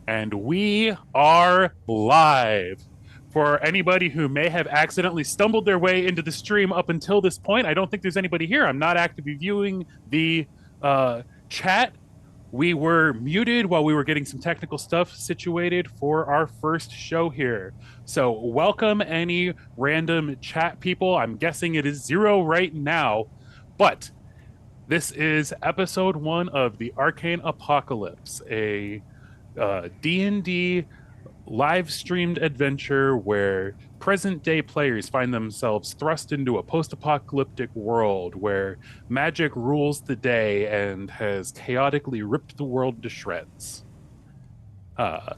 And we are live. For anybody who may have accidentally stumbled their way into the stream up until this point, I don't think there's anybody here. I'm not actively viewing the chat. We were muted while we were getting some technical stuff situated for our first show here. So, welcome any random chat people. I'm guessing it is zero right now, but this is episode 1 of the Arcane Apocalypse, a D&D live streamed adventure where present day players find themselves thrust into a post apocalyptic world where magic rules the day and has chaotically ripped the world to shreds. Uh,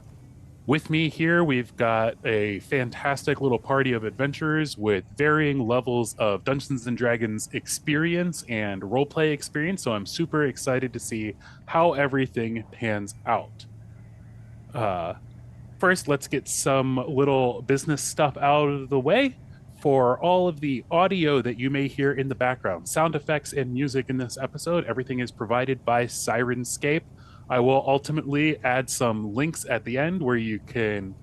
with me here, we've got a fantastic little party of adventurers with varying levels of Dungeons and Dragons experience and roleplay experience. So I'm super excited to see how everything pans out. First, let's get some little business stuff out of the way. For all of the audio that you may hear in the background, sound effects and music in this episode, everything is provided by Sirenscape. I will ultimately add some links at the end where you can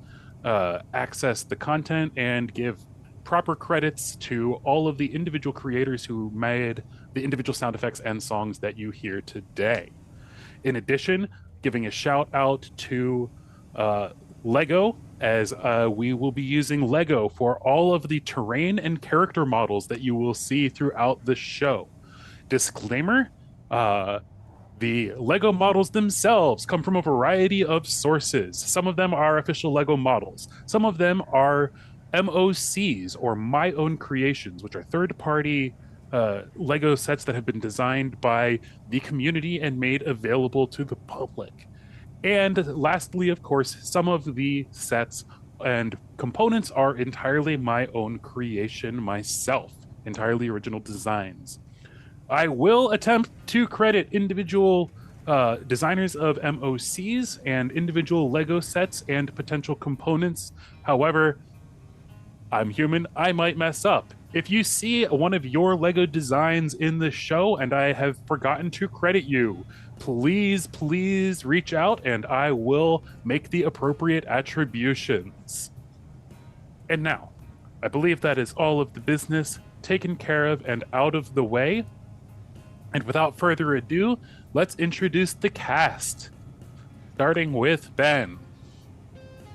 access the content and give proper credits to all of the individual creators who made the individual sound effects and songs that you hear today. In addition, giving a shout out to Lego, as we will be using Lego for all of the terrain and character models that you will see throughout the show. Disclaimer, the Lego models themselves come from a variety of sources. Some of them are official Lego models. Some of them are MOCs, or my own creations, which are third-party Lego sets that have been designed by the community and made available to the public. And lastly, of course, some of the sets and components are entirely my own creation myself, entirely original designs. I will attempt to credit individual designers of MOCs and individual Lego sets and potential components. However, I'm human, I might mess up. If you see one of your Lego designs in the show and I have forgotten to credit you, please reach out and I will make the appropriate attributions. And now, I believe that is all of the business taken care of and out of the way. And without further ado, let's introduce the cast. Starting with Ben.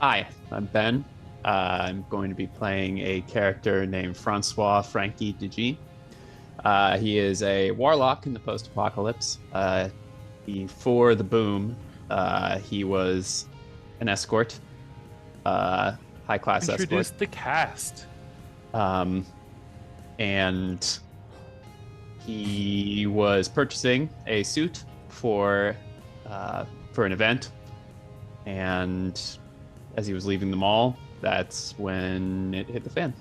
Hi, I'm Ben. I'm going to be playing a character named Francois Frankie Digi. He is a warlock in the post-apocalypse. Before the boom, he was an escort, high-class escort. Introduce the cast. And he was purchasing a suit for an event, and as he was leaving the mall, that's when it hit the fan.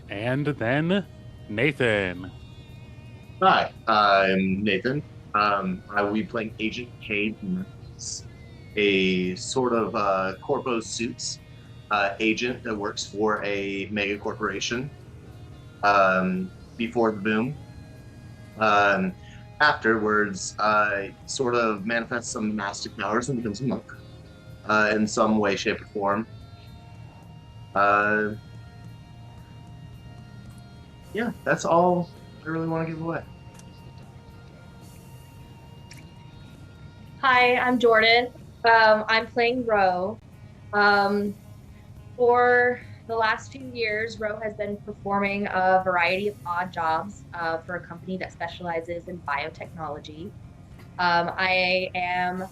And then Nathan. Hi, I'm Nathan. I will be playing Agent Cade, a sort of corpo suits agent that works for a mega corporation before the boom. Afterwards, sort of manifests some monastic powers and becomes a monk in some way, shape, or form. Yeah, that's all I really want to give away. Hi, I'm Jordan. I'm playing Ro. For the last few years, Ro has been performing a variety of odd jobs for a company that specializes in biotechnology. I am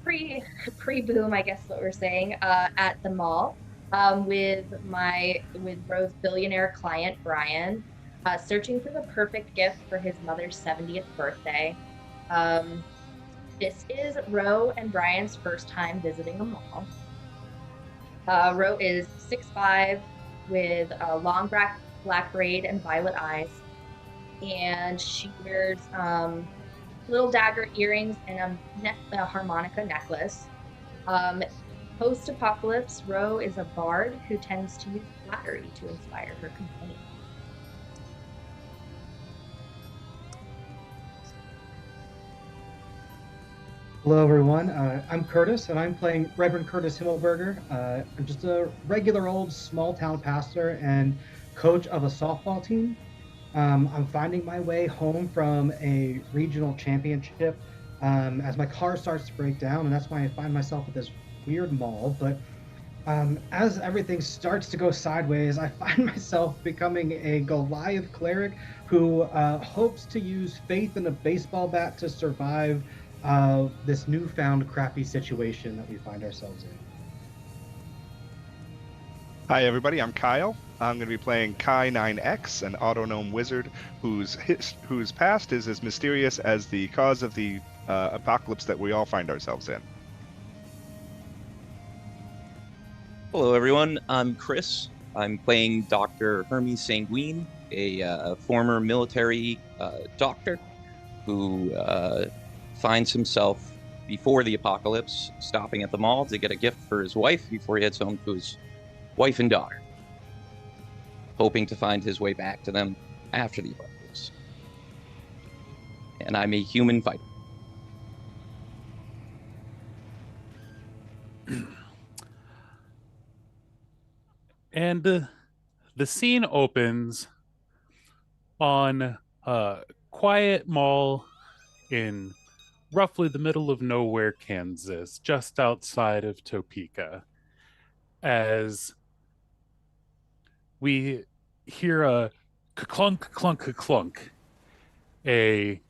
pre-boom, I guess what we're saying, at the mall with Ro's billionaire client Brian, searching for the perfect gift for his mother's 70th birthday. This is Ro and Brian's first time visiting a mall. Ro is 6'5", with a long black braid and violet eyes, and she wears little dagger earrings and a harmonica necklace. Post-apocalypse, Ro is a bard who tends to use flattery to inspire her companions. Hello, everyone. I'm Curtis, and I'm playing Reverend Curtis Himmelberger. I'm just a regular old small town pastor and coach of a softball team. I'm finding my way home from a regional championship as my car starts to break down, and that's why I find myself at this weird mall. But as everything starts to go sideways, I find myself becoming a Goliath cleric who hopes to use faith in a baseball bat to survive this newfound crappy situation that we find ourselves in. Hi, everybody. I'm Kyle. I'm going to be playing Kai 9X, an autognome wizard whose past is as mysterious as the cause of the apocalypse that we all find ourselves in. Hello, everyone. I'm Chris. I'm playing Dr. Hermes Sanguine, a former military doctor who finds himself before the apocalypse stopping at the mall to get a gift for his wife before he heads home to his wife and daughter, hoping to find his way back to them after the apocalypse. And I'm a human fighter. And the scene opens on a quiet mall in roughly the middle of nowhere, Kansas, just outside of Topeka, as we hear a clunk, clunk, clunk. A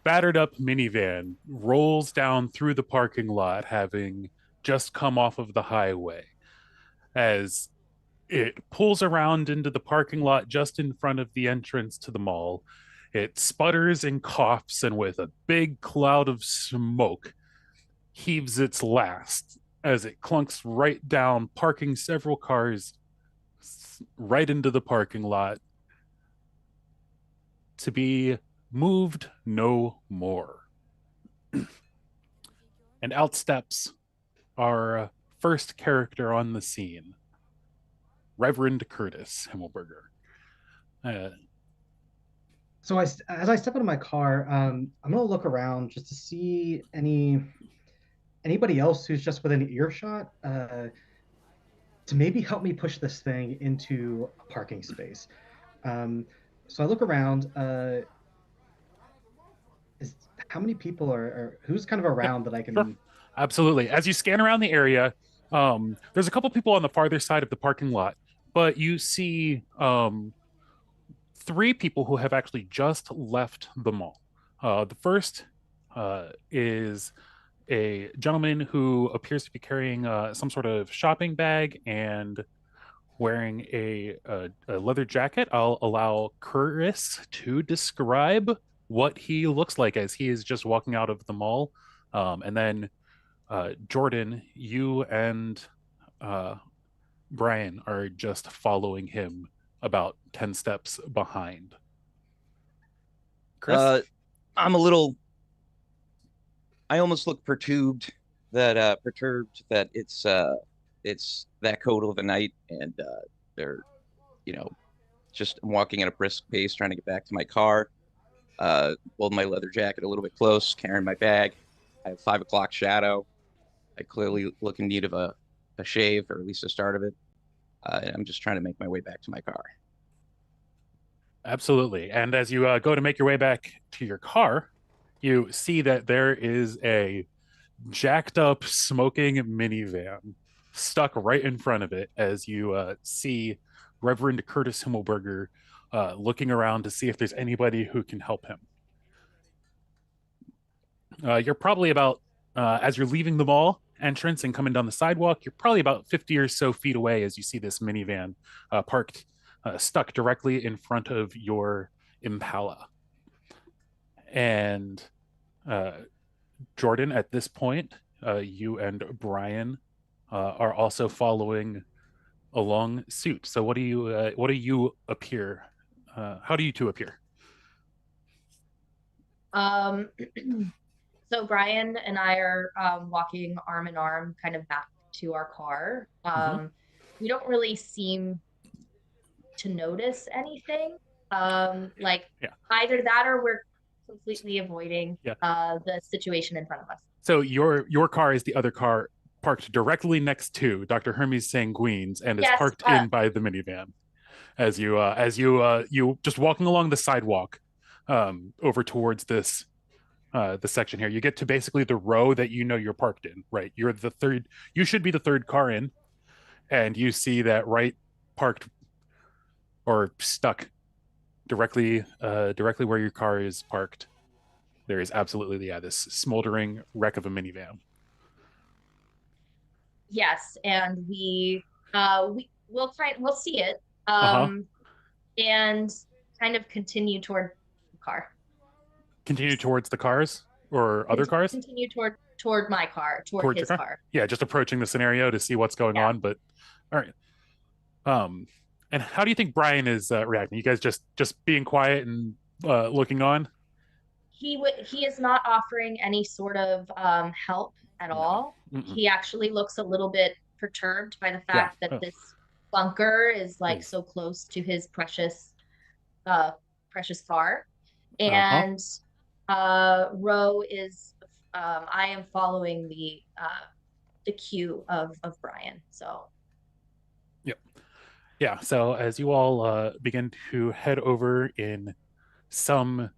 battered up minivan rolls down through the parking lot, having just come off of the highway, as it pulls around into the parking lot just in front of the entrance to the mall. It sputters and coughs, and with a big cloud of smoke, heaves its last as it clunks right down, parking several cars right into the parking lot to be moved no more. And out steps our first character on the scene, Reverend Curtis Himmelberger. So as I step out of my car, I'm gonna look around just to see anybody else who's just within earshot to maybe help me push this thing into a parking space. Um, so I look around. Is How many people are who's kind of Yep, around that I sure. can? Absolutely. As you scan around the area, there's a couple people on the farther side of the parking lot, but you see three people who have actually just left the mall. The first is a gentleman who appears to be carrying some sort of shopping bag and wearing a leather jacket. I'll allow Curtis to describe what he looks like as he is just walking out of the mall. And then Jordan, you and uh, Brian are just following him about 10 steps behind. Chris? I'm a little. I almost look perturbed that it's that cold of a night, and they're you know just walking at a brisk pace trying to get back to my car. Holding my leather jacket a little bit close, carrying my bag. I have 5 o'clock shadow. I clearly look in need of a shave, or at least a start of it. And I'm just trying to make my way back to my car. Absolutely. And as you go to make your way back to your car, you see that there is a jacked up smoking minivan stuck right in front of it as you see Reverend Curtis Himmelberger looking around to see if there's anybody who can help him. You're probably about, as you're leaving the mall entrance and coming down the sidewalk, you're probably about 50 or so feet away as you see this minivan parked, stuck directly in front of your Impala. And Jordan, at this point, you and Brian are also following along suit. So what do you appear? How do you two appear? Um, so Brian and I are walking arm in arm, kind of back to our car. We don't really seem to notice anything. Like Yeah. either that or we're completely avoiding Yeah. the situation in front of us. So your car is the other car parked directly next to Dr. Hermes Sanguine's and is Yes, parked in by the minivan as you just walking along the sidewalk over towards this the section here. You get to basically the row that you know you're parked in, right? You're the third, you should be the third car in, and you see that right parked or stuck directly where your car is parked. There is absolutely, yeah, this smoldering wreck of a minivan. yes, and we'll see it, Uh-huh. and kind of continue toward the car. Continue towards the cars or other cars Continue toward my car, toward towards your his car. car. Yeah, just approaching the scenario to see what's going Yeah. on. But all right. And how do you think Brian is reacting? You guys just being quiet and looking on? He is not offering any sort of help at No. all. Mm-mm. He actually looks a little bit perturbed by the Yeah. fact that Oh. this bunker is like Yes. so close to his precious car. Uh-huh. And Ro is I am following the cue of Brian. So Yep. Yeah. So as you all begin to head over in some,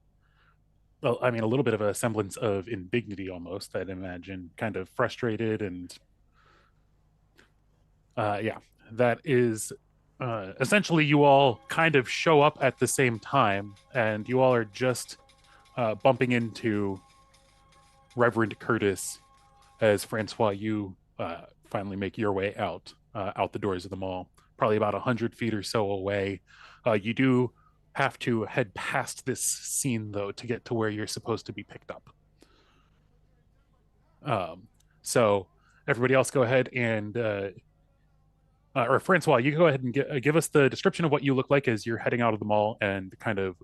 well, I mean, a little bit of a semblance of indignity almost, I'd imagine, kind of frustrated and yeah, that is essentially you all kind of show up at the same time, and you all are just bumping into Reverend Curtis as Francois, you finally make your way out the doors of the mall, probably about 100 feet or so away. You do have to head past this scene, though, to get to where you're supposed to be picked up. So everybody else go ahead and, or Francois, you go ahead and give us the description of what you look like as you're heading out of the mall and kind of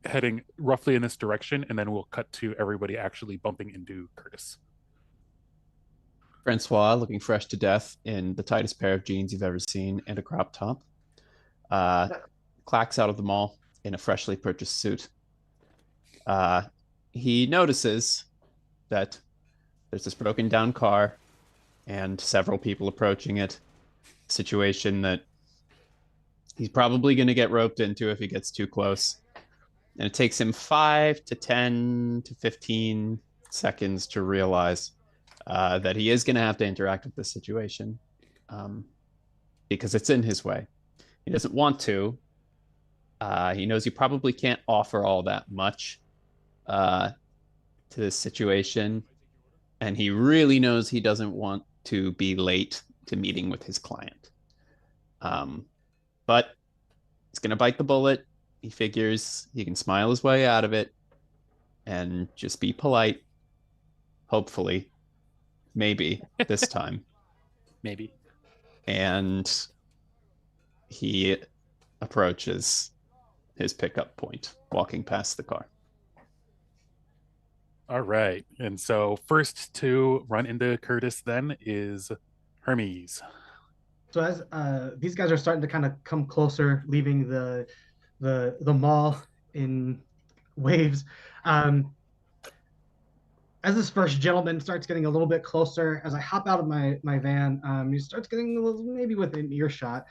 heading roughly in this direction, and then we'll cut to everybody actually bumping into Curtis. Francois, looking fresh to death in the tightest pair of jeans you've ever seen and a crop top, clacks out of the mall in a freshly purchased suit. He notices that there's this broken down car and several people approaching it. Situation that he's probably going to get roped into if he gets too close. And it takes him 5 to 10 to 15 seconds to realize that he is going to have to interact with this situation because it's in his way. He doesn't want to. He knows he probably can't offer all that much to this situation. And he really knows he doesn't want to be late to meeting with his client. But he's going to bite the bullet. He figures he can smile his way out of it and just be polite. Hopefully. Maybe this time. Maybe. And he approaches his pickup point, walking past the car. All right. And so first to run into Curtis then is Hermes. So as these guys are starting to kind of come closer, leaving the mall in waves, as this first gentleman starts getting a little bit closer, as I hop out of my van, he starts getting a little, maybe within earshot,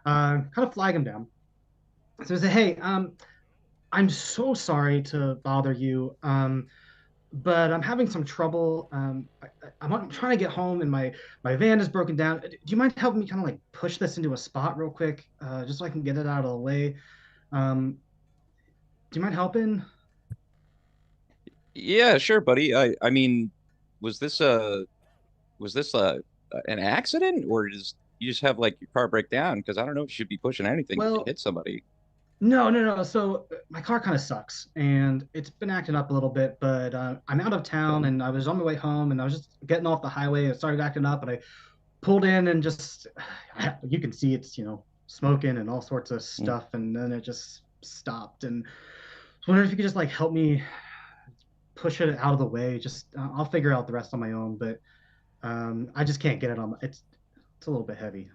kind of flag him down. So I say, hey, I'm so sorry to bother you, but I'm having some trouble. I'm trying to get home, and my van is broken down. Do you mind helping me kind of like push this into a spot real quick, just so I can get it out of the way? Do you mind helping? Yeah, sure, buddy. I mean, was this an accident, or just you just have like your car break down? Because I don't know if you should be pushing anything if you hit somebody. No. So my car kind of sucks, and it's been acting up a little bit. But I'm out of town, and I was on my way home, and I was just getting off the highway. It started acting up, and I pulled in, and just you can see it's smoking and all sorts of stuff, and then it just stopped. And I was wondering if you could just like help me push it out of the way. Just I'll figure out the rest on my own, but I just can't get it on. It's a little bit heavy.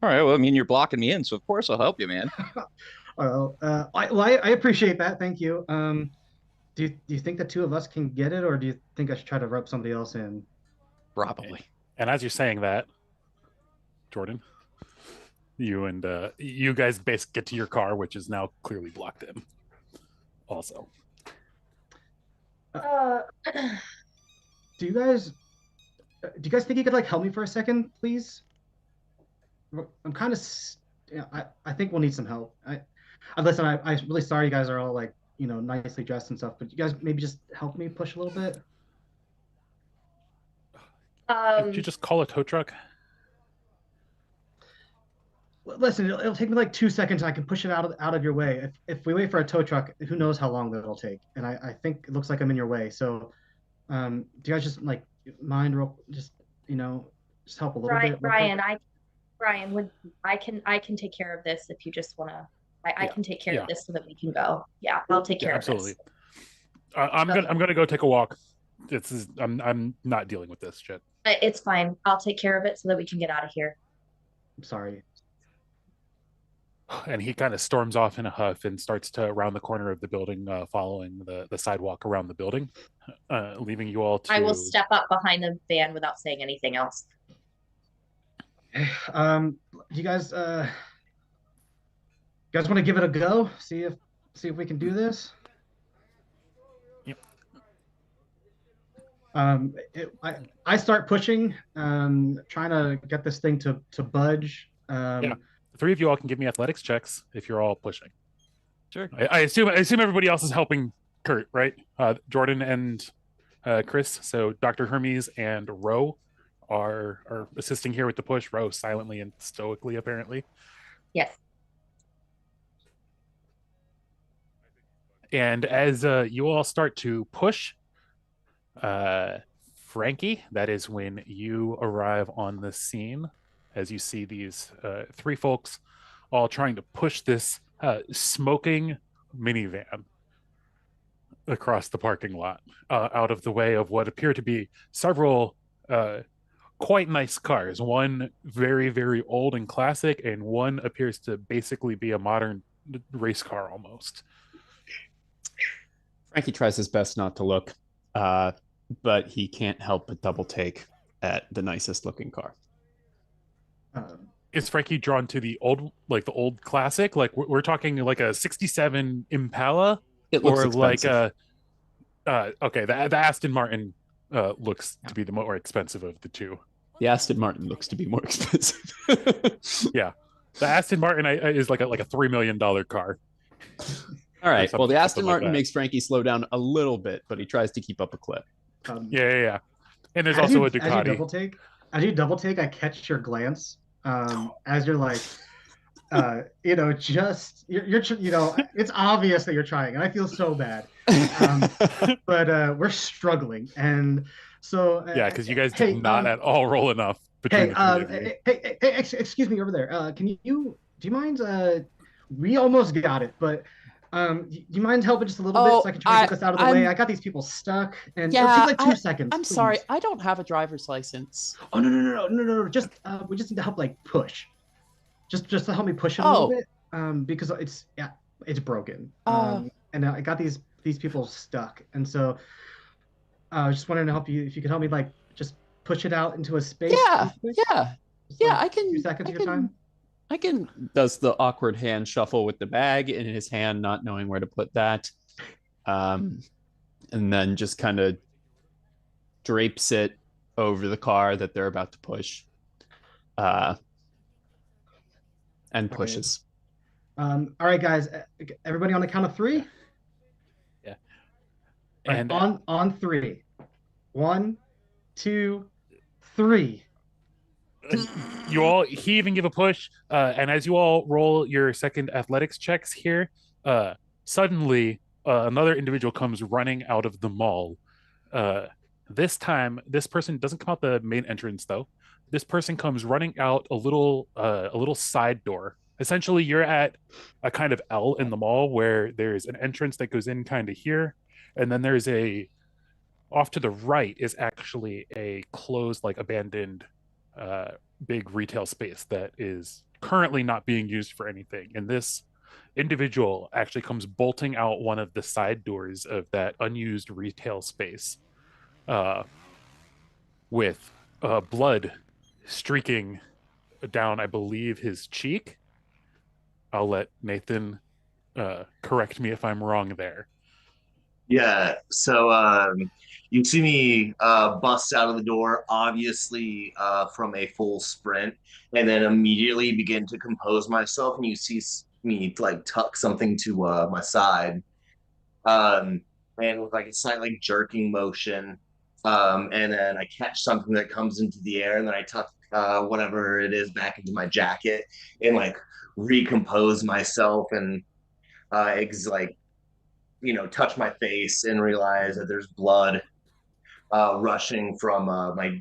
All right. Well, I mean, you're blocking me in, so of course I'll help you, man. I appreciate that. Thank you. do you think the two of us can get it, or do you think I should try to rub somebody else in? Probably. And as you're saying that, Jordan, you guys basically get to your car, which is now clearly blocked in. Also, Uh, Do you guys think you could like help me for a second, please? I'm kind of, I think we'll need some help. Listen, I'm really sorry you guys are all like, nicely dressed and stuff, but you guys maybe just help me push a little bit. could you just call a tow truck? Listen, it'll take me like 2 seconds. And I can push it out of your way. If we wait for a tow truck, who knows how long that'll take? And I think it looks like I'm in your way. So, do you guys just like mind just help a little bit? Brian, would I can take care of this if you just wanna. I Yeah. can take care Yeah. of this so that we can go. Yeah, I'll take care Absolutely. of this. I'm gonna go take a walk. I'm not dealing with this shit. It's fine. I'll take care of it so that we can get out of here. I'm sorry. And he kind of storms off in a huff and starts to round the corner of the building, following the sidewalk around the building, leaving you all to. I will step up behind the van without saying anything else. You guys want to give it a go? See if we can do this. Yep. I start pushing, trying to get this thing to budge. Yeah. The three of you all can give me athletics checks if you're all pushing. Sure. I assume everybody else is helping Kurt, right? Jordan and Chris. So Dr. Hermes and Ro are assisting here with the push. Ro silently and stoically, apparently. Yes. And as you all start to push, Frankie, that is when you arrive on the scene, as you see these three folks all trying to push this smoking minivan across the parking lot, out of the way of what appear to be several quite nice cars. One very, very old and classic, and one appears to basically be a modern race car almost. Frankie tries his best not to look, but he can't help but double take at the nicest looking car. Is Frankie drawn to the old classic? Like we're talking like a '67 Impala, It looks or expensive. like okay, the Aston Martin looks to be the more expensive of the two. The Aston Martin looks to be more expensive. Yeah, the Aston Martin is like a $3 million car. All right. Well, the Aston like Martin that. makes Frankie slow down a little bit, but he tries to keep up a clip. Yeah. And there's As also you- a Ducati. As you double take, I catch your glance as you're like, just it's obvious that you're trying, and I feel so bad. But we're struggling, and so Yeah, because you guys did not at all roll enough between the three of you. Excuse me over there. Do you mind? We almost got it, but do you mind helping just a little bit so I can try to get this out of the way? I got these people stuck, and it'll take like 2 seconds. I'm please. sorry, I don't have a driver's license. Oh no! Just we just need to help like push, just to help me push it a little bit, because it's broken, and I got these people stuck, and so I was just wanting to help you if you could help me like just push it out into a space. Yeah. Just, Yeah, like, I can. 2 seconds of your time. I can. Does the awkward hand shuffle with the bag in his hand, not knowing where to put that, and then just kind of drapes it over the car that they're about to push, and pushes. All right, guys. Everybody on the count of three. Yeah. And And on three. 1, 2, 3. you all he even give a push, and as you all roll your second athletics checks here, suddenly another individual comes running out of the mall. This time this person doesn't come out the main entrance though. This person comes running out a little side door. Essentially you're at a kind of L in the mall where there's an entrance that goes in kind of here, and then there's off to the right is actually a closed, like abandoned big retail space that is currently not being used for anything. And this individual actually comes bolting out one of the side doors of that unused retail space, uh, with blood streaking down, I believe, his cheek. I'll let Nathan correct me if I'm wrong there. Yeah, so you see me bust out of the door, obviously from a full sprint, and then immediately begin to compose myself. And you see me like tuck something to my side, um, and with like a slight like jerking motion, and then I catch something that comes into the air, and then I tuck whatever it is back into my jacket, and like recompose myself, and like touch my face and realize that there's blood rushing from I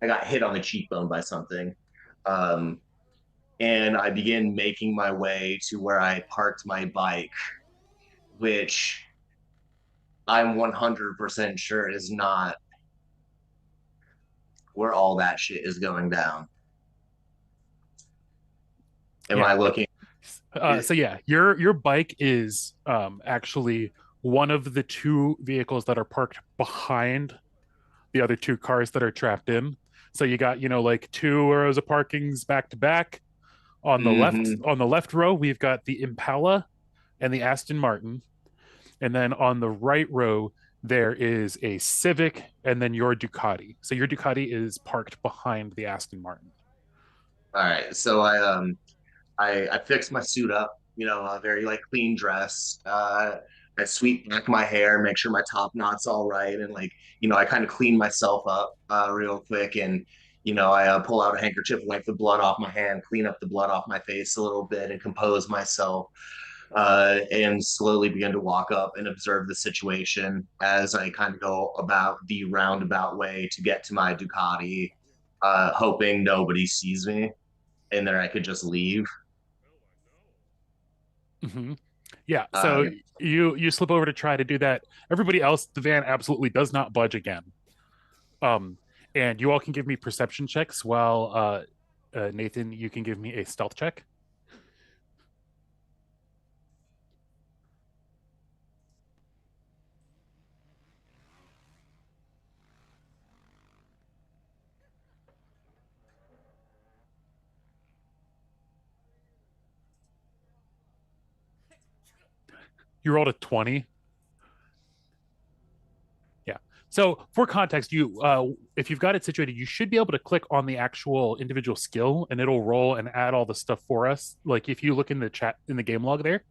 got hit on the cheekbone by something. Um, and I begin making my way to where I parked my bike, which I'm 100% sure is not where all that shit is going down. Am Yeah. I looking? So yeah, your bike is actually one of the two vehicles that are parked behind the other two cars that are trapped in. So you got, like two rows of parkings back to back. Mhm. On the left row, we've got the Impala and the Aston Martin. And then on the right row, there is a Civic and then your Ducati. So your Ducati is parked behind the Aston Martin. All right. So I fix my suit up, a very like clean dress. I sweep back my hair, make sure my top knot's all right, and like I kind of clean myself up real quick, and I pull out a handkerchief, wipe the blood off my hand, clean up the blood off my face a little bit, and compose myself, and slowly begin to walk up and observe the situation as I kind of go about the roundabout way to get to my Ducati, hoping nobody sees me, and then I could just leave. Mm-hmm. Yeah. Uh, So you slip over to try to do that. Everybody else, the van absolutely does not budge again. Um, and you all can give me perception checks while Nathan, you can give me a stealth check. You rolled a 20. Yeah. So for context, you if you've got it situated, you should be able to click on the actual individual skill and it'll roll and add all the stuff for us. Like if you look in the chat in the game log there,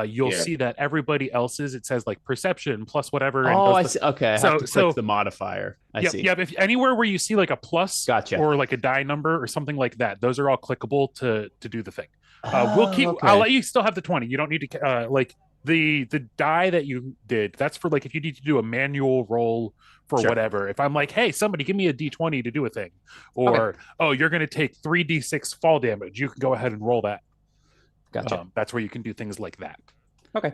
you'll yeah. see that everybody else's it says like perception plus whatever and Oh, does I the see. Okay, I have so to click so the modifier. I yep, see. yep. If anywhere where you see like a plus Gotcha. or like a die number or something like that, those are all clickable to do the thing. We'll Oh, keep. I'll okay. let you still have the 20. You don't need to like the die that you did. That's for like if you need to do a manual roll for Sure. whatever. If I'm like, hey, somebody give me a D20 to do a thing, Okay. or oh, you're going to take 3d6 fall damage. You can go ahead and roll that. Gotcha. That's where you can do things like that. Okay.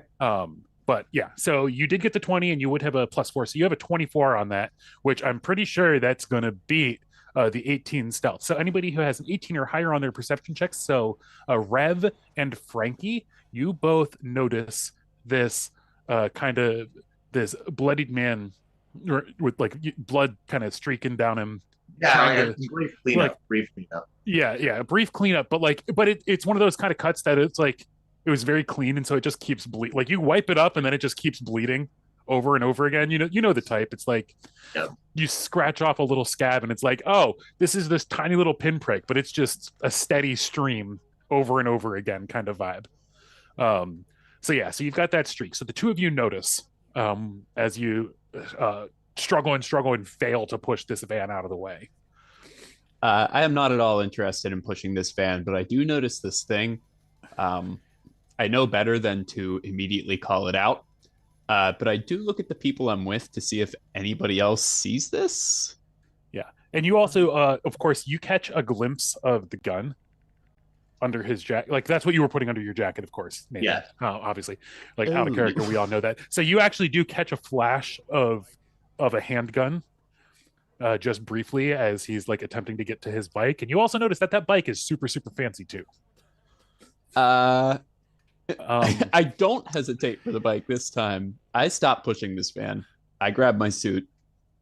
But yeah, so you did get the 20 and you would have a +4. So you have a 24 on that, which I'm pretty sure that's going to beat the 18 stealth. So anybody who has an 18 or higher on their perception checks, so Rev and Frankie, you both notice this kind of this bloodied man with like blood kind of streaking down him, Yeah, trying like to a brief cleanup, like brief cleanup. yeah, a brief cleanup, but like, but it's one of those kind of cuts that it's like it was very clean, and so it just keeps bleed. Like you wipe it up, and then it just keeps bleeding over and over again. You know the type. It's like Yep. you scratch off a little scab, and it's like, oh, this is this tiny little pinprick, but it's just a steady stream over and over again, kind of vibe. Um, so yeah, so you've got that streak. So the two of you notice as you struggle and fail to push this van out of the way. I am not at all interested in pushing this van, but I do notice this thing. I know better than to immediately call it out, but I do look at the people I'm with to see if anybody else sees this. Yeah, and you also, of course, you catch a glimpse of the gun under his jacket. Like that's what you were putting under your jacket, of course. Nathan. Yeah. Obviously, like out of Ooh. character, we all know that. So you actually do catch a flash of a handgun. Just briefly as he's like attempting to get to his bike, and you also notice that that bike is super fancy too. I don't hesitate for the bike this time. I stop pushing this van. I grab my suit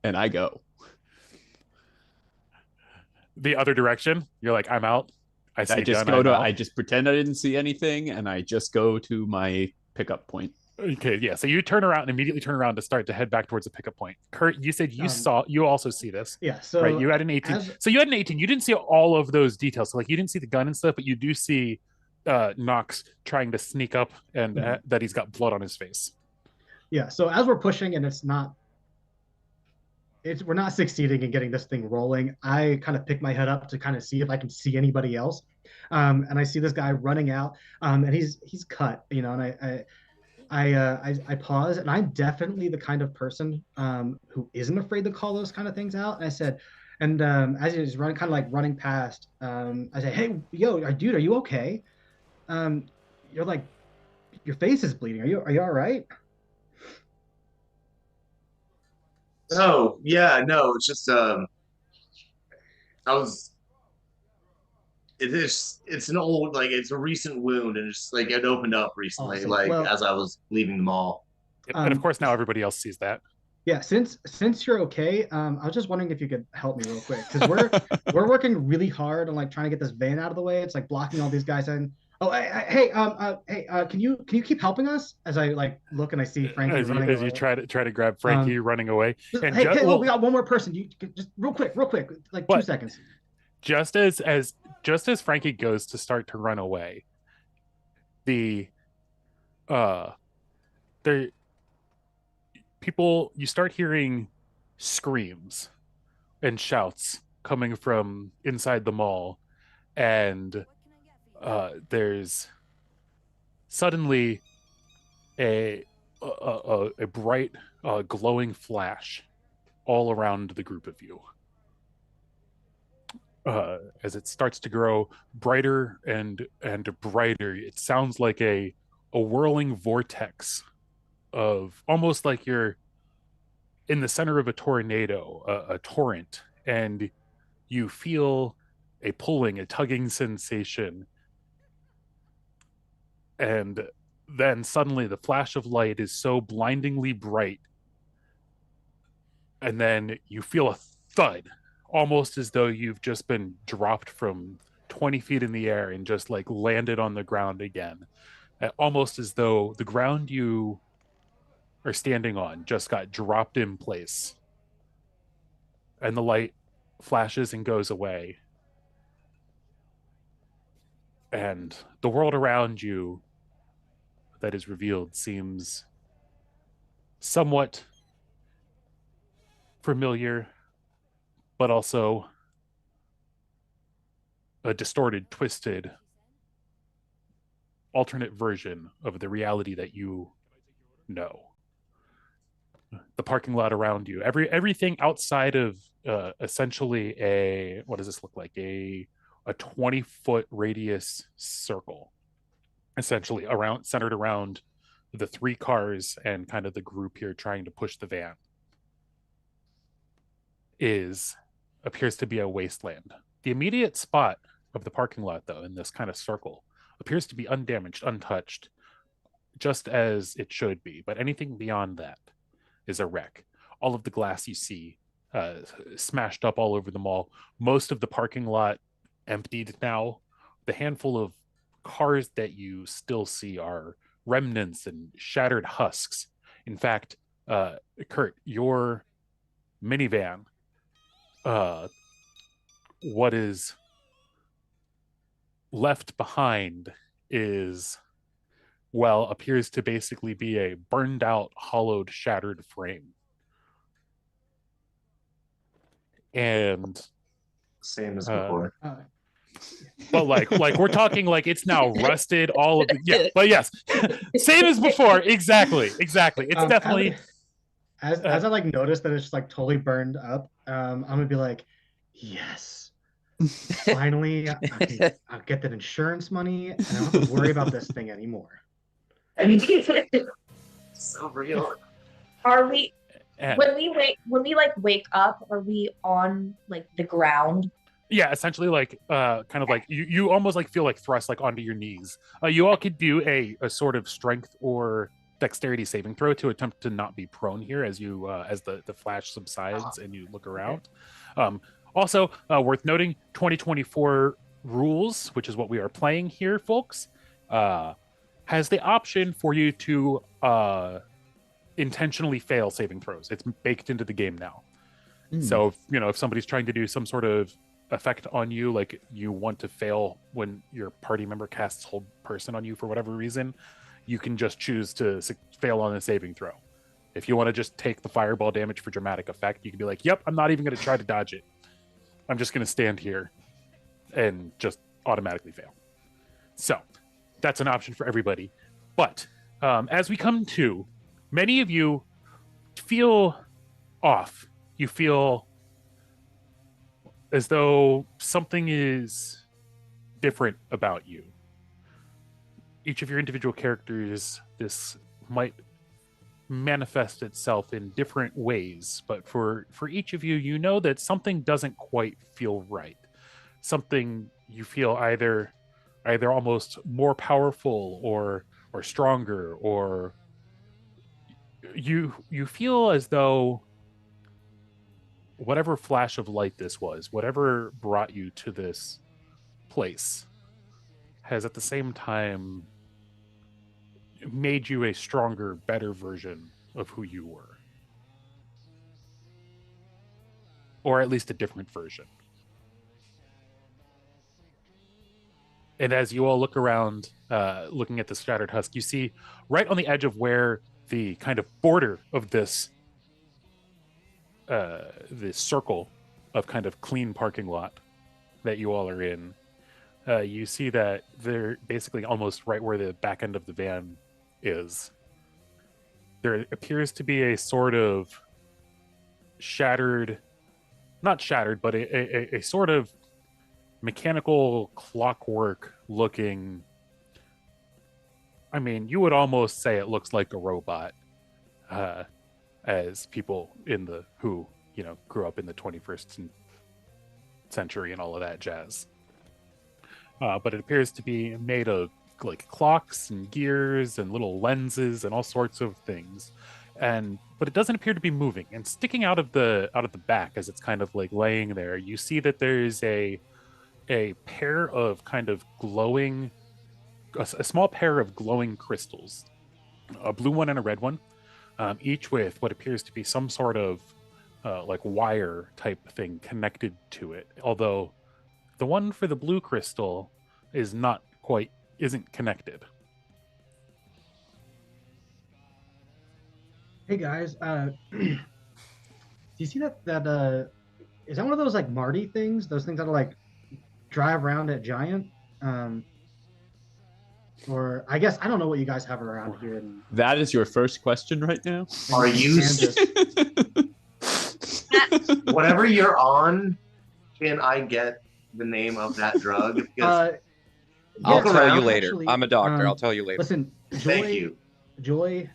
and I go. The other direction, you're like, I'm out. I see I just gun, I'm out. I just pretend I didn't see anything and I just go to my pickup point. Okay, yeah. So you turn around and immediately turn around to start to head back towards the pickup point. Kurt, you said you also see this. Yeah. So right, you had an 18. So you had an 18. You didn't see all of those details. So like you didn't see the gun and stuff, but you do see Knox trying to sneak up and that he's got blood on his face. Yeah. So as we're pushing and we're not succeeding in getting this thing rolling, I kind of pick my head up to kind of see if I can see anybody else. And I see this guy running out, and he's cut, and I pause, and I'm definitely the kind of person who isn't afraid to call those kind of things out. And I said, and as he's running past, I say, "Hey, yo, dude, are you okay? You're like, your face is bleeding. Are you all right?" Oh, yeah, no, it's just I was it's an old, like, it's a recent wound, and it's like it opened up recently, Awesome. like Well, as I was leaving the mall. And of course now everybody else sees that. Yeah, since you're okay, I was just wondering if you could help me real quick, because we're working really hard on like trying to get this van out of the way. It's like blocking all these guys in. Oh, hey, can you keep helping us? As I like look and I see Frankie As running you away. try to grab Frankie running away. And Hey, we got one more person. You just real quick, like 2 seconds. Just as Frankie goes to start to run away, the people, you start hearing screams and shouts coming from inside the mall, and there's suddenly a bright glowing flash all around the group of you. As it starts to grow brighter and brighter, it sounds like a whirling vortex of, almost like you're in the center of a tornado, a torrent, and you feel a pulling, a tugging sensation. And then suddenly the flash of light is so blindingly bright, and then you feel a thud, almost as though you've just been dropped from 20 feet in the air and just like landed on the ground again. Almost as though the ground you are standing on just got dropped in place. And the light flashes and goes away. And the world around you that is revealed seems somewhat familiar, but also a distorted, twisted, alternate version of the reality that you know. The parking lot around you, everything outside of essentially what does this look like? A 20-foot radius circle, essentially centered around the 3 cars and kind of the group here trying to push the van, appears to be a wasteland. The immediate spot of the parking lot, though, in this kind of circle, appears to be undamaged, untouched, just as it should be. But anything beyond that is a wreck. All of the glass you see smashed up all over the mall. Most of the parking lot emptied now. The handful of cars that you still see are remnants and shattered husks. In fact, Kurt, your minivan, what is left behind appears to basically be a burned out, hollowed, shattered frame. And same as before. But like we're talking like it's now rusted, all of it. But yes, same as before. Exactly. It's definitely as I like notice that it's just like totally burned up. I'm gonna be like, yes, finally, I'll get that insurance money, and I don't have to worry about this thing anymore. So real. Are we? When we wake up, are we on like the ground? Yeah, essentially like kind of like you almost like feel like thrust like onto your knees. You all could do a sort of strength or dexterity saving throw to attempt to not be prone here as you as the flash subsides and you look Okay. around. Um, Also, worth noting, 2024 rules, which is what we are playing here, folks, has the option for you to intentionally fail saving throws. It's baked into the game now. So, if somebody's trying to do some sort of effect on you, like you want to fail when your party member casts hold person on you for whatever reason, you can just choose to fail on a saving throw. If you want to just take the fireball damage for dramatic effect, you can be like, yep, I'm not even going to try to dodge it. I'm just going to stand here and just automatically fail. So that's an option for everybody. But as we come to, many of you feel off. You feel as though something is different about you. Each of your individual characters, this might manifest itself in different ways, but for each of you, you know that something doesn't quite feel right. Something you feel either almost more powerful or stronger, or you feel as though whatever flash of light this was, whatever brought you to this place, has at the same time made you a stronger, better version of who you were. Or at least a different version. And as you all look around, looking at the Shattered Husk, you see right on the edge of where the kind of border of this circle of kind of clean parking lot that you all are in, you see that they're basically almost right where the back end of the van is. There appears to be a sort of not shattered, but a sort of mechanical clockwork looking. I mean, you would almost say it looks like a robot, as people in the who grew up in the 21st century and all of that jazz. But it appears to be made of like clocks and gears and little lenses and all sorts of things, but it doesn't appear to be moving. And sticking out of the back, as it's kind of like laying there, you see that there's a pair of kind of glowing, a small pair of glowing crystals, a blue one and a red one, each with what appears to be some sort of like wire type thing connected to it. Although the one for the blue crystal isn't connected. Hey guys, do you see that is that one of those like Marty things? Those things that are like drive around at Giant? Or I guess I don't know what you guys have around here in That is your first question right now? Are you Kansas. whatever you're on? Can I get the name of that drug? Because I'll Look tell around, you later. actually, I'm a doctor. I'll tell you later. Listen, thank you. Joy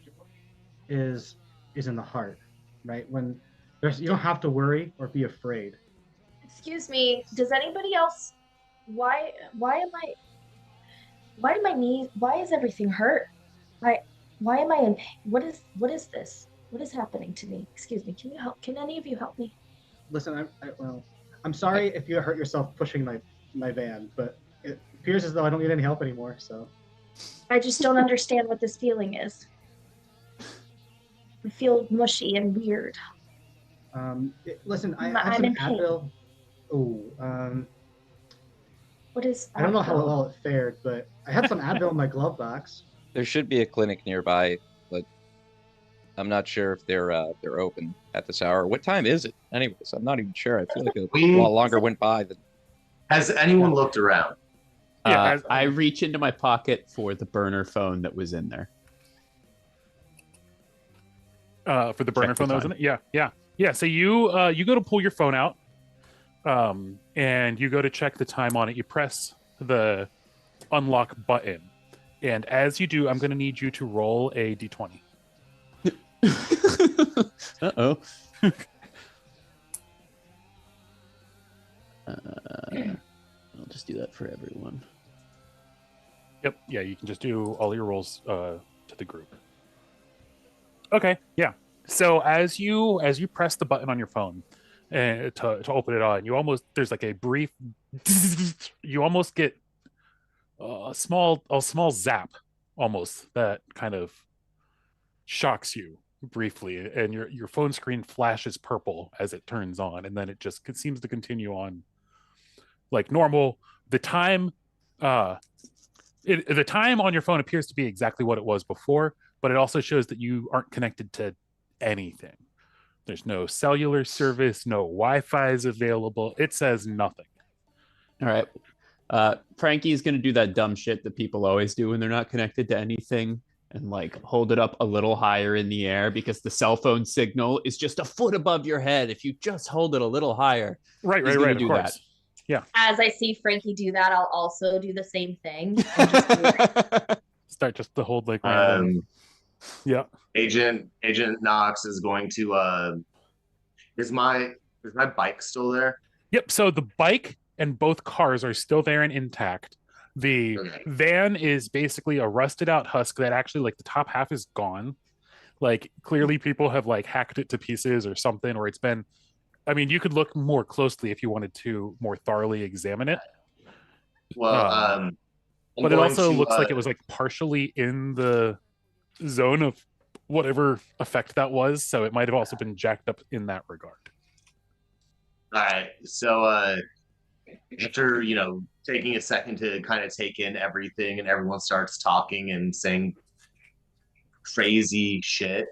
is in the heart, right? When you don't have to worry or be afraid. Excuse me, does anybody else? Why do my knees? Why is everything hurt? Why am I in pain? What is this? What is happening to me? Excuse me. Can you help? Can any of you help me? Listen, I'm sorry if you hurt yourself pushing my van, but it appears as though I don't need any help anymore. So I just don't understand what this feeling is. I feel mushy and weird. Listen, I have I'm some in pain. Advil. Oh, What is? I don't know how well it fared, but I had some Advil in my glove box. There should be a clinic nearby, but I'm not sure if they're open at this hour. What time is it? Anyways, I'm not even sure. I feel like a while longer went by than. Has anyone looked around? Yeah, I reach into my pocket for the burner phone that was in there. For the burner Check the phone that was in time. it. Yeah. So you go to pull your phone out, and you go to check the time on it. You press the unlock button, and as you do, I'm going to need you to roll a d20. Uh-oh. just do that for everyone. Yep. Yeah, you can just do all your rolls to the group. Okay. Yeah. So as you press the button on your phone to open it on, there's like a brief. You almost get a small zap, almost that kind of shocks you briefly, and your phone screen flashes purple as it turns on, and then it seems to continue on like normal. The time, the time on your phone appears to be exactly what it was before, but it also shows that you aren't connected to anything. There's no cellular service, no Wi-Fi is available. It says nothing. All right. Frankie's going to do that dumb shit that people always do when they're not connected to anything and like hold it up a little higher in the air because the cell phone signal is just a foot above your head. If you just hold it a little higher, Right, he's right, gonna right. do Of course. that. Yeah. As I see Frankie do that, I'll also do the same thing. And just do it. Start just to hold like random. Yeah. Agent Knox is going to. Is my bike still there? Yep. So the bike and both cars are still there and intact. The van is basically a rusted out husk that actually like the top half is gone. Like clearly people have like hacked it to pieces or something, or it's been. I mean, you could look more closely if you wanted to more thoroughly examine it. Well, but it also looks like it was like partially in the zone of whatever effect that was, so it might have also been jacked up in that regard. All right. So after taking a second to kind of take in everything, and everyone starts talking and saying crazy shit,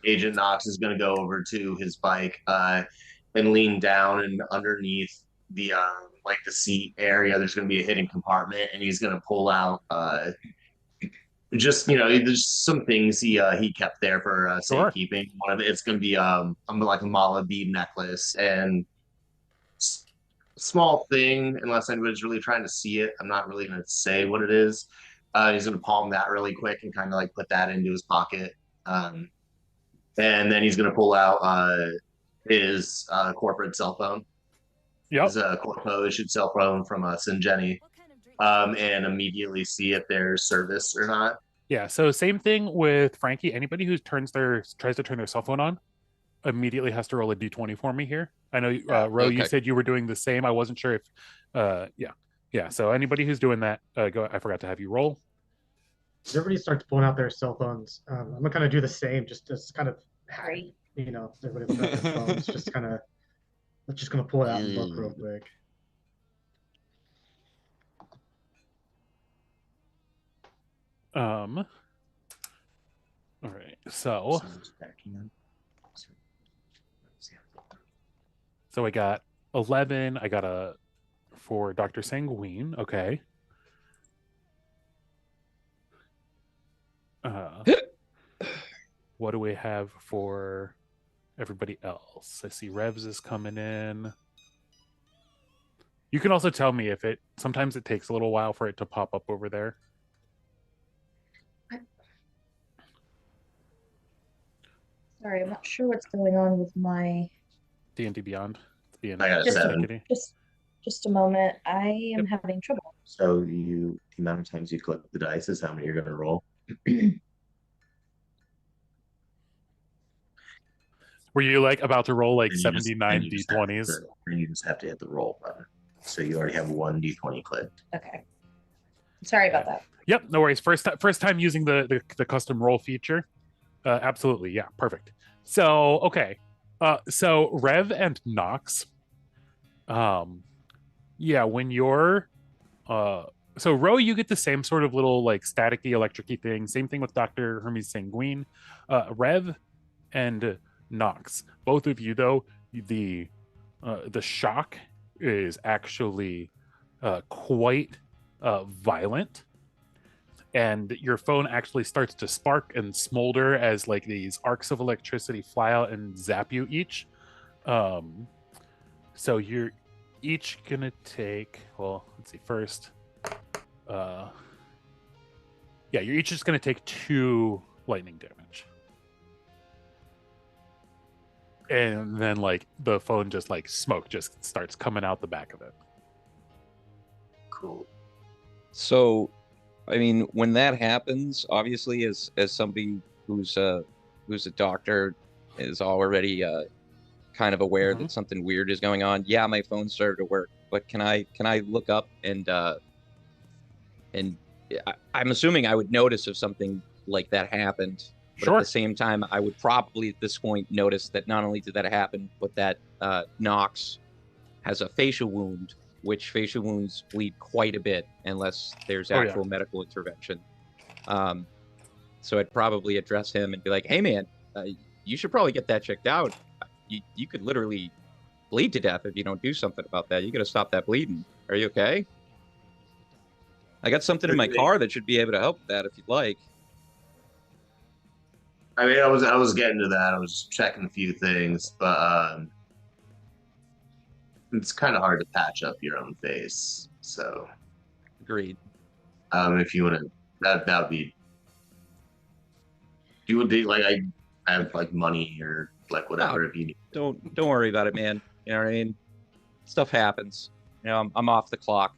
Agent Knox is going to go over to his bike and lean down, and underneath the like the seat area, there's going to be a hidden compartment, and he's going to pull out just there's some things he kept there for Sure. safekeeping. One of it's going to be like a mala bead necklace, and small thing, unless anybody's really trying to see it, I'm not really going to say what it is. He's going to palm that really quick and kind of like put that into his pocket, and then he's going to pull out his corporate cell phone. Yep. His corpo issued cell phone from Sinjeni, and immediately see if there's service or not. Yeah, so same thing with Frankie. Anybody who tries to turn their cell phone on immediately has to roll a d20 for me here. I know, Ro, okay. You said you were doing the same. I wasn't sure if, yeah. So anybody who's doing that, go. I forgot to have you roll. Everybody starts pulling out their cell phones. I'm gonna kind of do the same, just kind of, Sorry. everybody looking at their phones, just kind of, let's just gonna pull it out and look real quick. All right, so I got 11. I got a for Dr. Sanguine. Okay. What do we have for everybody else? I see Revs is coming in. You can also tell me if sometimes it takes a little while for it to pop up over there. Sorry, I'm not sure what's going on with my D&D Beyond. I got a 7. Just a moment. I am having trouble. So the amount of times you click the dice is how many you're going to roll. Were you like about to roll like 79 d20s? You just have to hit the roll button. So you already have 1 d20 clicked. Okay. Sorry about that. Yep, no worries. First time using the custom roll feature. Absolutely, yeah, perfect. So okay, so Rev and Nox. Yeah, when you're so Ro, you get the same sort of little like staticky, electricy thing. Same thing with Dr. Hermes Sanguine. Rev and Nox, both of you though, the shock is actually quite violent, and your phone actually starts to spark and smolder as like these arcs of electricity fly out and zap you each. So you're each gonna take, well, let's see, first yeah, you're each just gonna take 2 lightning damage, and then like the phone just like smoke just starts coming out the back of it. cool. So, I mean, when that happens, obviously, as somebody who's a doctor is already kind of aware Mhm. that something weird is going on. Yeah, my phone started to work, but can I look up and I'm assuming I would notice if something like that happened, but at the Sure. same time, I would probably at this point notice that not only did that happen, but that Nox has a facial wound, which facial wounds bleed quite a bit unless there's Oh, yeah. actual medical intervention. So I'd probably address him and be like, "Hey, man, you should probably get that checked out. You could literally bleed to death if you don't do something about that. You got to stop that bleeding. Are you okay? I got something in my car that should be able to help with that if you'd like." I mean, I was getting to that. I was checking a few things, but it's kind of hard to patch up your own face. So, Agreed. if you want to, that would be. You would be like I have like money or like whatever if you need. Don't worry about it, man. You know what I mean? Stuff happens. You know, I'm off the clock.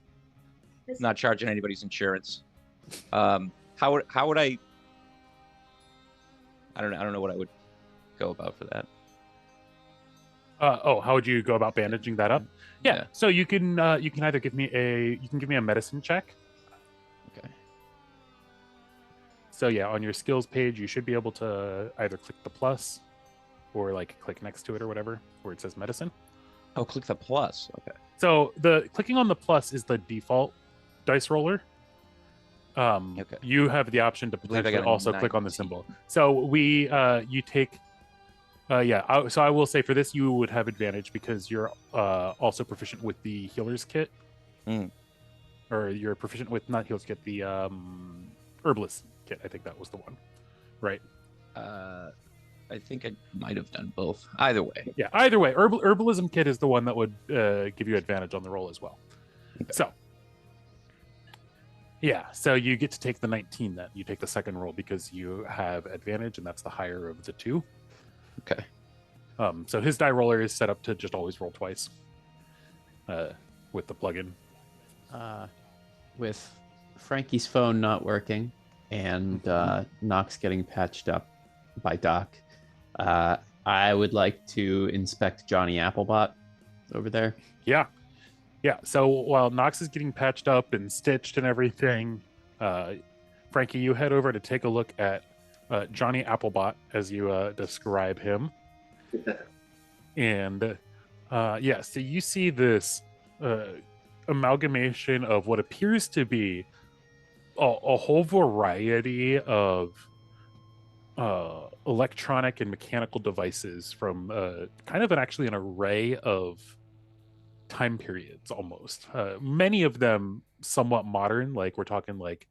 I'm not charging anybody's insurance. How would I? I don't know what I would go about for that. How would you go about bandaging that up? Yeah. So you can either give me a medicine check. Okay. So yeah, on your skills page, you should be able to either click the plus, or like click next to it or whatever, where it says medicine. Oh, click the plus. Okay. So the clicking on the plus is the default dice roller. Okay. You have the option to potentially also click on the 19. symbol. So you take. So I will say for this you would have advantage because you're also proficient with the healer's kit, or you're proficient with not healer's kit, the herbalist kit. I think that was the one, right? I think I might have done both. Either way. Yeah, either way, herbalism kit is the one that would give you advantage on the roll as well. Okay. So, yeah, so you get to take the 19 then. You take the second roll because you have advantage, and that's the higher of the two. Okay. So his die roller is set up to just always roll twice with the plugin. With Frankie's phone not working and Nox getting patched up by Doc, I would like to inspect Johnny Applebot over there. Yeah. So while Nox is getting patched up and stitched and everything, Frankie, you head over to take a look at Johnny Applebot as you describe him. And so you see this amalgamation of what appears to be a whole variety of electronic and mechanical devices from kind of actually an array of time periods almost. Many of them somewhat modern, like we're talking like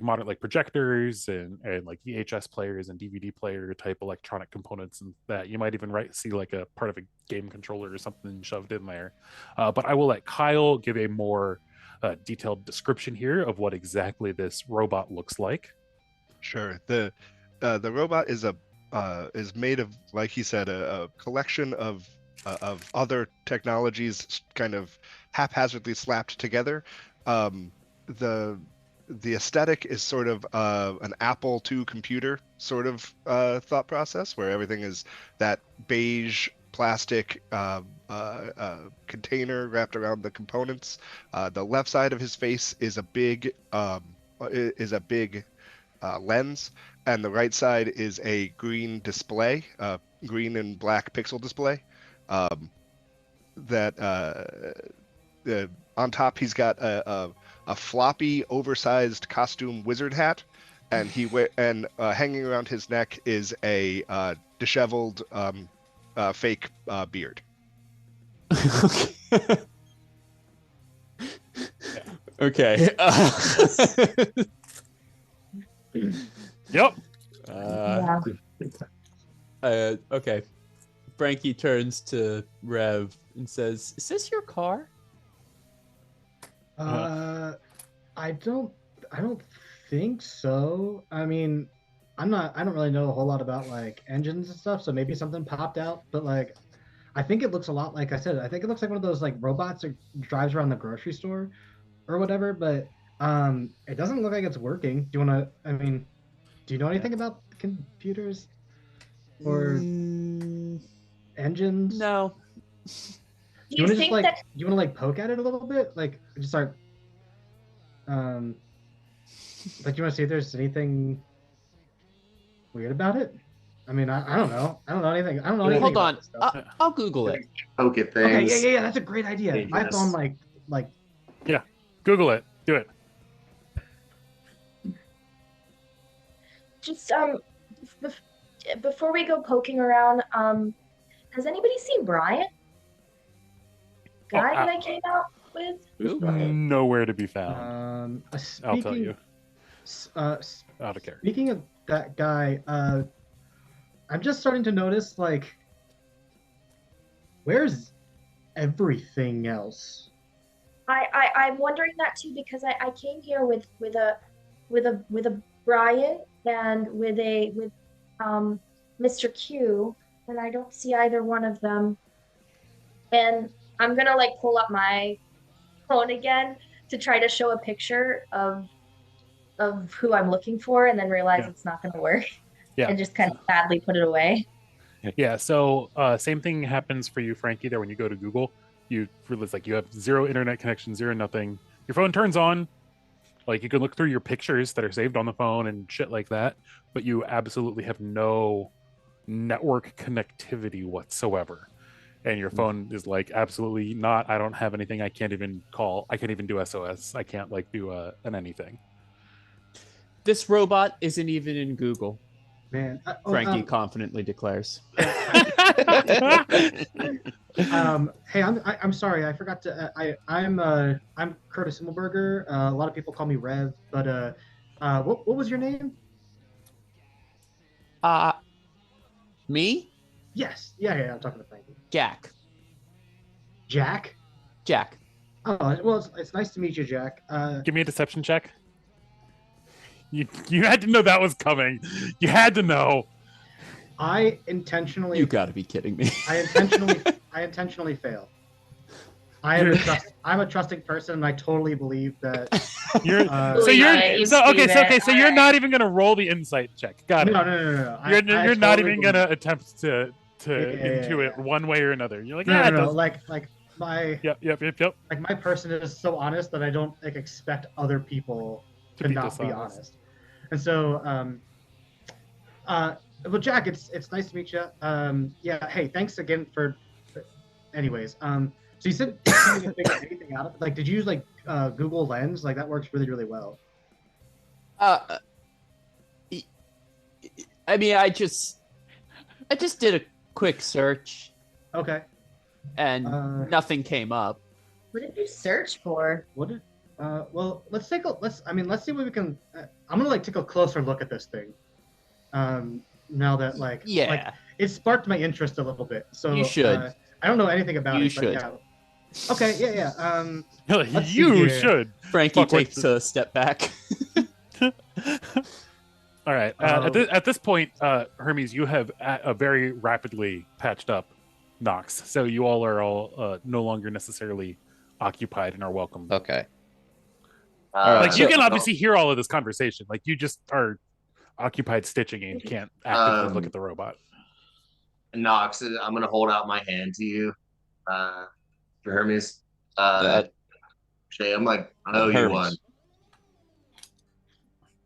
modern, like projectors and like VHS players and DVD player type electronic components, and that you might even see like a part of a game controller or something shoved in there. But I will let Kyle give a more detailed description here of what exactly this robot looks like. Sure. The robot is made of, like he said, a collection of other technologies kind of haphazardly slapped together. The aesthetic is sort of an Apple II computer sort of thought process, where everything is that beige plastic container wrapped around the components. The left side of his face is a big lens, and the right side is a green display, green and black pixel display. On top he's got a floppy, oversized costume wizard hat, and hanging around his neck is a disheveled fake beard. Okay. Yep. Okay. Frankie turns to Rev and says, "Is this your car?" I don't think so. I mean, I don't really know a whole lot about like engines and stuff, so maybe something popped out, but like I think it looks a lot like I said, I think it looks like one of those like robots that drives around the grocery store. or whatever, but it doesn't look like it's working. Do you want to? I mean, do you know anything about computers or engines? No. Do Do you you want to just think like? that Do you want to like poke at it a little bit? Like just start. Um, like you want to see if there's anything weird about it? I mean, I don't know. I don't know anything. I don't know anything Hold about on. this stuff. I'll Google it. Poke at Okay, things. yeah. That's a great idea. My Dangerous. phone, like. Yeah, Google it. Do it. just before we go poking around, has anybody seen Brian? Guy that I came out with? Who? Nowhere to be found. I'll tell you. Out of character. Speaking of that guy, I'm just starting to notice like, where's everything else? I'm wondering that too because I came here with a Brian and with Mr. Q, and I don't see either one of them. And I'm gonna like pull up my phone again to try to show a picture of who I'm looking for, and then realize Yeah. it's not gonna work. Yeah. And just kind of sadly put it away. Yeah, so same thing happens for you, Frankie, there when you go to Google. You realize like you have zero internet connection, zero nothing. Your phone turns on. Like you can look through your pictures that are saved on the phone and shit like that, but you absolutely have no network connectivity whatsoever. And your phone is like absolutely not. I don't have anything. I can't even call. I can't even do SOS. I can't like do an anything. This robot isn't even in Google. Man, Frankie confidently declares. Hey, I'm sorry, I forgot to. I'm Curtis Himmelberger. A lot of people call me Rev, but what was your name? Me? Yes, yeah. I'm talking to Frankie. Jack. Jack. Jack. Oh well, it's nice to meet you, Jack. Give me a deception check. You had to know that was coming. You had to know. I intentionally. You got to be kidding me. I intentionally fail. I'm a trusting person, and I totally believe that. So you're not even gonna roll the insight check. Got it. No. You're not even gonna attempt to intuit one way or another. You're like, no. Like my. Yep. Like my person is so honest that I don't like expect other people to not be honest. And so, well, Jack, it's nice to meet you. Yeah. Hey, thanks again for. Anyways, so you said you didn't figure anything out of it. Like, did you use like Google Lens? Like that works really well. I mean, I just did a quick search. Okay. And nothing came up. What did you search for? What did? Well, let's see what we can. I'm gonna like take a closer look at this thing. Now that like it sparked my interest a little bit. So you should. I don't know anything about it. You should. But yeah. Okay. Yeah. You should. Frankie takes a step back. All right. At this point, Hermes, you have a very rapidly patched up Nox, so you all are no longer necessarily occupied and are welcome. Okay. Like you can obviously hear all of this conversation. Like you just are occupied stitching and can't actively look at the robot. Nox, I'm gonna hold out my hand to you, for Hermes. Shay, I'm like, I owe you one.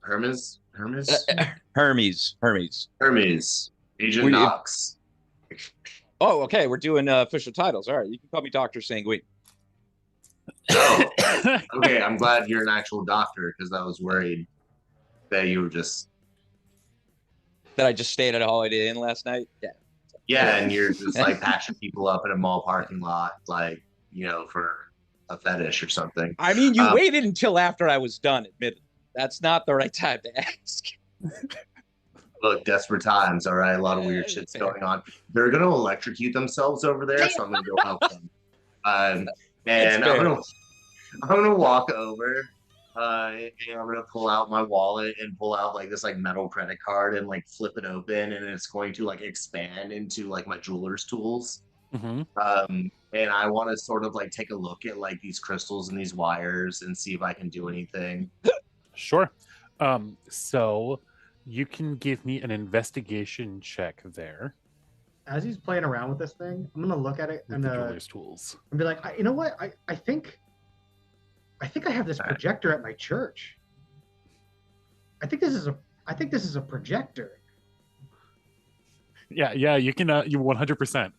Hermes. Agent Nox. Oh, okay. We're doing official titles. All right, you can call me Dr. Sanguine. Oh, okay. I'm glad you're an actual doctor because I was worried that you were just that I just stayed at a Holiday Inn last night. Yeah, and you're just like patching people up in a mall parking lot, like for a fetish or something. I mean, you waited until after I was done. Admittedly, that's not the right time to ask. Look, desperate times. All right, a lot of weird shit's going on. They're gonna electrocute themselves over there, so I'm gonna go help them. And I'm gonna walk over. And I'm gonna pull out my wallet and pull out like this like metal credit card and like flip it open, and it's going to like expand into like my jeweler's tools. Mm-hmm. and I want to sort of like take a look at like these crystals and these wires and see if I can do anything. Sure. So you can give me an investigation check there As he's playing around with this thing, I'm gonna look at it with and the jeweler's tools. be like, you know what? I think I have this All right. projector at my church. I think this is a projector. Yeah, you can you 100%.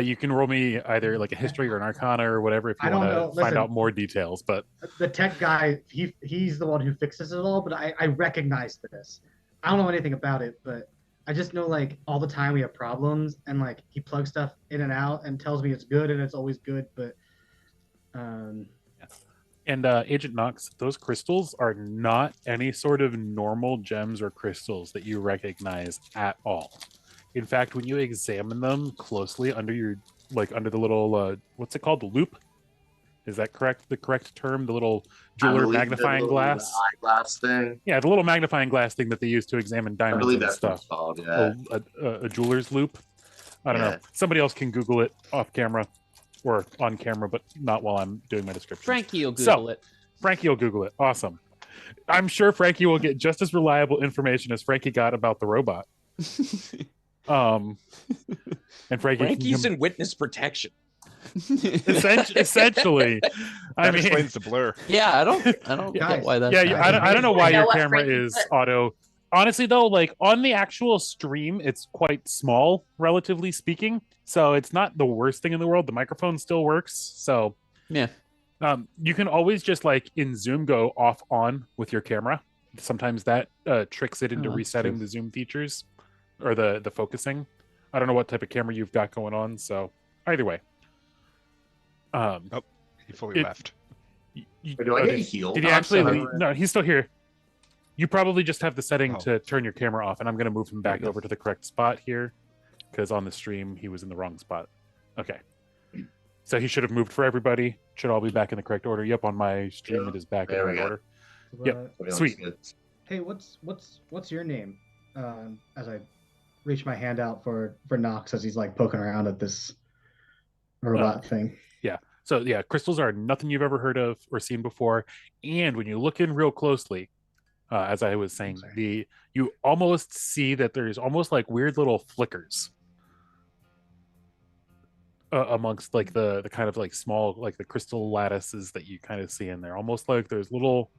You can roll me either like a history or an arcana or whatever if you I don't want to know. find Listen. out more details. But The tech guy, he's the one who fixes it all, but I recognize this. I don't know anything about it, but I just know like all the time we have problems and like he plugs stuff in and out and tells me it's good and it's always good, but and Agent Knox, those crystals are not any sort of normal gems or crystals that you recognize at all. In fact, when you examine them closely under the little what's it called, the loop? Is that correct? The correct term? The little jeweler magnifying glass? Eyeglass thing. Yeah, the little magnifying glass thing that they use to examine I diamonds believe and that's what it's stuff. called. Yeah. A jeweler's loop. I don't know. Somebody else can Google it off camera or on camera, but not while I'm doing my description. Frankie will Google it. Frankie will Google it. Awesome. I'm sure Frankie will get just as reliable information as Frankie got about the robot. And Frankie's in witness protection. essentially, I mean, explains the blur. Yeah, I don't get why that's I don't know why I know your what camera Frankie is put. auto. Honestly, though, like on the actual stream, it's quite small, relatively speaking. So it's not the worst thing in the world. The microphone still works. So Yeah. you can always just like in Zoom go off on with your camera. Sometimes that tricks it into that's resetting true. the zoom features or the focusing. I don't know what type of camera you've got going on. So either way. He fully left. Do I get healed? Did he actually leave? No, he's still here. You probably just have the setting Oh. to turn your camera off, and I'm going to move him back over to the correct spot here because on the stream he was in the wrong spot. Okay. So he should have moved for everybody. Should all be back in the correct order. Yep, on my stream it is back in There the we right go. order. Yep. Sweet. Hey, what's your name? As I reach my hand out for Knox as he's like poking around at this robot thing. Yeah. So yeah, crystals are nothing you've ever heard of or seen before, and when you look in real closely, as I was saying, you almost see that there's almost like weird little flickers amongst like the kind of like small like the crystal lattices that you kind of see in there. Almost like there's little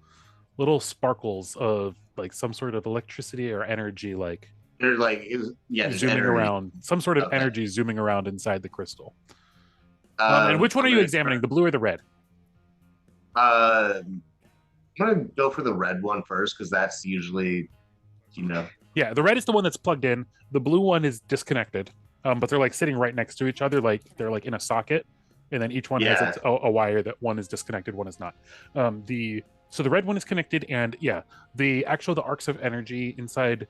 sparkles of like some sort of electricity or energy, like They're like, zooming energy. around, some sort of Okay. energy zooming around inside the crystal. And which one are you examining, the blue or the red? I'm gonna go for the red one first because that's usually, Yeah, the red is the one that's plugged in. The blue one is disconnected, but they're like sitting right next to each other, like they're like in a socket, and then each one has a wire that one is disconnected, one is not. So the red one is connected, and yeah, the arcs of energy inside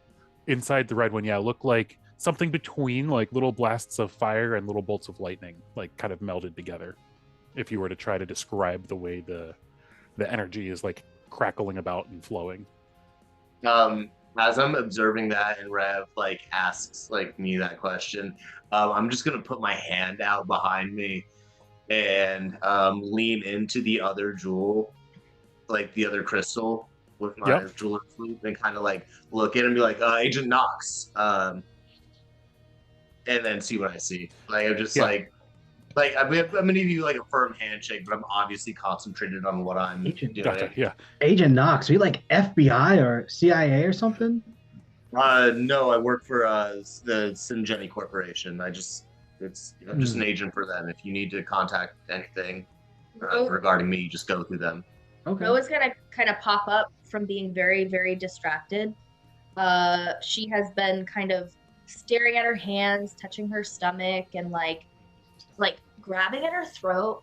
the red one, look like something between like little blasts of fire and little bolts of lightning, like kind of melded together. If you were to try to describe the way the energy is like crackling about and flowing. As I'm observing that and Rev like asks like me that question, I'm just gonna put my hand out behind me and lean into the other jewel, like the other crystal with my jeweler flute and kind of like look at it and be like, Agent Knox, and then see what I see. Like I'm just like I'm gonna give you like a firm handshake, but I'm obviously concentrated on what I'm doing. Gotcha. Yeah. Agent Knox, are you like FBI or CIA or something? No, I work for the Syngeni Corporation. I'm just an agent for them. If you need to contact anything regarding me, you just go through them. Okay. Noah's gonna kind of pop up from being very, very distracted. She has been kind of staring at her hands, touching her stomach, and like grabbing at her throat,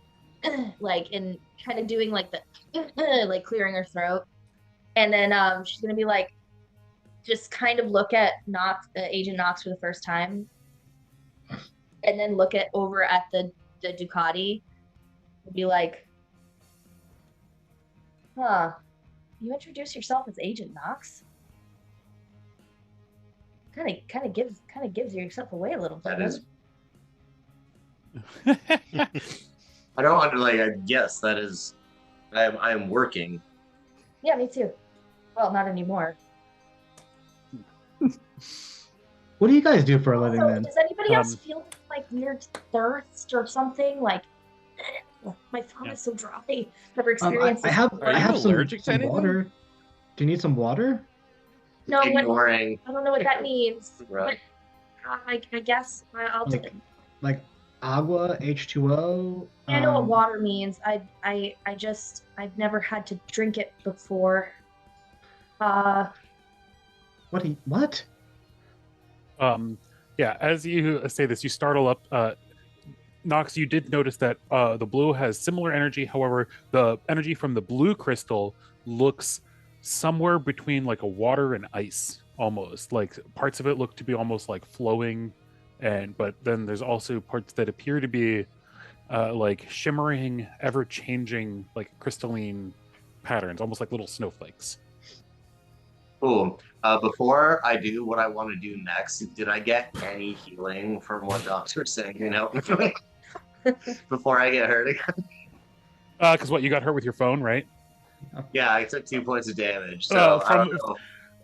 like and kind of doing like the like clearing her throat. And then she's gonna be like, just kind of look at Agent Knox for the first time, and then look over at the Ducati, and be like, "Huh, you introduce yourself as Agent Knox? Kind of gives yourself away a little bit." That is I don't under like. Yes, that is. I am working. Yeah, me too. Well, not anymore. What do you guys do for a living Also, then? does anybody else Um, feel like weird thirst or something? Like, my throat Yeah. is so dry. Never I experienced this. Are I you have allergic to some anything? water. Do you need some water? No, what, Ignoring. I don't know what that means. Right. But I guess I'll Like like agua, H2O. I know what water means. I've never had to drink it before. What? Yeah, as you say this, you startle up. Nox, you did notice that the blue has similar energy. However, the energy from the blue crystal looks somewhere between like a water and ice, almost. Like parts of it look to be almost like flowing, but then there's also parts that appear to be like shimmering, ever-changing, like crystalline patterns, almost like little snowflakes. Cool. Before I do what I want to do next, did I get any healing from what doctor's saying? You know, before I get hurt again. Because what, you got hurt with your phone, right? Yeah, I took 2 points of damage. So I don't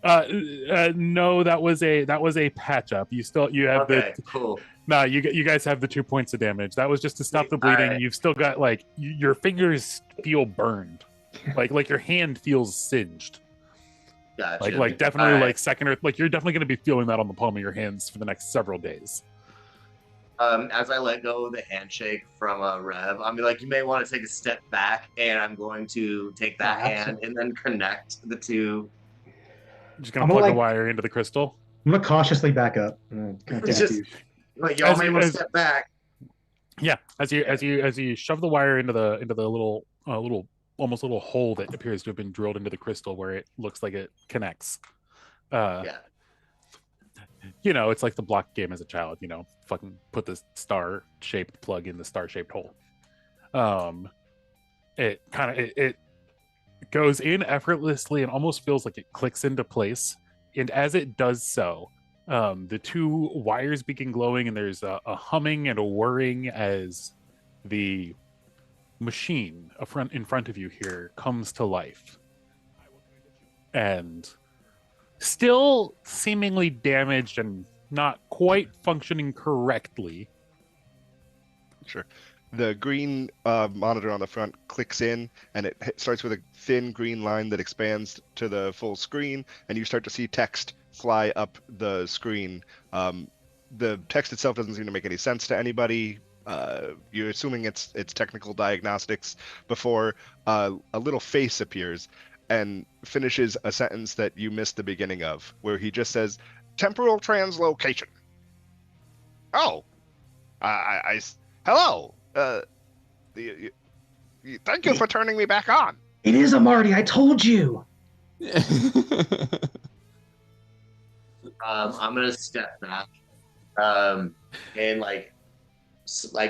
know. No, that was a patch up. You have Okay, cool. you guys have the 2 points of damage. That was just to stop the bleeding. Alright. You've still got like your fingers feel burned, like your hand feels singed. Gotcha. Like definitely Alright. like second or like you're definitely going to be feeling that on the palm of your hands for the next several days. As I let go of the handshake from Rev, I'm like, you may want to take a step back, and I'm going to take that hand and then connect the two. Just gonna I'm plug like- the wire into the crystal. I'm gonna cautiously back up. Kind of It's tap just- you. Like, y'all As may you- want to as- step back. Yeah, as you shove the wire into the little almost little hole that appears to have been drilled into the crystal where it looks like it connects. Yeah. You know, it's like the block game as a child. You know, fucking put the star-shaped plug in the star-shaped hole. It goes in effortlessly and almost feels like it clicks into place. And as it does so, the two wires begin glowing, and there's a humming and a whirring as the machine in front of you here comes to life. And still seemingly damaged and not quite functioning correctly. Sure. The green monitor on the front clicks in, and it starts with a thin green line that expands to the full screen, and you start to see text fly up the screen. The text itself doesn't seem to make any sense to anybody. You're assuming it's technical diagnostics before a little face appears and finishes a sentence that you missed the beginning of, where he just says, "Temporal translocation." Oh, hello. Thank you for turning me back on. It is a Marty. I told you. I'm gonna step back, and like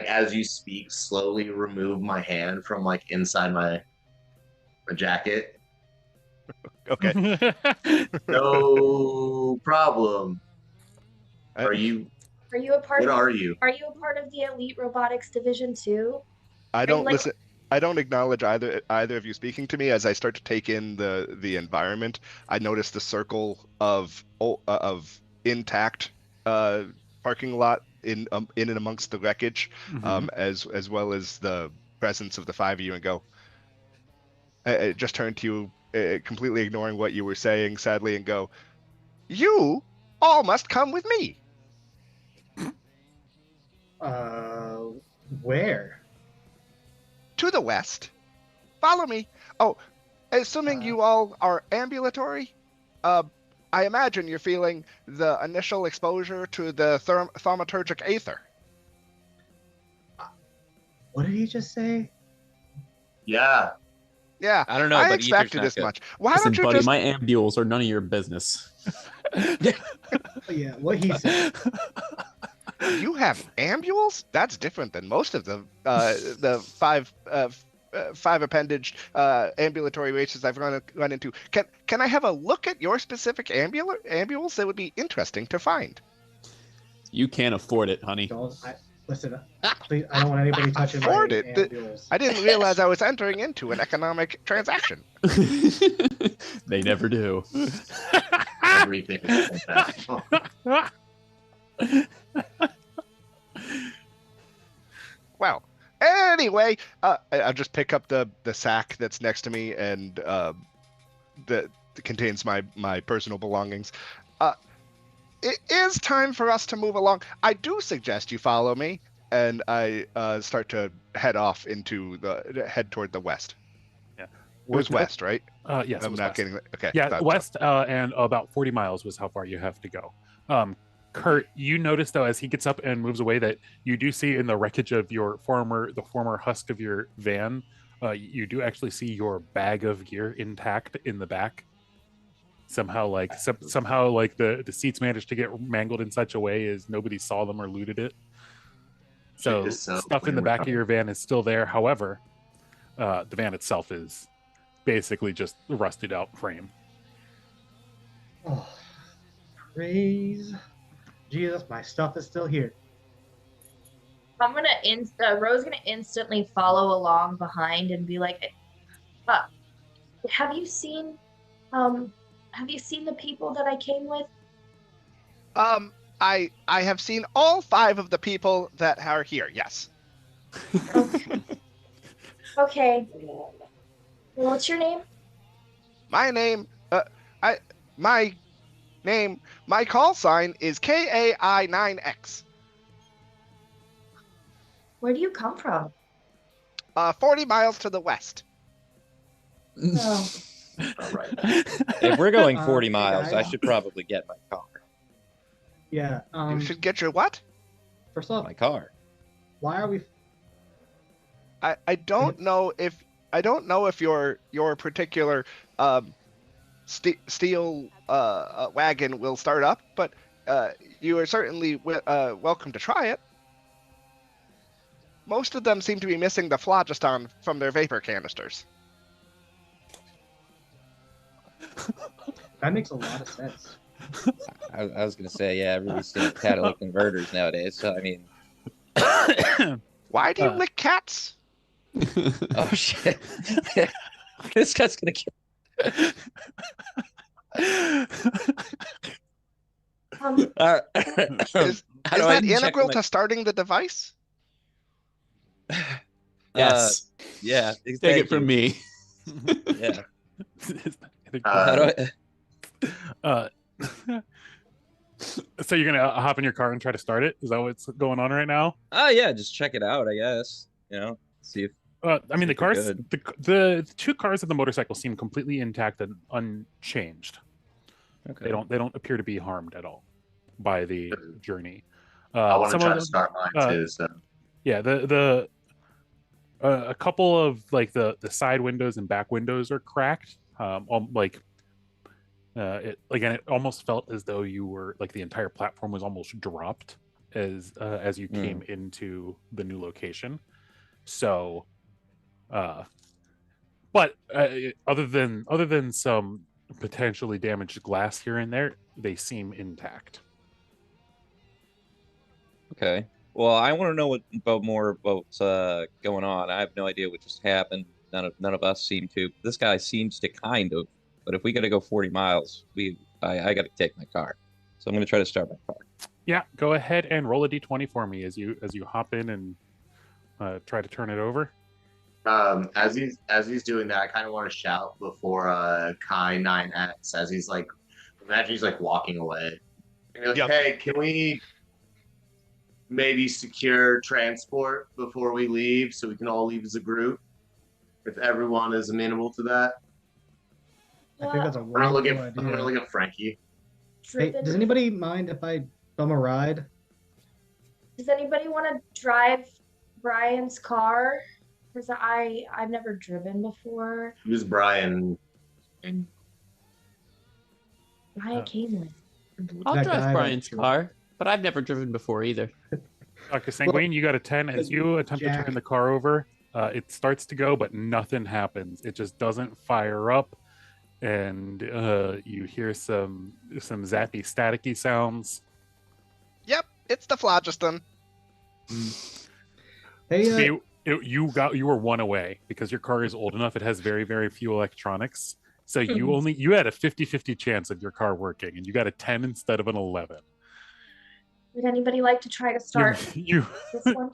as you speak, slowly remove my hand from like inside my jacket. Okay. No problem. Are you? Are you a part? What are you? Are you a part of the Elite Robotics Division too? I don't like- listen. I don't acknowledge either of you speaking to me. As I start to take in the environment, I notice the circle of intact parking lot in and amongst the wreckage, as well as the presence of the five of you, and go. I just turn to you, completely ignoring what you were saying, sadly, and go, "You all must come with me." Where? To the west. Follow me. Oh, assuming you all are ambulatory, I imagine you're feeling the initial exposure to the thaumaturgic aether. What did he just say? Yeah. Yeah, I don't know, I but expected ether's as not much. Why Listen, don't you buddy, just... my ambules are none of your business. Oh, yeah, what he said. You have ambules? That's different than most of the five appendage ambulatory races I've run into. Can I have a look at your specific ambules? That would be interesting to find. You can't afford it, honey. Listen, please, I don't want anybody touching my Afford it. ambules. I didn't realize I was entering into an economic transaction. They never do. Everything is like that. Well, anyway, I'll just pick up the sack that's next to me and that contains my personal belongings. It is time for us to move along. I do suggest you follow me, and I start to head toward the west. Yeah. It was west, right? Yes, it I'm was not west. getting okay. Yeah, west and about 40 miles was how far you have to go. Kurt, you notice though as he gets up and moves away that you do see in the wreckage of the former husk of your van, you do actually see your bag of gear intact in the back. Somehow the seats managed to get mangled in such a way as nobody saw them or looted it. So stuff in the back of your van is still there. However, the van itself is basically just rusted out frame. Oh, praise Jesus, my stuff is still here. I'm gonna Ro's gonna instantly follow along behind and be like, have you seen the people that I came with? I have seen all 5 of the people that are here. Yes. Okay. Okay. What's your name? My call sign is KAI9X. Where do you come from? 40 miles to the west. Oh. All right. If we're going 40 Hey, miles, I guys. should probably get my car. Yeah. You should get your what? First off, My car. why are we? I don't know if your particular steel wagon will start up, but you are certainly welcome to try it. Most of them seem to be missing the phlogiston from their vapor canisters. That makes a lot of sense. I was going to say, yeah, everybody's doing catalytic converters nowadays. So, I mean, Why do you lick cats? oh, shit. This guy's going to kill. Is that integral to starting the device? Yes. Yeah. Take it from me. Yeah. So you're gonna hop in your car and try to start it? Is that what's going on right now? Oh, yeah. Just check it out, I guess. See if. I mean, the Super cars, good. the 2 cars and the motorcycle seem completely intact and unchanged. Okay. They don't appear to be harmed at all by the journey. I want to some try of to them- start mine too. So Yeah, a couple of like the side windows and back windows are cracked. It almost felt as though you were like the entire platform was almost dropped as you came into the new location. So, but other than some potentially damaged glass here and there, they seem intact. Okay. Well, I want to know more about what's going on. I have no idea what just happened. None of us seem to. This guy seems to kind of. But if we got to go 40 miles, I got to take my car. So I'm going to try to start my car. Yeah, go ahead and roll a d20 for me as you hop in and try to turn it over. as he's doing that, I kind of want to shout before Kai 9X as he's like, imagine he's like walking away. And you're like, Yep. hey, can we maybe secure transport before we leave so we can all leave as a group? If everyone is amenable to that. I think that's a I'm gonna wonderful look idea. at Frankie. Hey, does anybody mind if I bum a ride? Does anybody want to drive Brian's car? Because I've never driven before. Who's Brian? And Brian came with. I'll That drive guy Brian's that- car, but I've never driven before either. Dr. Sanguine, you got a 10. As you attempt to Jack. turn the car over, it starts to go, but nothing happens. It just doesn't fire up. And you hear some zappy, staticky sounds. Yep, it's the phlogiston. Hey, See, you were one away because your car is old enough. It has very, very few electronics. So you had a 50-50 chance of your car working, and you got a 10 instead of an 11. Would anybody like to try to start You this one?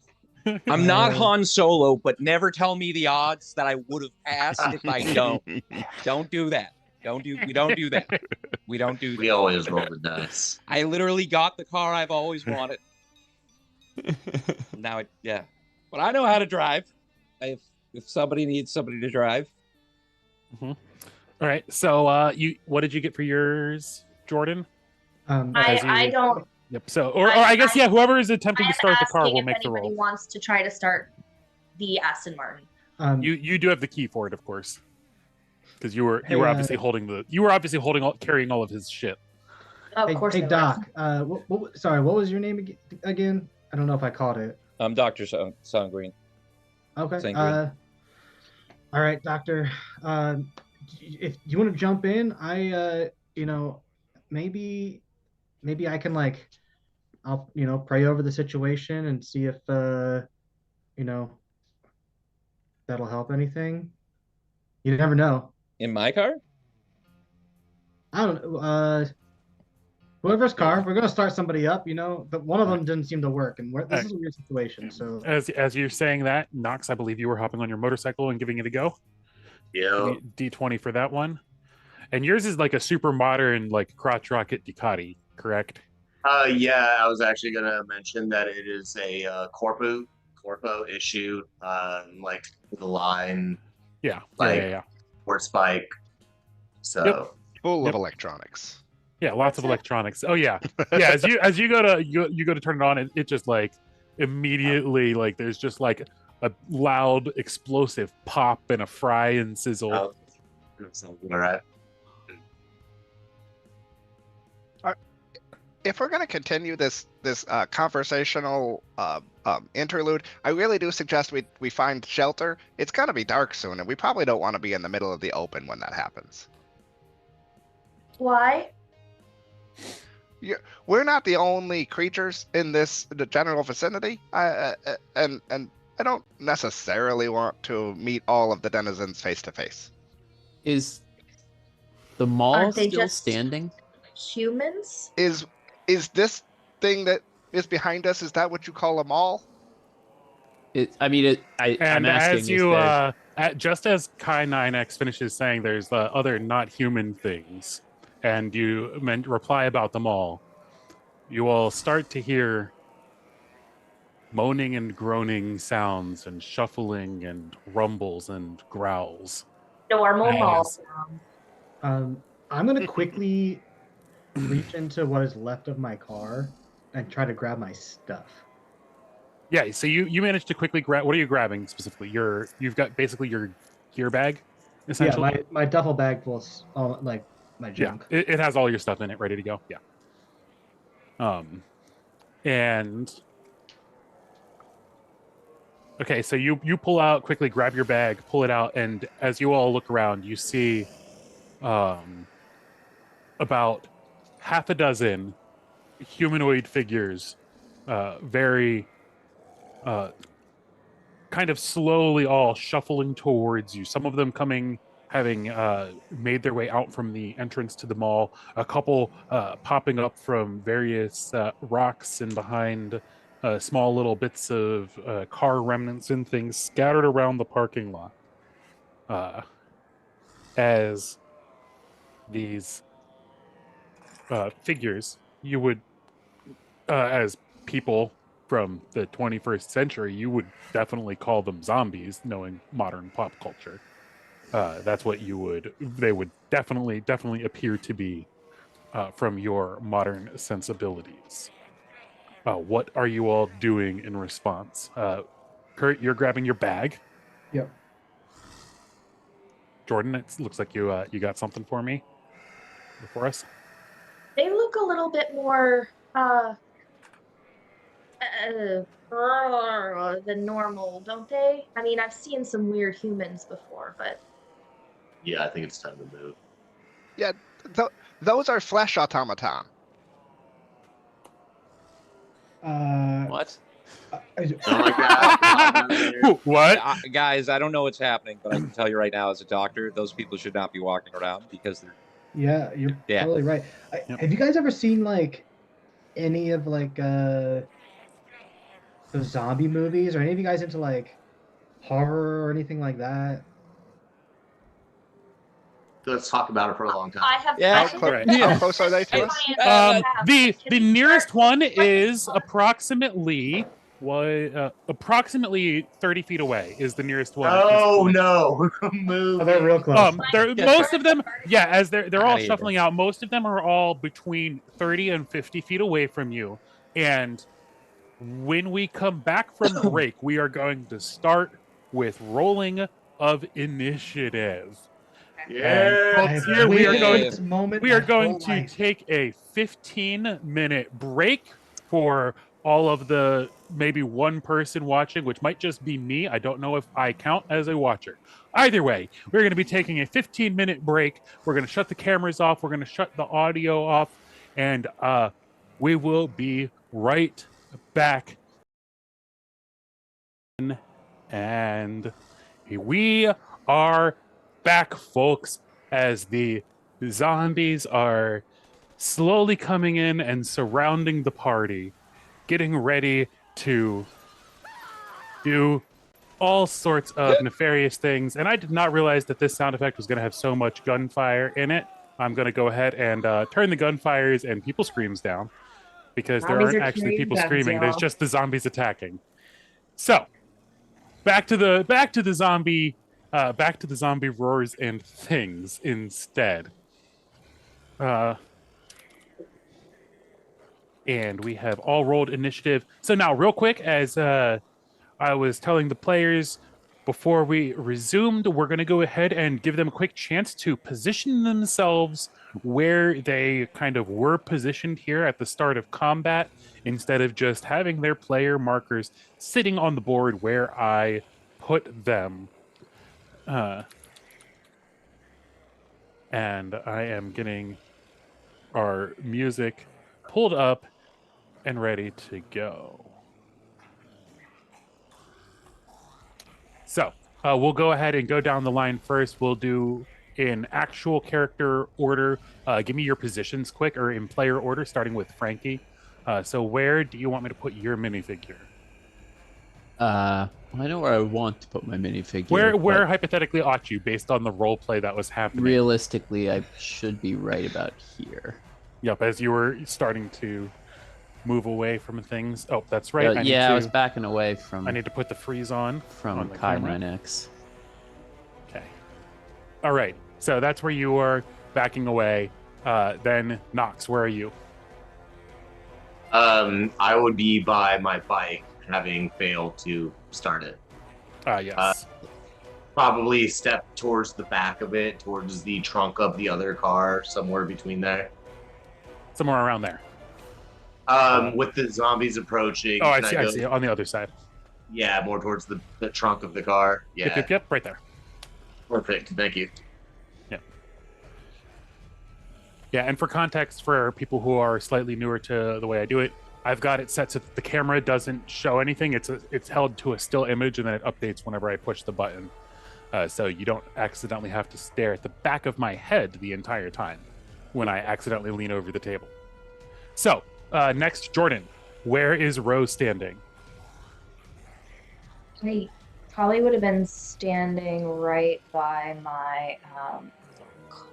I'm not Han Solo, but never tell me the odds that I would have passed if I don't. Don't do that. We don't do that. We don't do We that. always roll the dice. I literally got the car I've always wanted. Now yeah. But I know how to drive. If somebody needs somebody to drive. All right. So what did you get for yours, Jordan? I don't. Yep. So or I guess whoever is attempting to start the car will make the roll. If anybody wants to try to start the Aston Martin. You do have the key for it, of course, because you were obviously carrying all of his shit. Of course. Hey, Doc. Sorry, what was your name again? I don't know if I caught it. I'm Dr. Sungreen. Okay. All right, Doctor. If you want to jump in, maybe I can I'll pray over the situation and see if that'll help anything. You never know. In my car? I don't know. Whoever's car, we're gonna start somebody up, but one of them didn't seem to work, and this is a weird situation. So as you're saying that, Knox, I believe you were hopping on your motorcycle and giving it a go. Yeah. D20 for that one, and yours is like a super modern crotch rocket Ducati, correct? Yeah, I was actually gonna mention that it is a Corpo issue, with a line. Yeah. Sports bike. So Yep. Full of electronics. Yeah, lots of electronics. Oh yeah, yeah. As you go to turn it on, it just immediately there's just a loud explosive pop and a fry and sizzle. all right. If we're going to continue this conversational interlude, I really do suggest we find shelter. It's going to be dark soon, and we probably don't want to be in the middle of the open when that happens. Why? We're not the only creatures in the general vicinity, and I don't necessarily want to meet all of the denizens face to face. Is the mall Aren't they still just standing? Humans? Is this thing that is behind us? Is that what you call a mall? And I'm asking, as you just as Kai 9X finishes saying, there's other not human things, and you reply about them all. You all start to hear moaning and groaning sounds, and shuffling and rumbles and growls. Normal mall I'm gonna quickly reach into what is left of my car and try to grab my stuff. Yeah, so you managed to quickly grab. What are you grabbing specifically? You've got basically your gear bag, essentially. Yeah, my duffel bag full of my junk. Yeah, it has all your stuff in it, ready to go. Yeah. And okay, so you pull out quickly, grab your bag, pull it out, and as you all look around, you see about half a dozen humanoid figures, very kind of slowly all shuffling towards you. Some of them having made their way out from the entrance to the mall. A couple popping up from various rocks and behind small little bits of car remnants and things scattered around the parking lot. As these figures, you would, as people from the 21st century, you would definitely call them zombies, knowing modern pop culture. That's what they would definitely appear to be from your modern sensibilities. What are you all doing in response? Kurt, you're grabbing your bag. Yep. Jordan, it looks like you got something for us. They look a little bit more than normal, don't they? I mean, I've seen some weird humans before, but Yeah, I think it's time to move. Yeah, those are flesh automaton. What? Something like that. What? Guys, I don't know what's happening, but I can tell you right now, as a doctor, those people should not be walking around because they're. Yeah, you're totally right. Yep. Have you guys ever seen like any of like the zombie movies, or any of you guys into like horror or anything like that? Let's talk about it for a long time. I have. Yeah. How close are they to us? The nearest one is approximately approximately 30 feet away is the nearest one. Oh no! Move. Oh, they're real close. Most of them, yeah, as they're all Outta shuffling out. Most of them are all between 30 and 50 feet away from you. And when we come back from break, we are going to start with rolling of initiative. Yeah. And here we are going. This moment We are my going whole to life. take a 15-minute break for all of the maybe one person watching, which might just be me. I don't know if I count as a watcher. Either way, we're going to be taking a 15-minute break. We're going to shut the cameras off. We're going to shut the audio off. And we will be right back. And we are back, folks, as the zombies are slowly coming in and surrounding the party, getting ready to do all sorts of nefarious things. And I did not realize that this sound effect was going to have so much gunfire in it. I'm going to go ahead and turn the gunfires and people screams down, because there Zombies aren't are actually carrying people guns, screaming. There's y'all. just the zombies attacking. So back to the zombie roars and things instead. And we have all rolled initiative. So now, real quick, as I was telling the players before we resumed, we're going to go ahead and give them a quick chance to position themselves where they kind of were positioned here at the start of combat, instead of just having their player markers sitting on the board where I put them. And I am getting our music pulled up and ready to go. So we'll go ahead and go down the line first. We'll do in actual character order. Give me your positions quick, or in player order, starting with Frankie. So where do you want me to put your minifigure? I know where I want to put my minifigure. Where but hypothetically ought you, based on the role play that was happening? realistically, I should be right about here. Yep, as you were starting to move away from things. Oh, that's right. I was backing away from I need to put the freeze on from the Kai camera. 9X. Okay. All right. So that's where you were backing away. Then Nox, where are you? I would be by my bike, having failed to start it. Yes. Probably step towards the back of it, towards the trunk of the other car, somewhere between there. Somewhere around there. With the zombies approaching. Oh, I can see. I go- see. On the other side. Yeah, more towards the trunk of the car. Yeah, Yep. Right there. perfect. Thank you. Yeah, and for context, for people who are slightly newer to the way I do it, I've got it set so that the camera doesn't show anything. It's held to a still image, and then it updates whenever I push the button. So you don't accidentally have to stare at the back of my head the entire time when I accidentally lean over the table. So, next, Jordan, where is Rose standing? I probably would have been standing right by my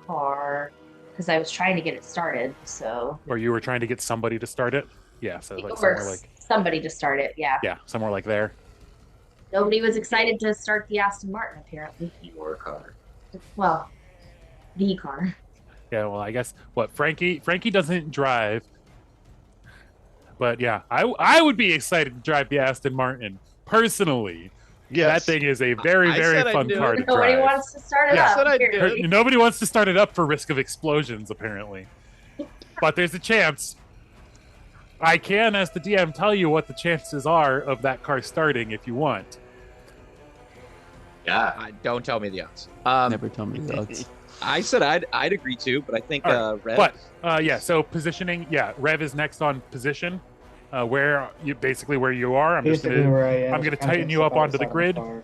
car, because I was trying to get it started. So Or you were trying to get somebody to start it? Yeah, so like or somewhere like somebody to start it. Yeah. somewhere like there. Nobody was excited to start the Aston Martin, apparently. Your car. Well, the car. Yeah, well, I guess Frankie doesn't drive. But yeah, I would be excited to drive the Aston Martin personally. Yes. That thing is a very, I very said I fun knew. car to Nobody drive. wants to start it Yeah. up. Said I'd do apparently. Nobody wants to start it up for risk of explosions, apparently. But there's a chance. I can, as the DM, tell you what the chances are of that car starting if you want. Yeah. Don't tell me the odds. Never tell me thoughts. I said I'd agree to, but I think All Rev. But, so positioning, Rev is next on position. where you basically where you are. I'm just Basically gonna where I am. I'm just gonna kinda tighten you step up onto the outside of my grid. car.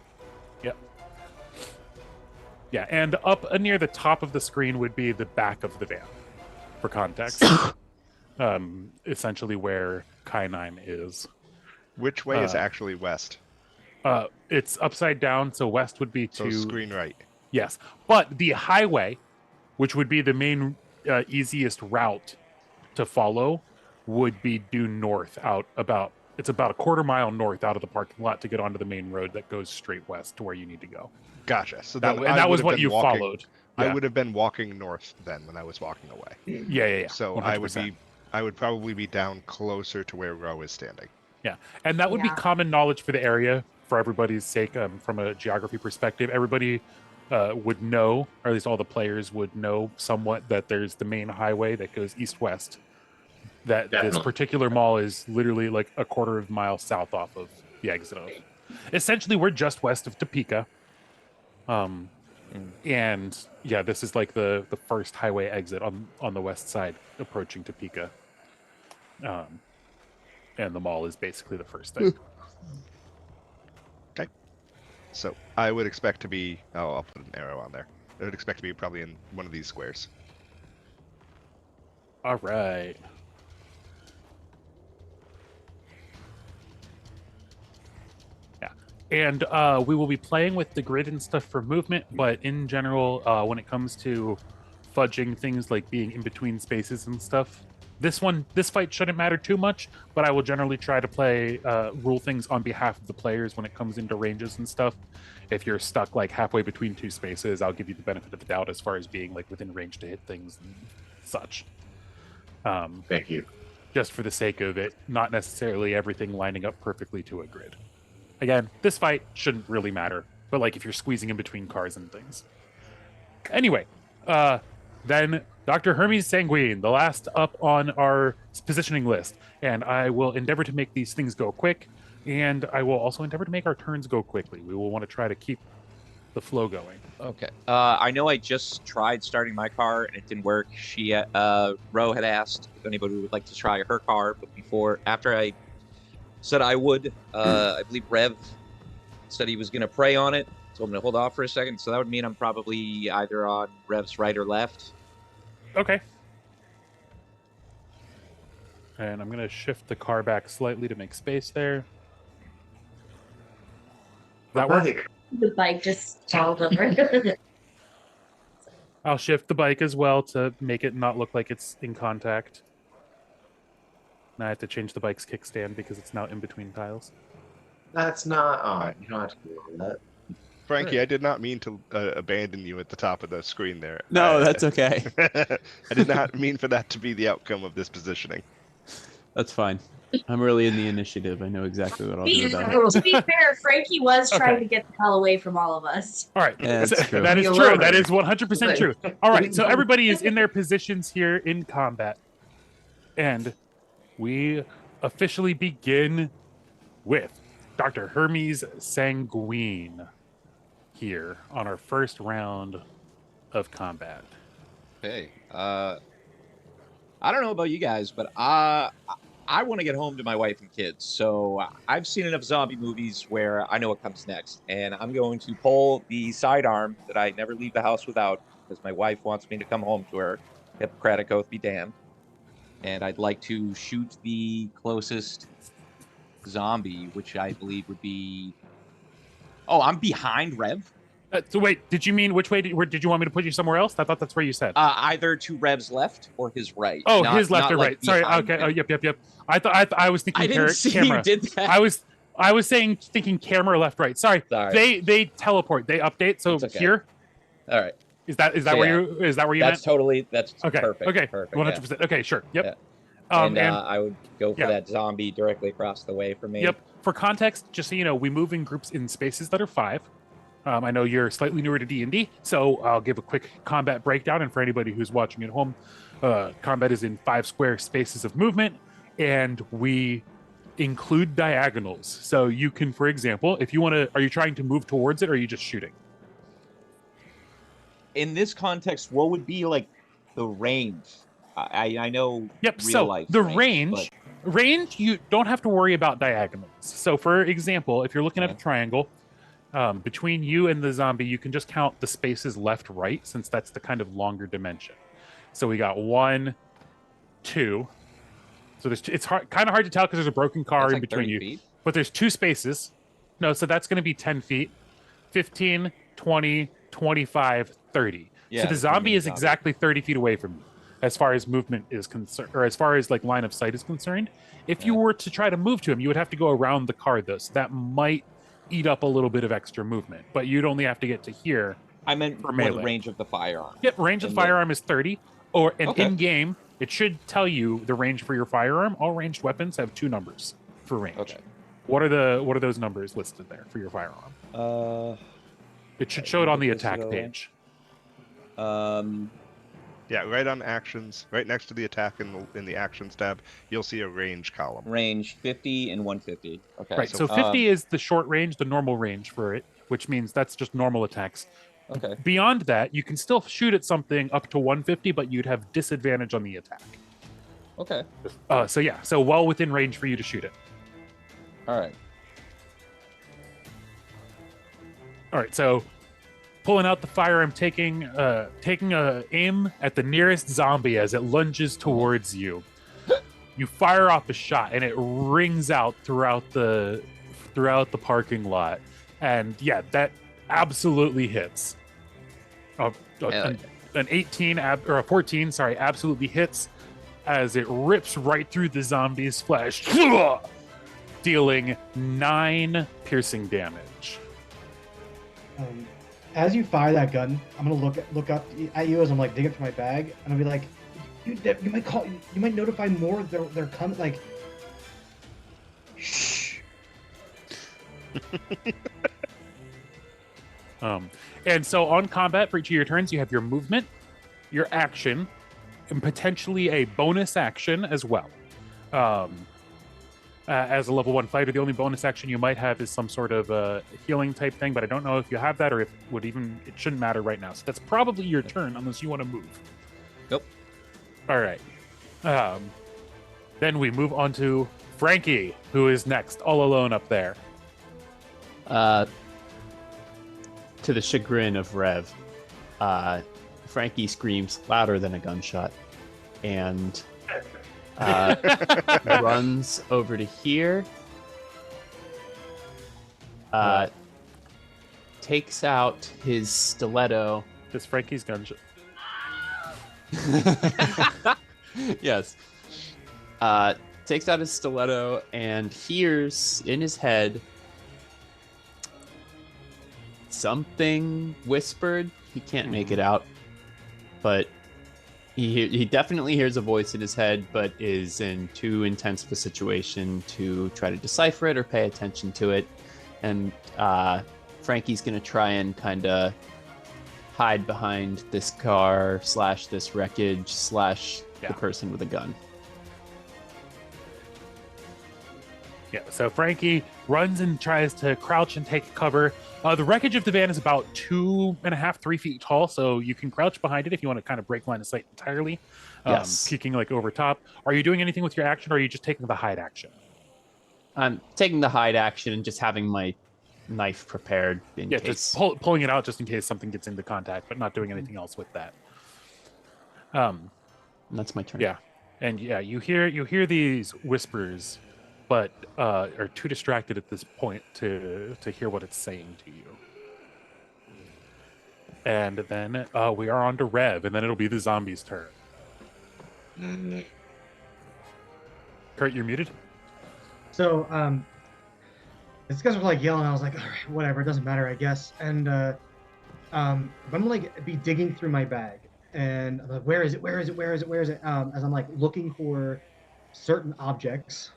Yeah, and up near the top of the screen would be the back of the van, for context. Essentially where Kai9 is. Which way is actually west? It's upside down, so west would be So to screen right. yes, but the highway, which would be the main easiest route to follow, would be due north out about. It's about a quarter mile north out of the parking lot to get onto the main road that goes straight west to where you need to go. Gotcha. So That, then and that was what you followed. I Yeah. would have been walking north then when I was walking away. Yeah. So 100%. I would probably be down closer to where Ro is standing. Yeah, and that would be Yeah. common knowledge for the area for everybody's sake. From a geography perspective, everybody would know, or at least all the players would know somewhat, that there's the main highway that goes east-west. That this Definitely. particular mall is literally like a quarter of a mile south off of the exit of. Essentially, we're just west of Topeka. And yeah, this is like the first highway exit on the west side approaching Topeka. And the mall is basically the first thing. Okay. So I would expect to be. Oh, I'll put an arrow on there. I would expect to be probably in one of these squares. All right. Yeah. And we will be playing with the grid and stuff for movement, but in general, when it comes to fudging things like being in between spaces and stuff, this fight shouldn't matter too much, but I will generally try to play rule things on behalf of the players when it comes into ranges and stuff. If you're stuck like halfway between two spaces, I'll give you the benefit of the doubt as far as being like within range to hit things and such. Thank you. Just for the sake of it, not necessarily everything lining up perfectly to a grid. Again, this fight shouldn't really matter, but like if you're squeezing in between cars and things. Anyway, then Dr. Hermes Sanguine, the last up on our positioning list, and I will endeavor to make these things go quick, and I will also endeavor to make our turns go quickly. We will want to try to keep the flow going. Okay. I know I just tried starting my car and it didn't work. Ro had asked if anybody would like to try her car, but after I said I would, I believe Rev said he was going to pray on it. Told me to hold off for a second. So that would mean I'm probably either on Rev's right or left. Okay. And I'm going to shift the car back slightly to make space there. That work? The bike just stalled over. I'll shift the bike as well to make it not look like it's in contact. Now I have to change the bike's kickstand because it's now in between tiles. That's not. Oh, you don't have to do all that. Frankie, I did not mean to abandon you at the top of the screen there. No, that's okay. I did not mean for that to be the outcome of this positioning. That's fine. I'm really in the initiative. I know exactly what I'll do about it. To be fair, Frankie was trying Okay. to get the hell away from all of us. All right. Yeah, that's true. That is Be true. alone. That is 100% true. All right. So everybody is in their positions here in combat. And we officially begin with Dr. Hermes Sanguine here on our first round of combat. Hey, I don't know about you guys, but I want to get home to my wife and kids. So I've seen enough zombie movies where I know what comes next. And I'm going to pull the sidearm that I never leave the house without because my wife wants me to come home to her. Hippocratic oath be damned. And I'd like to shoot the closest zombie, which I believe would be... Oh, I'm behind Rev? So wait, did you mean which way did you want me to put you somewhere else? I thought that's where you said. Either to Rev's left or his right. Oh, Not- his left not or like right. Sorry. behind Okay. Oh, him. yep. I was thinking I didn't see camera. you did that. I was thinking camera left right. Sorry. Sorry. They teleport. They update. So It's okay. here All right. is that So, where yeah. you That's okay. perfect. Okay. Perfect. 100%. Okay. Sure. Yep. Yeah. And I would go for yeah. that zombie directly across the way from me. Yep. For context, just so you know, we move in groups in spaces that are 5. I know you're slightly newer to D&D, so I'll give a quick combat breakdown. And for anybody who's watching at home, combat is in 5 square spaces of movement, and we include diagonals. So you can, for example, if you want to, are you trying to move towards it, or are you just shooting? In this context, what would be like the range? I know Yep. real So life the range, range, but- Range, you don't have to worry about diagonals. So, for example, if you're looking at a Okay. triangle between you and the zombie, you can just count the spaces left, right, since that's the kind of longer dimension. So we got 1, 2. So it's kind of hard to tell because there's a broken car That's in like between 30 you. feet. But there's 2 spaces. No, so that's going to be 10 feet, 15, 20, 25, 30. Yeah, So the there's zombie mini is zombie. exactly 30 feet away from you as far as movement is concerned, or as far as like line of sight is concerned. If you Yeah. were to try to move to him, you would have to go around the car, though. So that might eat up a little bit of extra movement, but you'd only have to get to here. I meant For for the melee. range of the firearm. Yep, range of the And the- firearm is 30. And Okay. in game, it should tell you the range for your firearm. All ranged weapons have 2 numbers for range. Okay. What are those numbers listed there for your firearm? It should show it on the This attack though. page. Yeah, right on actions, right next to the attack in the actions tab, you'll see a range column. Range 50 and 150. Okay. Right. So 50 is the short range, the normal range for it, which means that's just normal attacks. Okay. Beyond that, you can still shoot at something up to 150, but you'd have disadvantage on the attack. Okay. So well within range for you to shoot it. All right. All right, so pulling out the firearm, taking a aim at the nearest zombie as it lunges towards you. You fire off a shot, and it rings out throughout the parking lot, and yeah, that absolutely hits. An 18 or a 14, sorry, absolutely hits as it rips right through the zombie's flesh, dealing 9 piercing damage. As you fire that gun, I'm gonna look up at you as I'm like digging through my bag, and I'll be like, you might notify more. They're coming. Like, shh. And so on combat, for each of your turns, you have your movement, your action, and potentially a bonus action as well. As a level 1 fighter, the only bonus action you might have is some sort of healing type thing, but I don't know if you have that or if it shouldn't matter right now. So that's probably your turn unless you want to move. Nope. All right. Then we move on to Frankie, who is next, all alone up there. To the chagrin of Rev, Frankie screams louder than a gunshot and runs over to here. Takes out his stiletto. This Frankie's gunshot. Yes. Takes out his stiletto and hears in his head something whispered. He can't make it out, but he definitely hears a voice in his head, but is in too intense of a situation to try to decipher it or pay attention to it. And Frankie's gonna try and kind of hide behind this car / this wreckage / the person with a gun. Yeah, so Frankie runs and tries to crouch and take cover. The wreckage of the van is about 2.5, 3 feet tall, so you can crouch behind it if you want to kind of break line of sight entirely. Yes. Peeking like over top. Are you doing anything with your action, or are you just taking the hide action? I'm taking the hide action and just having my knife prepared in Yeah, case. just pulling it out just in case something gets into contact, but not doing anything else with that. And that's my turn. Yeah, and yeah, you hear these whispers, but are too distracted at this point to hear what it's saying to you. And then we are on to Rev, and then it'll be the zombie's turn. Kurt, you're muted. So, these guys were like yelling. I was like, all right, whatever, it doesn't matter, I guess. And I'm gonna like be digging through my bag, and I'm like, where is it? Where is it? Where is it? Where is it? As I'm like looking for certain objects.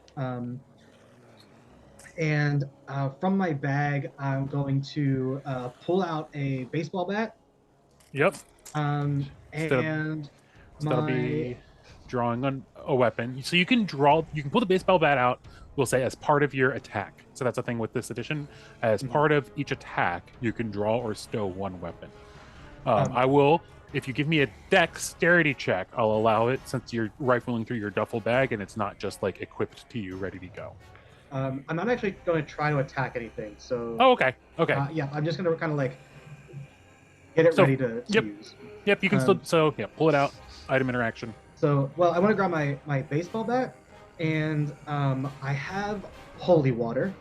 And from my bag, I'm going to pull out a baseball bat. Yep. And So that'll my be drawing on a weapon. So you can pull the baseball bat out, we'll say, as part of your attack. So that's the thing with this edition. As part of each attack, you can draw or stow one weapon. I will if you give me a dexterity check, I'll allow it since you're rifling through your duffel bag and it's not just like equipped to you, ready to go. I'm not actually going to try to attack anything. So. Oh, okay. Okay. Yeah, I'm just going to kind of like get it So, ready to yep. use. Yep, you can still. So, yeah, pull it out. Item interaction. So, well, I want to grab my baseball bat, and I have holy water.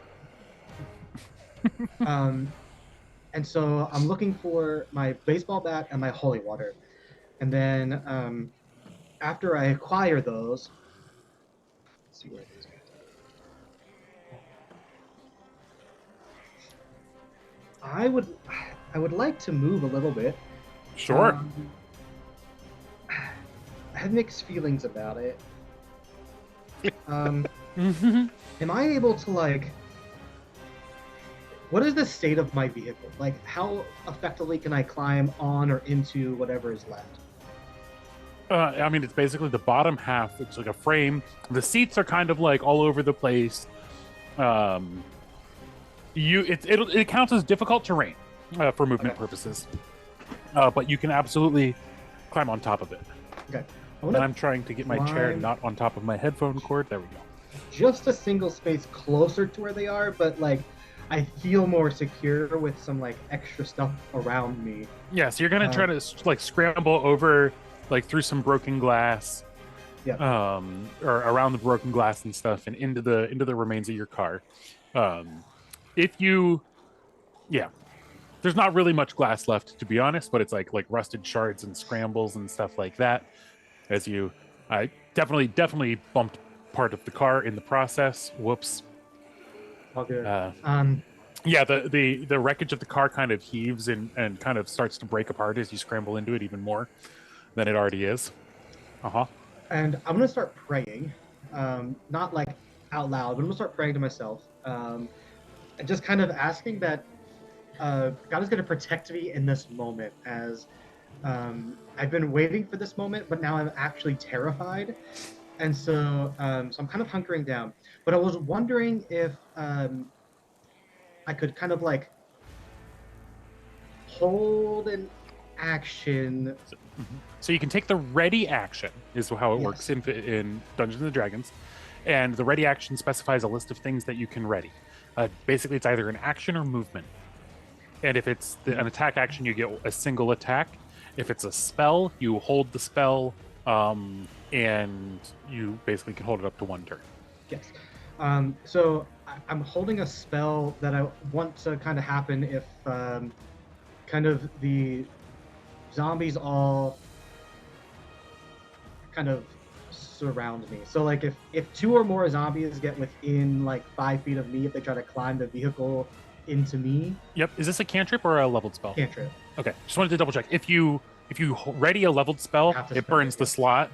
And so I'm looking for my baseball bat and my holy water. And then after I acquire those, let's see where these are. I would like to move a little bit. Sure. I have mixed feelings about it. Am I able to like? What is the state of my vehicle? Like, how effectively can I climb on or into whatever is left? I mean, it's basically the bottom half. It's like a frame. The seats are kind of like all over the place. It counts as difficult terrain for movement purposes, but you can absolutely climb on top of it. Okay. And I'm trying to get my chair not on top of my headphone cord. There we go. Just a single space closer to where they are, but like I feel more secure with some like extra stuff around me. Yeah, so you're gonna try to like scramble over, like through some broken glass, or around the broken glass and stuff, and into the remains of your car. There's not really much glass left, to be honest, but it's like rusted shards and scrambles and stuff like that. I definitely bumped part of the car in the process. Whoops. All good. The wreckage of the car kind of heaves and kind of starts to break apart as you scramble into it even more than it already is. And I'm gonna start praying, not like out loud, but I'm gonna start praying to myself, and just kind of asking that God is gonna protect me in this moment, as I've been waiting for this moment, but now I'm actually terrified, and so I'm kind of hunkering down. But I was wondering if I could kind of like hold an action. So you can take the ready action, is how it works in Dungeons and Dragons, and the ready action specifies a list of things that you can ready. Basically, it's either an action or movement. And if it's an attack action, you get a single attack. If it's a spell, you hold the spell, and you basically can hold it up to one turn. Yes. So I'm holding a spell that I want to kind of happen if kind of the zombies all kind of surround me. So like if 2 or more zombies get within like 5 feet of me, if they try to climb the vehicle into me. Yep. Is this a cantrip or a leveled spell? Cantrip. Okay. Just wanted to double check. If you ready a leveled spell, it burns the slot.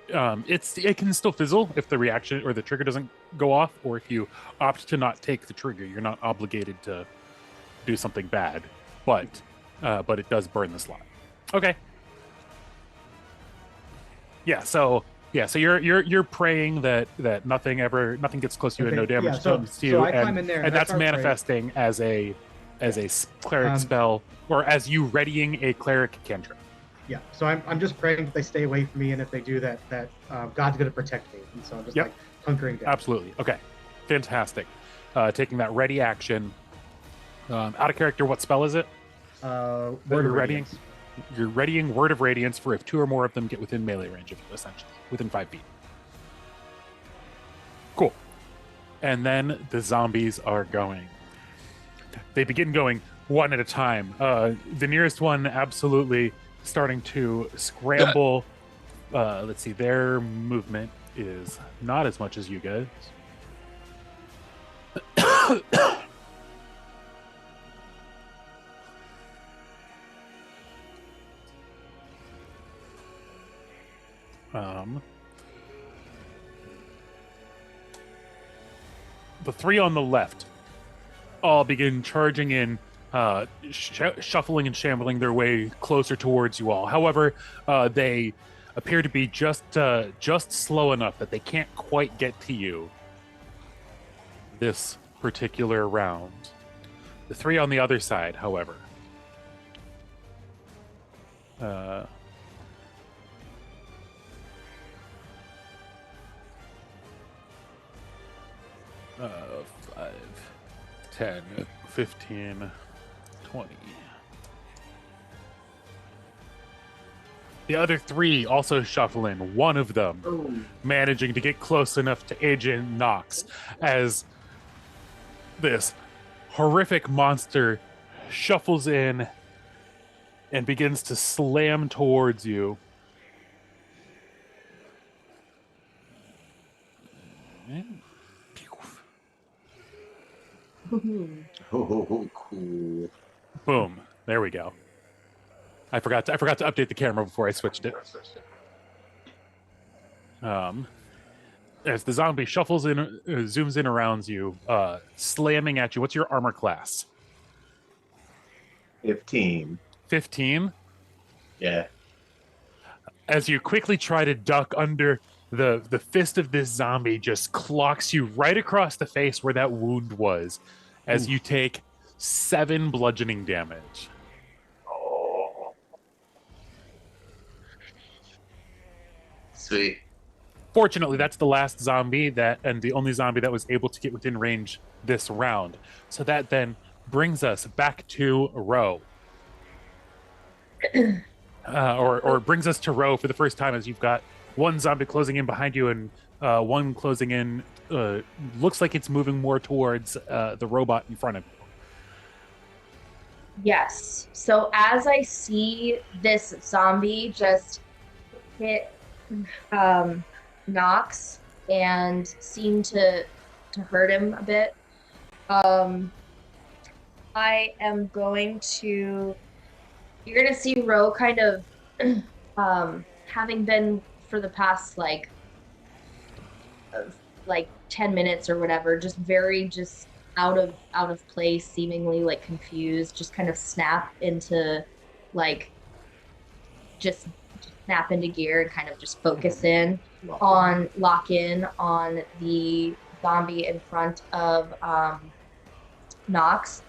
It can still fizzle if the reaction or the trigger doesn't go off, or if you opt to not take the trigger, you're not obligated to do something bad, but it does burn the slot. Okay. So you're praying that nothing gets close to you and no damage comes to you, so I climb in there and that's manifesting as a cleric spell, or as you readying a cleric cantrip. Yeah, so I'm just praying that they stay away from me, and if they do that, God's going to protect me. And so I'm just like hunkering down. Absolutely. Okay, fantastic. Taking that ready action. Out of character, what spell is it? Word of Radiance. You're readying Word of Radiance for if 2 or more of them get within melee range of you, essentially, within 5 feet. Cool. And then the zombies are going. They begin going one at a time. The nearest one absolutely starting to scramble. Let's see, their movement is not as much as you guys. The 3 on the left all begin charging in, shuffling and shambling their way closer towards you all. However, they appear to be just slow enough that they can't quite get to you this particular round. The 3 on the other side, however, Uh, 5, 10, 15, 20. The other 3 also shuffle in, one of them managing to get close enough to Agent Knox as this horrific monster shuffles in and begins to slam towards you. Oh, cool. Boom. There we go. I forgot to update the camera before I switched it. As the zombie shuffles in, zooms in around you, slamming at you. What's your armor class? 15. 15. Yeah. As you quickly try to duck under, the fist of this zombie just clocks you right across the face where that wound was, as you take 7 bludgeoning damage. Oh. Sweet. Fortunately, that's the last zombie and the only zombie that was able to get within range this round. So that then brings us back to Ro. Or brings us to Ro for the first time, as you've got one zombie closing in behind you and one closing in. Looks like it's moving more towards the robot in front of you. Yes. So as I see this zombie just hit Knox and seem to hurt him a bit, I am going to. You're gonna see Ro kind of having been for the past like 10 minutes or whatever, just very out of place, seemingly like confused, just kind of snap into gear and kind of just focus in on lock in on the zombie in front of Knox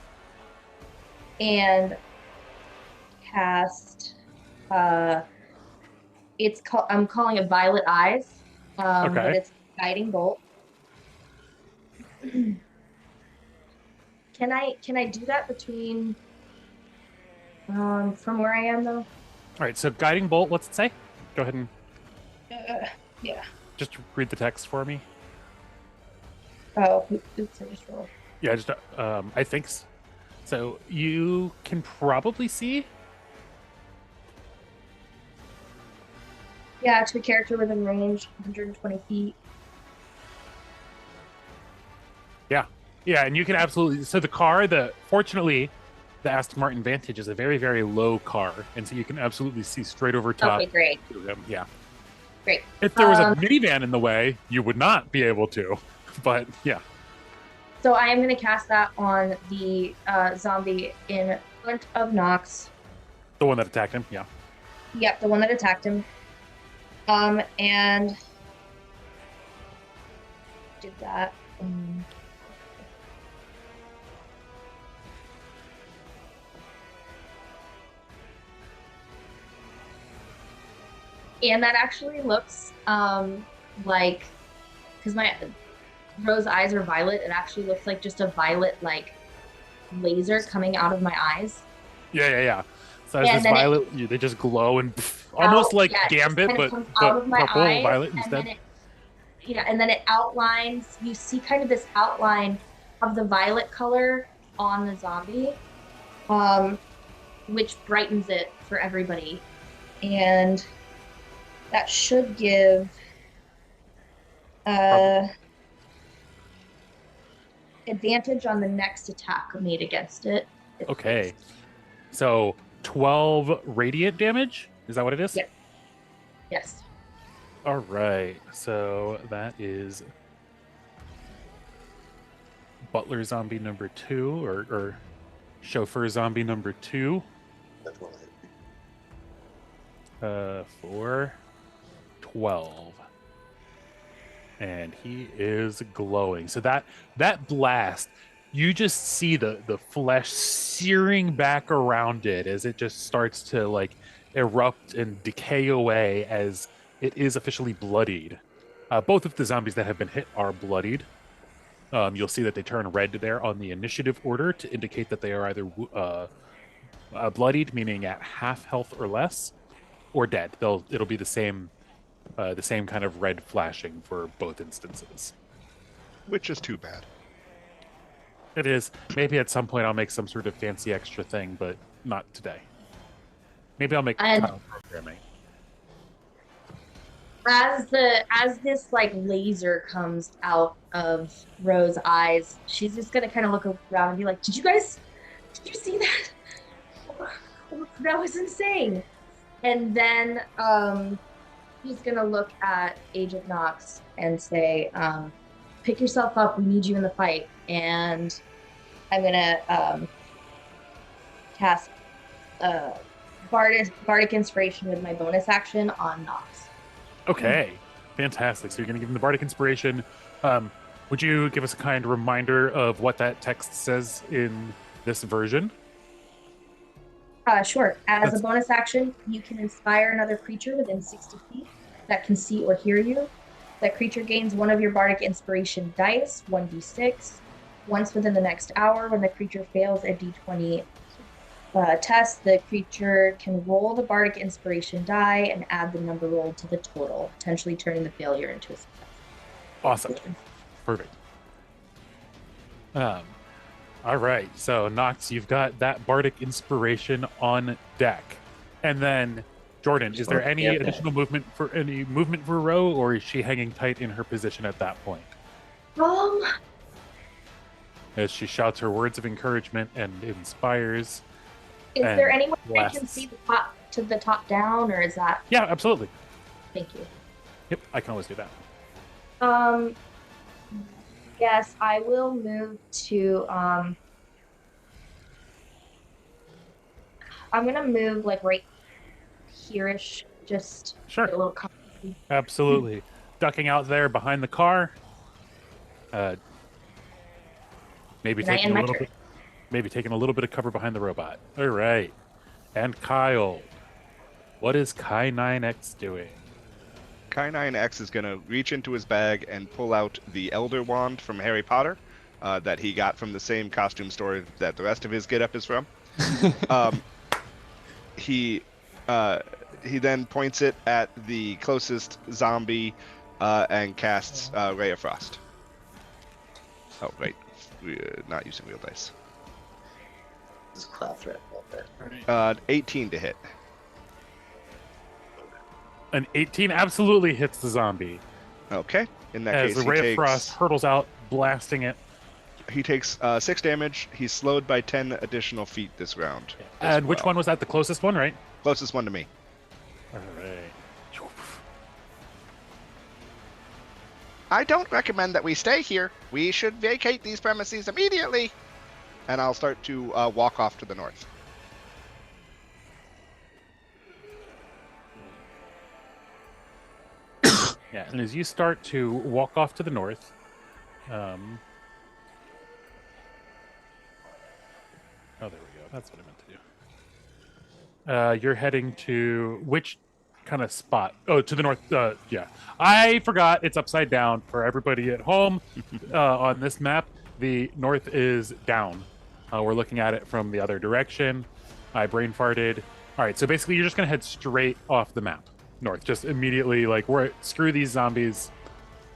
and cast I'm calling it Violet Eyes. Okay. But it's guiding bolt. Can I do that between from where I am though? All right, so guiding bolt, what's it say? Go ahead and Yeah. just read the text for me. Oh, oops, I just rolled. Yeah, just I think so. You can probably see. Yeah, to a character within range, 120 feet. Yeah, and you can absolutely. So the car, fortunately, the Aston Martin Vantage is a very, very low car, and so you can absolutely see straight over top. Okay, great. To him. Yeah. Great. If there was a minivan in the way, you would not be able to. But yeah. So I am going to cast that on the zombie in front of Knox. The one that attacked him. Yeah. Yep, the one that attacked him. And did that. And that actually looks like, because my Ro's eyes are violet, it actually looks like just a violet like laser coming out of my eyes. Yeah. So as this violet, they just glow and almost like Gambit, but purple violet instead. And then it outlines. You see kind of this outline of the violet color on the zombie, which brightens it for everybody, and that should give advantage on the next attack made against it. Okay. So 12 radiant damage? Is that what it is? Yep. Yes. All right. So that is Butler zombie number 2 or chauffeur zombie number 2. That's what For 12. And he is glowing. So that blast, you just see the flesh searing back around it as it just starts to like erupt and decay away as it is officially bloodied. Both of the zombies that have been hit are bloodied. You'll see that they turn red there on the initiative order to indicate that they are either bloodied, meaning at half health or less, or dead. It'll be the same kind of red flashing for both instances. Which is too bad. It is. Maybe at some point I'll make some sort of fancy extra thing, but not today. Maybe I'll make tile programming. As this like laser comes out of Rose's eyes, she's just gonna kind of look around and be like, did you see that? That was insane. And then he's gonna look at Agent Knox and say, pick yourself up, we need you in the fight. And I'm gonna cast Bardic Inspiration with my bonus action on Knox. Okay, fantastic. So you're going to give him the Bardic Inspiration. Would you give us a kind reminder of what that text says in this version? Sure. As a bonus action, you can inspire another creature within 60 feet that can see or hear you. That creature gains one of your Bardic Inspiration dice, 1d6. Once within the next hour, when the creature fails a d20 test, the creature can roll the Bardic Inspiration die and add the number rolled to the total, potentially turning the failure into a success. Awesome. Perfect. All right. So, Nox, you've got that Bardic Inspiration on deck. And then, Jordan, is there any additional movement for Ro, or is she hanging tight in her position at that point? As she shouts her words of encouragement and inspires. Is there any way I can see the top down, or is that? Yeah, absolutely. Thank you. Yep, I can always do that. Yes, I will move to. I'm gonna move like right here-ish, just sure. A little. Absolutely, ducking out there behind the car. Maybe taking a little bit. Maybe taking a little bit of cover behind the robot. All right. And Kyle, what is Kai 9X doing? Kai 9X is going to reach into his bag and pull out the Elder Wand from Harry Potter that he got from the same costume store that the rest of his getup is from. He then points it at the closest zombie and casts Ray of Frost. Oh, wait. We're not using real dice. 18 to hit. An 18 absolutely hits the zombie. Okay. In that case, the Ray of Frost hurtles out, blasting it. He takes 6 damage. He's slowed by 10 additional feet this round. And which one was that? The closest one, right? Closest one to me. All right. I don't recommend that we stay here. We should vacate these premises immediately. And I'll start to walk off to the north. Yeah, and as you start to walk off to the north, oh, there we go. That's what I meant to do. You're heading to which kind of spot? Oh, to the north. Yeah, I forgot. It's upside down for everybody at home. On this map, the north is down. We're looking at it from the other direction. I brain farted. All right, so basically you're just going to head straight off the map north. Just immediately, like, screw these zombies.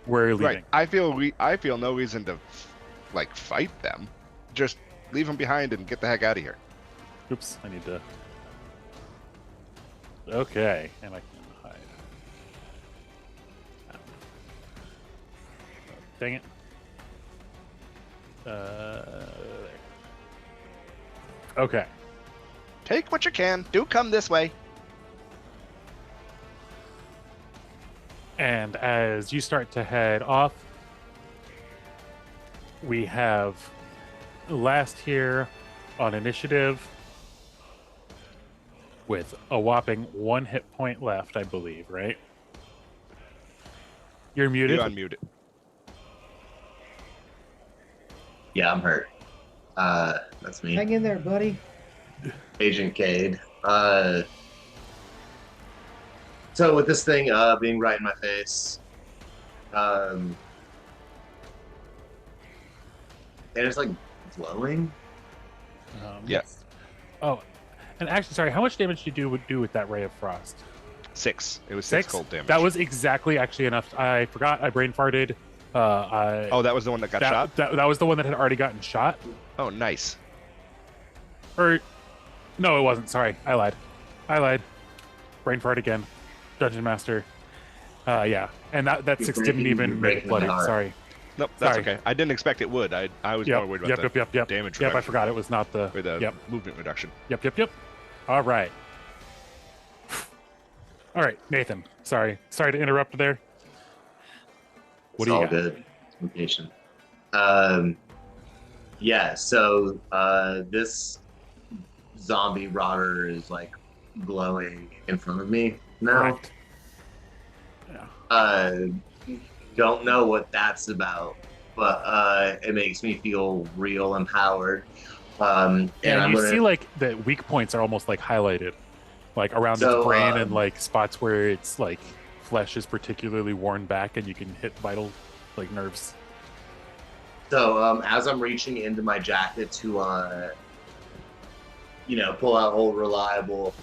We're leaving. Right. I feel no reason to, like, fight them. Just leave them behind and get the heck out of here. Oops, I need to... Okay, and I can hide. Dang it. There. Okay. Take what you can. Do come this way. And as you start to head off, we have last here on initiative with a whopping 1 hit point left, I believe, right? You're muted. You're unmuted. Yeah, I'm hurt. That's me. Hang in there, buddy. Agent Cade. So with this thing being right in my face, and it's like glowing. Yeah. Oh, and actually, sorry, how much damage did you do with that ray of frost? 6. It was 6 cold damage. That was exactly actually enough. I forgot. I brain farted. Oh, that was the one that got shot? That was the one that had already gotten shot. Oh, nice. Or, no, it wasn't. Sorry, I lied. Brain fart again. Dungeon Master. Yeah, and that 6 didn't even make it bloody. Sorry. Nope, that's Sorry. okay. I didn't expect it would. I was more worried about the damage reduction. Yep, I forgot it was not the... Or the Yep. movement reduction. Yep. All right. All right, Nathan. Sorry to interrupt there. What do you got? Good. I'm patient. Yeah. So this zombie rotter is like glowing in front of me now. Correct. Yeah. Don't know what that's about, but it makes me feel real empowered. And you see like the weak points are almost like highlighted, like around its brain and like spots where it's like flesh is particularly worn back, and you can hit vital like nerves. So as I'm reaching into my jacket to pull out old reliable,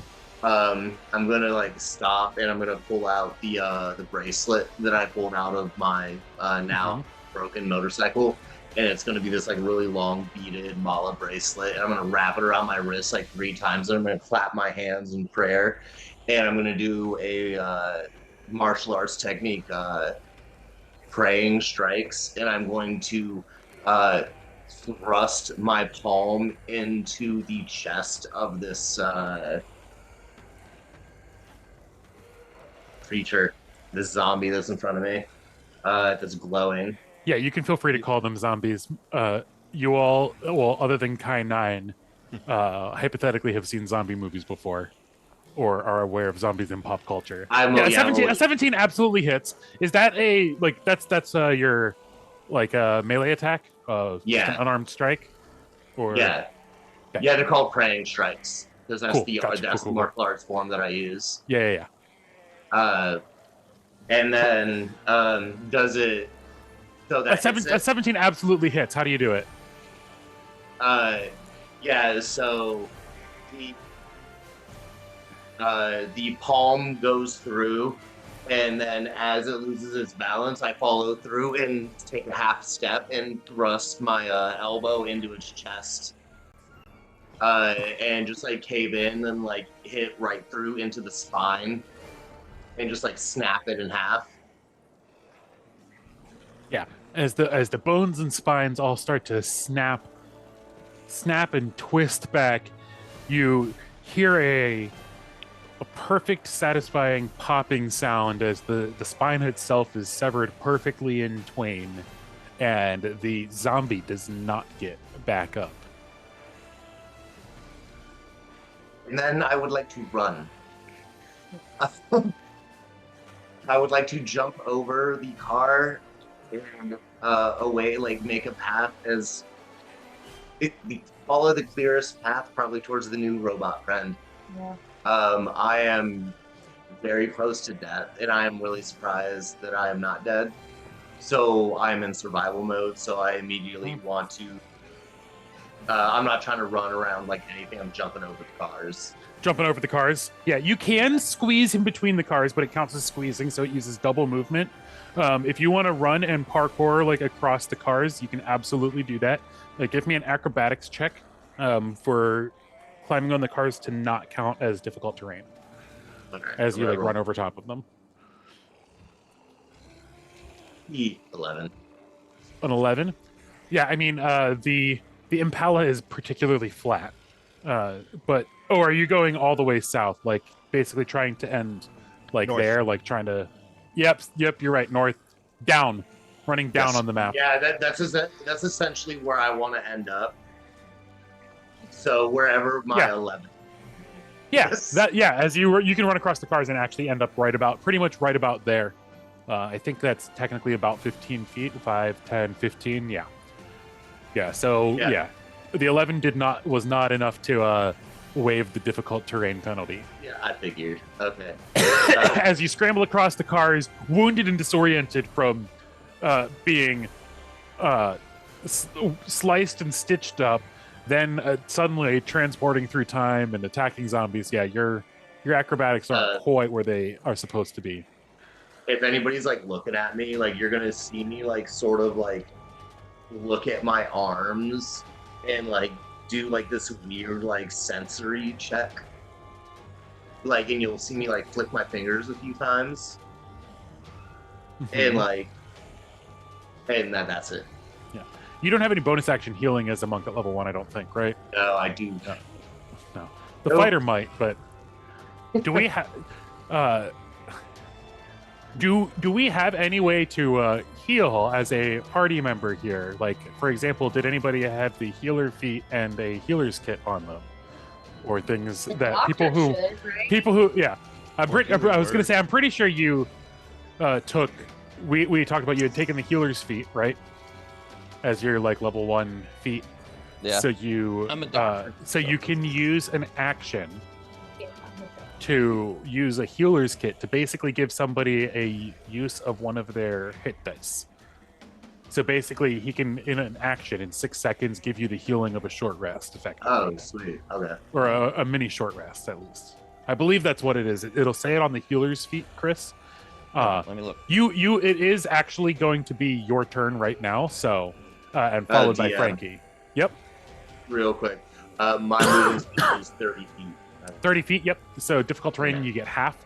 I'm gonna like stop and I'm gonna pull out the bracelet that I pulled out of my now broken motorcycle, and it's gonna be this like really long beaded mala bracelet, and I'm gonna wrap it around my wrist like 3 times, and I'm gonna clap my hands in prayer, and I'm gonna do a martial arts technique, praying strikes, and I'm going to thrust my palm into the chest of this creature, this zombie that's in front of me, that's glowing. Yeah, you can feel free to call them zombies. You all, well, other than Kai 9, hypothetically have seen zombie movies before, or are aware of zombies in pop culture. A 17 absolutely hits. Is that that's your like melee attack? Just an unarmed strike? Or yeah, okay. Yeah, they're called praying strikes because that's Cool. the Gotcha. that's Cool. the martial arts form that I use. Yeah. And then does it? So that A 17 absolutely hits. How do you do it? Yeah. So the palm goes through, and then as it loses its balance, I follow through and take a half step and thrust my elbow into its chest, and just like cave in and like hit right through into the spine, and just like snap it in half. Yeah, as the bones and spines all start to snap and twist back, you hear a perfect, satisfying popping sound as the spine itself is severed perfectly in twain, and the zombie does not get back up. And then I would like to run. I would like to jump over the car and away, like make a path follow the clearest path, probably towards the new robot friend. Yeah. I am very close to death, and I am really surprised that I am not dead. So I'm in survival mode, so I immediately want to... I'm not trying to run around like anything, I'm jumping over the cars. Jumping over the cars? Yeah, you can squeeze in between the cars, but it counts as squeezing, so it uses double movement. If you want to run and parkour like across the cars, you can absolutely do that. Like, give me an acrobatics check for climbing on the cars to not count as difficult terrain, as you like run over top of them. 11. An 11? Yeah, I mean the Impala is particularly flat, but are you going all the way south, like basically trying to end like north. There, like trying to? Yep, you're right. North, down, running down on the map. Yeah, that's essentially where I want to end up. So wherever my 11. Yeah, yes. As you can run across the cars and actually end up pretty much right about there. I think that's technically about 15 feet, 5, 10, 15. Yeah. So the 11 was not enough to waive the difficult terrain penalty. Yeah, I figured. Okay. As you scramble across the cars, wounded and disoriented from being sliced and stitched up, then suddenly transporting through time and attacking zombies. Yeah, your acrobatics aren't quite where they are supposed to be. If anybody's like looking at me, like you're gonna see me like sort of like look at my arms and like do like this weird like sensory check. Like, and you'll see me like flick my fingers a few times. And like, and that's it. Yeah. You don't have any bonus action healing as a monk at level 1, I don't think, right? No, I do. No. The fighter might, but do we have do we have any way to heal as a party member here? Like, for example, did anybody have the healer feat and a healer's kit on them, or things that people who yeah? I was gonna say I'm pretty sure you took. We talked about you had taken the healer's feat, right? As your like level 1 feat. Yeah. So you I'm a doctor, so you can use an action to use a healer's kit to basically give somebody a use of one of their hit dice. So basically, he can, in an action, in 6 seconds, give you the healing of a short rest, effectively. Oh, sweet. Okay. Or a mini short rest, at least. I believe that's what it is. It'll say it on the healer's feat, Chris. Let me look. It is actually going to be your turn right now. So, and followed by Frankie. Yep. Real quick, my movement speed is 30 feet. 30 feet. Yep. So difficult terrain, you get half.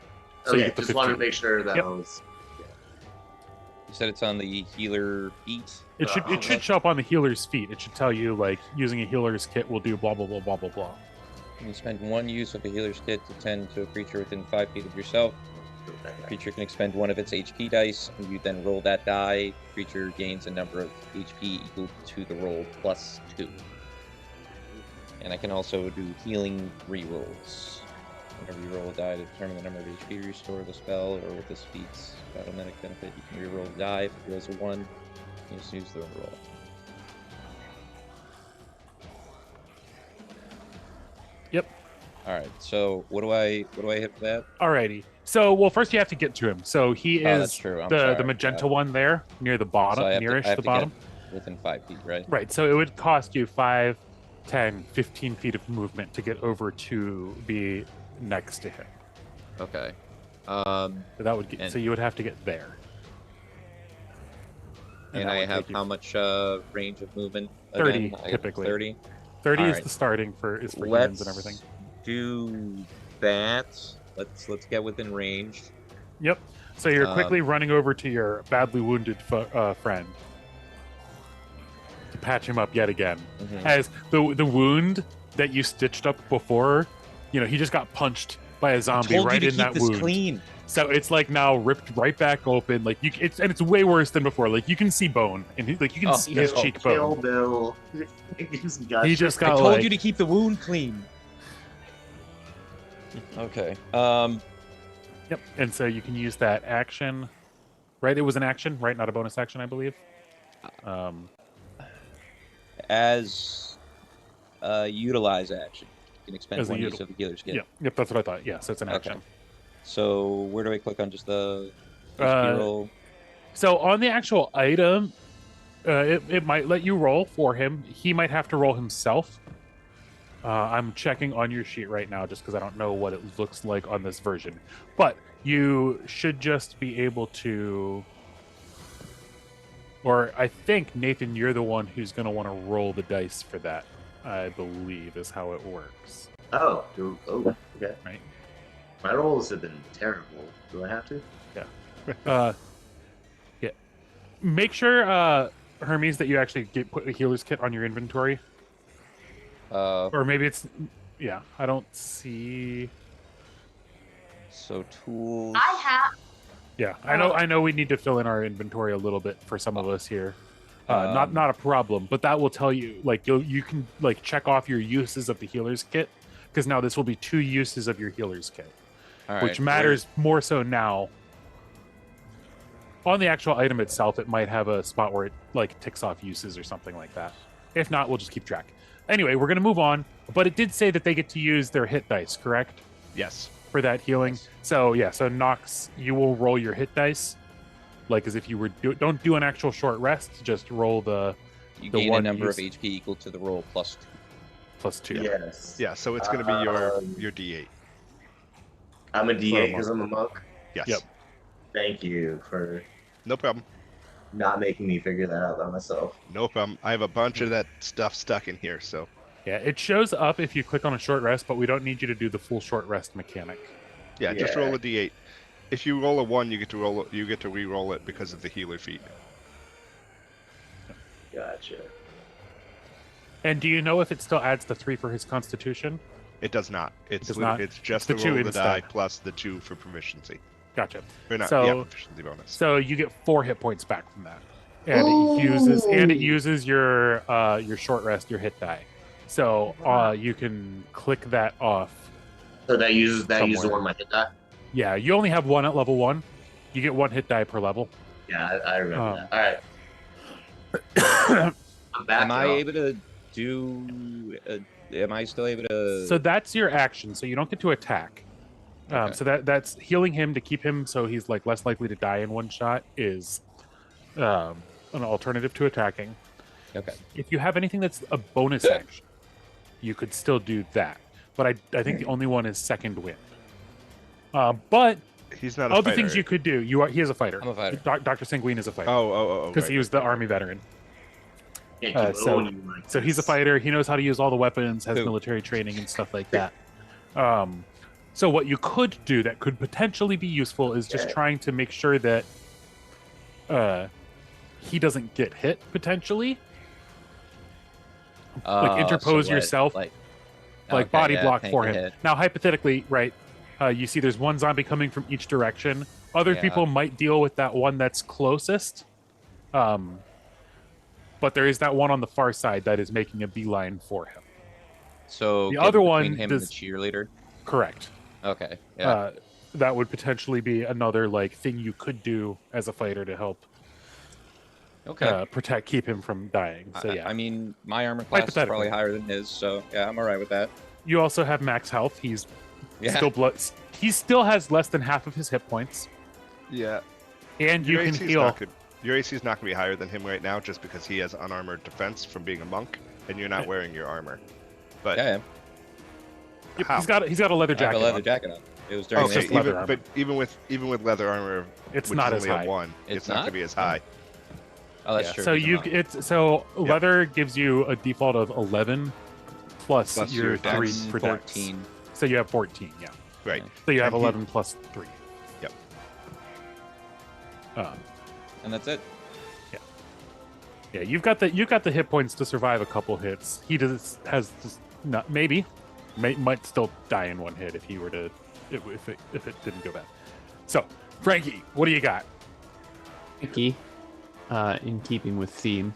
So you Okay, get the just wanted to 15. make sure that Yep. I was. You said it's on the healer feat. It should show up on the healer's feet. It should tell you like using a healer's kit will do blah blah blah blah blah blah. You can spend 1 use of a healer's kit to tend to a creature within 5 feet of yourself. The creature can expend 1 of its HP dice, and you then roll that die. The creature gains a number of HP equal to the roll plus 2. And I can also do healing rerolls. Whenever you roll a die to determine the number of HP you restore the spell, or with this feat's automatic benefit, you can reroll the die. If it rolls a 1, you just use the roll. Yep. All right. So what do I hit for that? Alrighty. So, well, first you have to get to him. So he Oh, is that's true. the magenta one there near the bottom, So I have nearest to the bottom. get within 5 feet, right? Right. So it would cost you 5, 10, 15 feet of movement to get over to be next to him. Okay. So that would get, so you would have to get there. And that I would have take you how much range of movement? 30 again? typically. 30. 30 All is right. the starting for humans and everything. Do that. Let's get within range. Yep. So you're quickly running over to your badly wounded friend to patch him up yet again. Mhm. As the wound that you stitched up before, you know, he just got punched by a zombie Told right you in to keep that this wound. clean. So it's like now ripped right back open. Like it's way worse than before. Like you can see bone, and you can see his Kill cheekbone. Bill. He just I got told like, you to keep the wound clean. Okay. Yep. And so you can use that action, right? It was an action, right? Not a bonus action, I believe. As utilize action, you can expend As a 1 use of the healer's kit. Yep. That's what I thought. Yeah. So it's an Okay. action. So where do I click on just the HP roll? So on the actual item, it might let you roll for him. He might have to roll himself. I'm checking on your sheet right now just because I don't know what it looks like on this version. But you should just be able to... Or I think, Nathan, you're the one who's going to want to roll the dice for that, I believe, is how it works. Oh, okay. Right. My rolls have been terrible. Do I have to? Yeah. Yeah. Make sure, Hermes, that you actually put a healer's kit on your inventory. Or maybe it's... Yeah, I don't see... So tools. I have. Yeah, I know we need to fill in our inventory a little bit for some of us here. Not a problem, but that will tell you, like, you can like check off your uses of the healer's kit, because now this will be 2 uses of your healer's kit, which matters more so now. On the actual item itself, it might have a spot where it like ticks off uses or something like that. If not, we'll just keep track. Anyway, we're going to move on. But it did say that they get to use their hit dice, correct? Yes. For that healing. Yes. So yeah, so Nox, you will roll your hit dice, like as if you were don't do an actual short rest. Just roll the You the gain a one number you of HP equal to the roll plus 2. +2. Yes. Yeah, so it's going to be your D8. I'm a For a D8 monk. because I'm a monk. Yes. Yep. Thank you for No problem. not making me figure that out by myself. No problem. I have a bunch of that stuff stuck in here, so Yeah, it shows up if you click on a short rest, but we don't need you to do the full short rest mechanic. yeah, just Yeah. roll a D8. If you roll a 1, you get to re-roll it because of the healer feat. Gotcha. And do you know if it still adds the 3 for his constitution? It does not. does not. It's just It's the the roll 2 of the die instead. plus the 2 for proficiency. Gotcha. Or not, So- yeah, proficiency bonus. So you get 4 hit points back from that, and it uses your short rest, your hit die. So you can click that off. So that uses Somewhere. one my hit die? Yeah, you only have 1 at level 1. You get 1 hit die per level. Yeah, I remember Um, that. All right. I'm back. Am I y'all. able to do? Am I still able to? So that's your action. So you don't get to attack. Okay. So that's healing him to keep him so he's like less likely to die in one shot is an alternative to attacking. Okay. If you have anything that's a bonus action, you could still do that. But I think the only one is second wind. But He's not a other fighter. things you could do. He is a fighter. I'm a fighter. Dr. Sanguine is a fighter Oh, because right. he was the army veteran. Can't keep so- owning you like So he's a this. fighter. He knows how to use all the weapons, has Cool. military training and stuff like that. So what you could do that could potentially be useful is just Yeah. trying to make sure that he doesn't get hit potentially. Like interpose so what, yourself, Like like okay, body yeah, block tank for a him. hit. Now, hypothetically, right? You see, there's one zombie coming from each direction. Other Yeah. people might deal with that one that's closest. But there is that one on the far side that is making a beeline for him. So The get other between one him does- and the cheerleader. Correct. Okay. Yeah. That would potentially be another like thing you could do as a fighter to help okay. keep him from dying. So yeah, I mean, my armor class is probably Hypothetically. higher than his, so yeah, I'm alright with that. you also have max health. He's Yeah. still he still has less than half of his hit points, Yeah. and you Your can AC 's heal. not good. Your AC is not going to be higher than him right now just because he has unarmored defense from being a monk, and you're not wearing your armor. But Yeah, Yep, how? he's got a leather I have jacket. a leather on. jacket on. It was during It's okay, just leather armor. but even with leather armor, It's which not is as only high. a 1, It's it's not going not? to be as high. Oh, that's Yeah. true. So he's a monk. leather gives you a default of 11 plus Plus your your dex. 3 That's for dex. 14. So you have 14. Yeah. Right. So you have And he- 11 plus 3. Yep. And that's it. Yeah, you've got the hit points to survive a couple hits. He has just not might still die in one hit if he were to if it didn't go bad. So Frankie, what do you got? Frankie, in keeping with theme,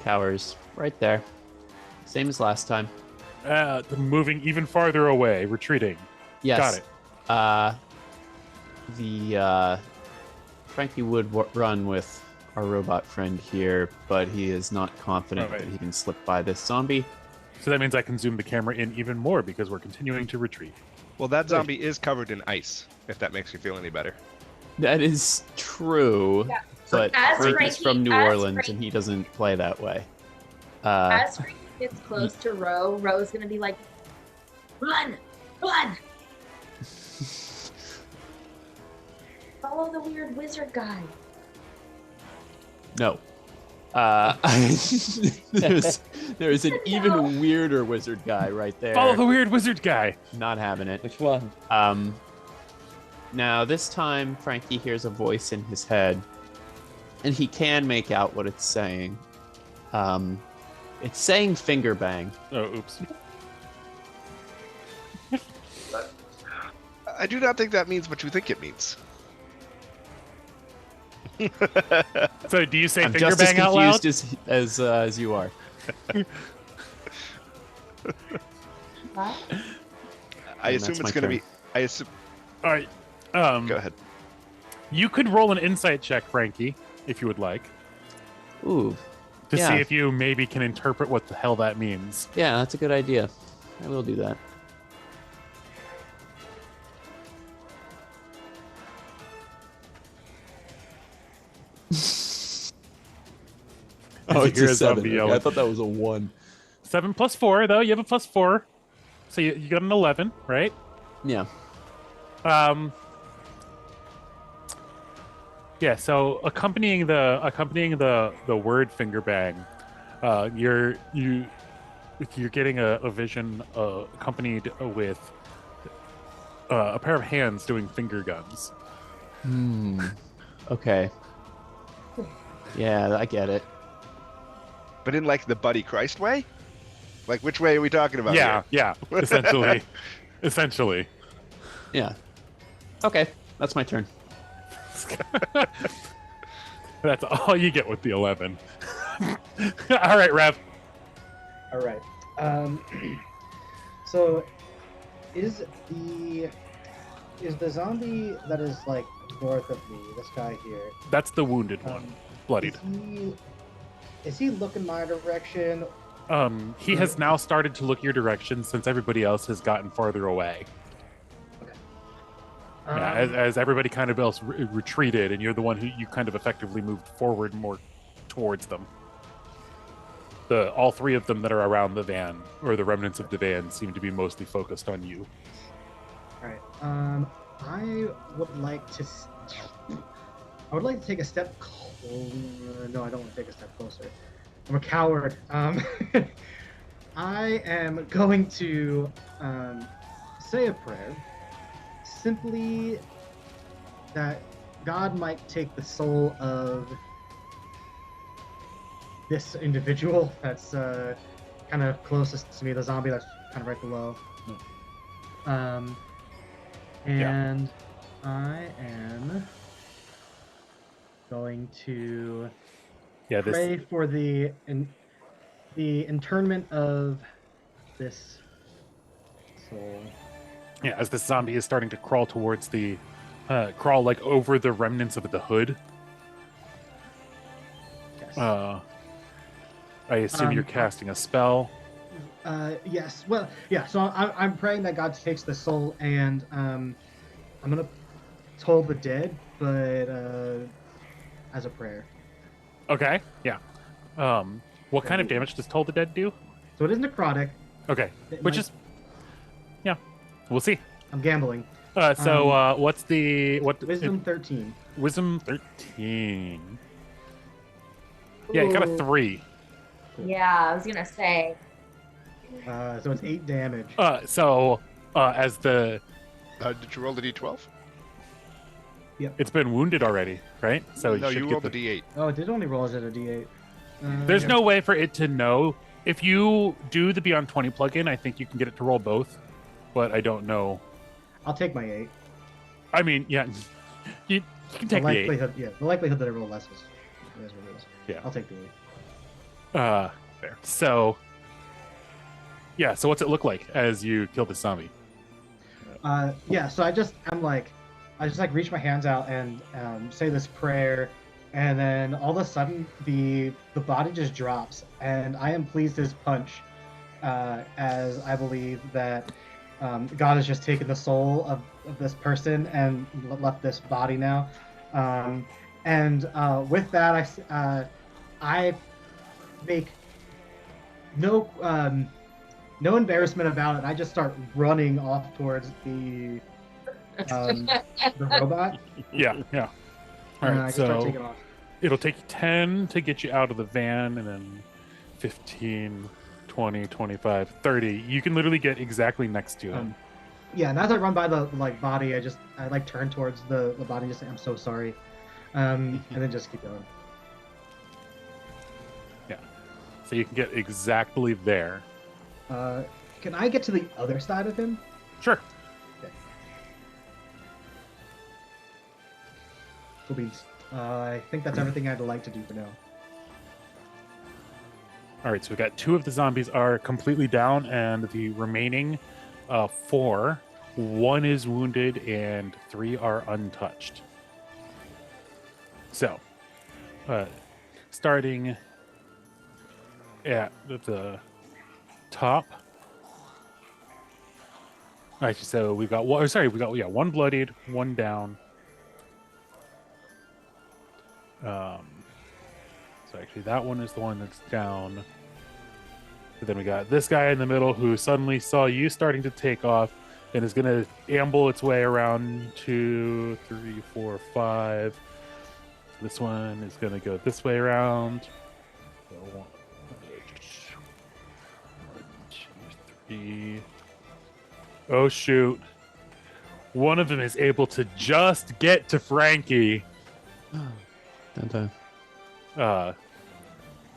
cowers right there. Same as last time. Moving even farther away, retreating. Yes. Got it. Frankie would run with our robot friend here, but he is not confident Right. that he can slip by this zombie. So that means I can zoom the camera in even more because we're continuing to retreat. Well, that zombie is covered in ice, if that makes you feel any better. That is true, Yeah. but as Frankie's Frankie- from New as Orleans Frankie- and he doesn't play that way. As Frankie gets close to Ro's gonna be like, run, run. Follow the weird wizard guy. No. There's an even weirder wizard guy right there. Follow the weird wizard guy. Not having it. Which one? Now this time Frankie hears a voice in his head, and he can make out what it's saying. It's saying finger bang. Oh, oops. I do not think that means what you think it means. So do you say I'm finger just as bang out loud? confused as you are. What? I And assume that's my it's going to turn. be. I assume. All right. Go ahead. You could roll an insight check, Frankie, if you would like. Ooh, to see Yeah. if you maybe can interpret what the hell that means. Yeah, that's a good idea. I will do that. Oh, it's a zombie yelling. I thought that was a 1. 7 plus 4, though. You have a plus 4. So you got an 11, right? Yeah. Yeah, so accompanying the word finger bang, you're getting a vision accompanied with a pair of hands doing finger guns. Okay. Yeah, I get it. But in like the Buddy Christ way? Like which way are we talking about? Yeah, here? yeah, essentially. Yeah. Okay, that's my turn. That's all you get with the 11. All right, Rev. All right. So, is the zombie that is like north of me, this guy here? That's the wounded one, bloodied. Is he looking my direction? He has now started to look your direction since everybody else has gotten farther away. Yeah, as everybody kind of else retreated, and you're the one who you kind of effectively moved forward more towards them. All three of them that are around the van, or the remnants of the van, seem to be mostly focused on you. All right. I would like to. I would like to take a step. No, I don't want to take a step closer. I'm a coward. I am going to say a prayer. Simply that God might take the soul of this individual that's kind of closest to me, the zombie that's kind of right below. And I am going to pray for the internment of this soul. Yeah, as this zombie is starting to crawl towards crawl like over the remnants of the hood. Yes. I assume you're casting a spell. Yes. Well, yeah. So I'm praying that God takes the soul, and I'm gonna toll the dead, but as a prayer. Okay. Yeah. What kind of damage does Toll the Dead do? So it is necrotic. Okay. Yeah. We'll see. I'm gambling. What's Wisdom 13. Wisdom 13. Yeah, you got a 3. Yeah, I was gonna say. So it's 8 damage. As the did you roll the d12? Yep. It's been wounded already, right? So No, you rolled the d8. Oh, it did only roll as a d8. There's no way for it to know. If you do the Beyond 20 plugin, I think you can get it to roll both, but I don't know. I'll take my 8. I mean, yeah, you can take the 8. Yeah, the likelihood that I roll less is what it is. Yeah. I'll take the 8. There. So, yeah. So what's it look like as you kill the zombie? Yeah. So I just reach my hands out and say this prayer, and then all of a sudden the body just drops, and I am pleased as punch, as I believe that God has just taken the soul of this person and left this body now, and with that I make no embarrassment about it. I just start running off towards the robot. Yeah. All right, so it'll take you 10 to get you out of the van, and then 15, 20, 25, 30. You can literally get exactly next to him. Yeah, and as I run by the body, I turn towards the body and just say, I'm so sorry. And then just keep going. Yeah. So you can get exactly there. Can I get to the other side of him? Sure. Okay. Cool beans. I think that's everything I'd like to do for now. All right, so we've got 2 of the zombies are completely down, and the remaining 4, 1 is wounded, and 3 are untouched. So, starting at the top. Actually, so we got one. Sorry, we got one bloodied, one down. So actually, that one is the one that's down. But then we got this guy in the middle who suddenly saw you starting to take off and is going to amble its way around 2, 3, 4, 5. This one is going to go this way around. So 1, 2, 3. Oh, shoot. One of them is able to just get to Frankie. Dun-dun.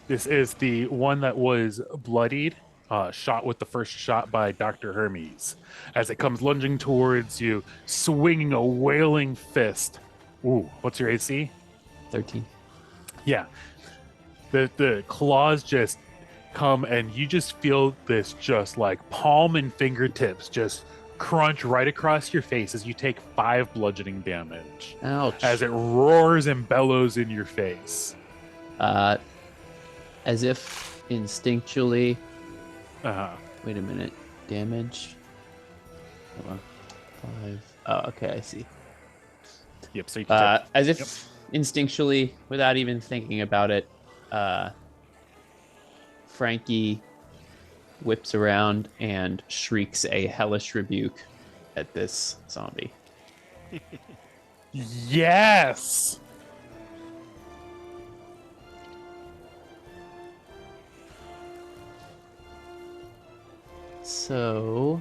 This is the one that was bloodied, shot with the first shot by Dr. Hermes. As it comes lunging towards you, swinging a wailing fist. Ooh, what's your AC? 13. Yeah. The claws just come and you just feel this just like palm and fingertips just crunch right across your face as you take 5 bludgeoning damage. Ouch. As it roars and bellows in your face. As if instinctually. Uh-huh. Wait a minute. Damage. Hold on. 5. Oh, okay, I see. Yep, so you can take, As if instinctually, without even thinking about it, Frankie whips around and shrieks a hellish rebuke at this zombie. Yes! So,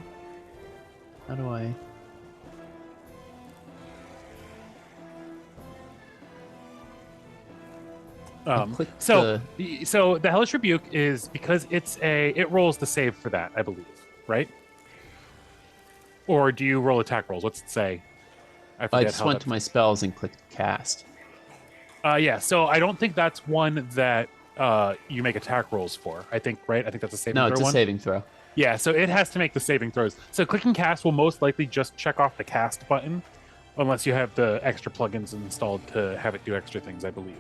how do I... So the Hellish Rebuke is because it rolls the save for that, I believe, right? Or do you roll attack rolls? What's it say? I just went to my spells and clicked cast. Yeah, so I don't think that's one that you make attack rolls for. I think, right? I think that's a saving throw. No, it's a saving throw. Yeah, so it has to make the saving throws. So clicking cast will most likely just check off the cast button, unless you have the extra plugins installed to have it do extra things, I believe.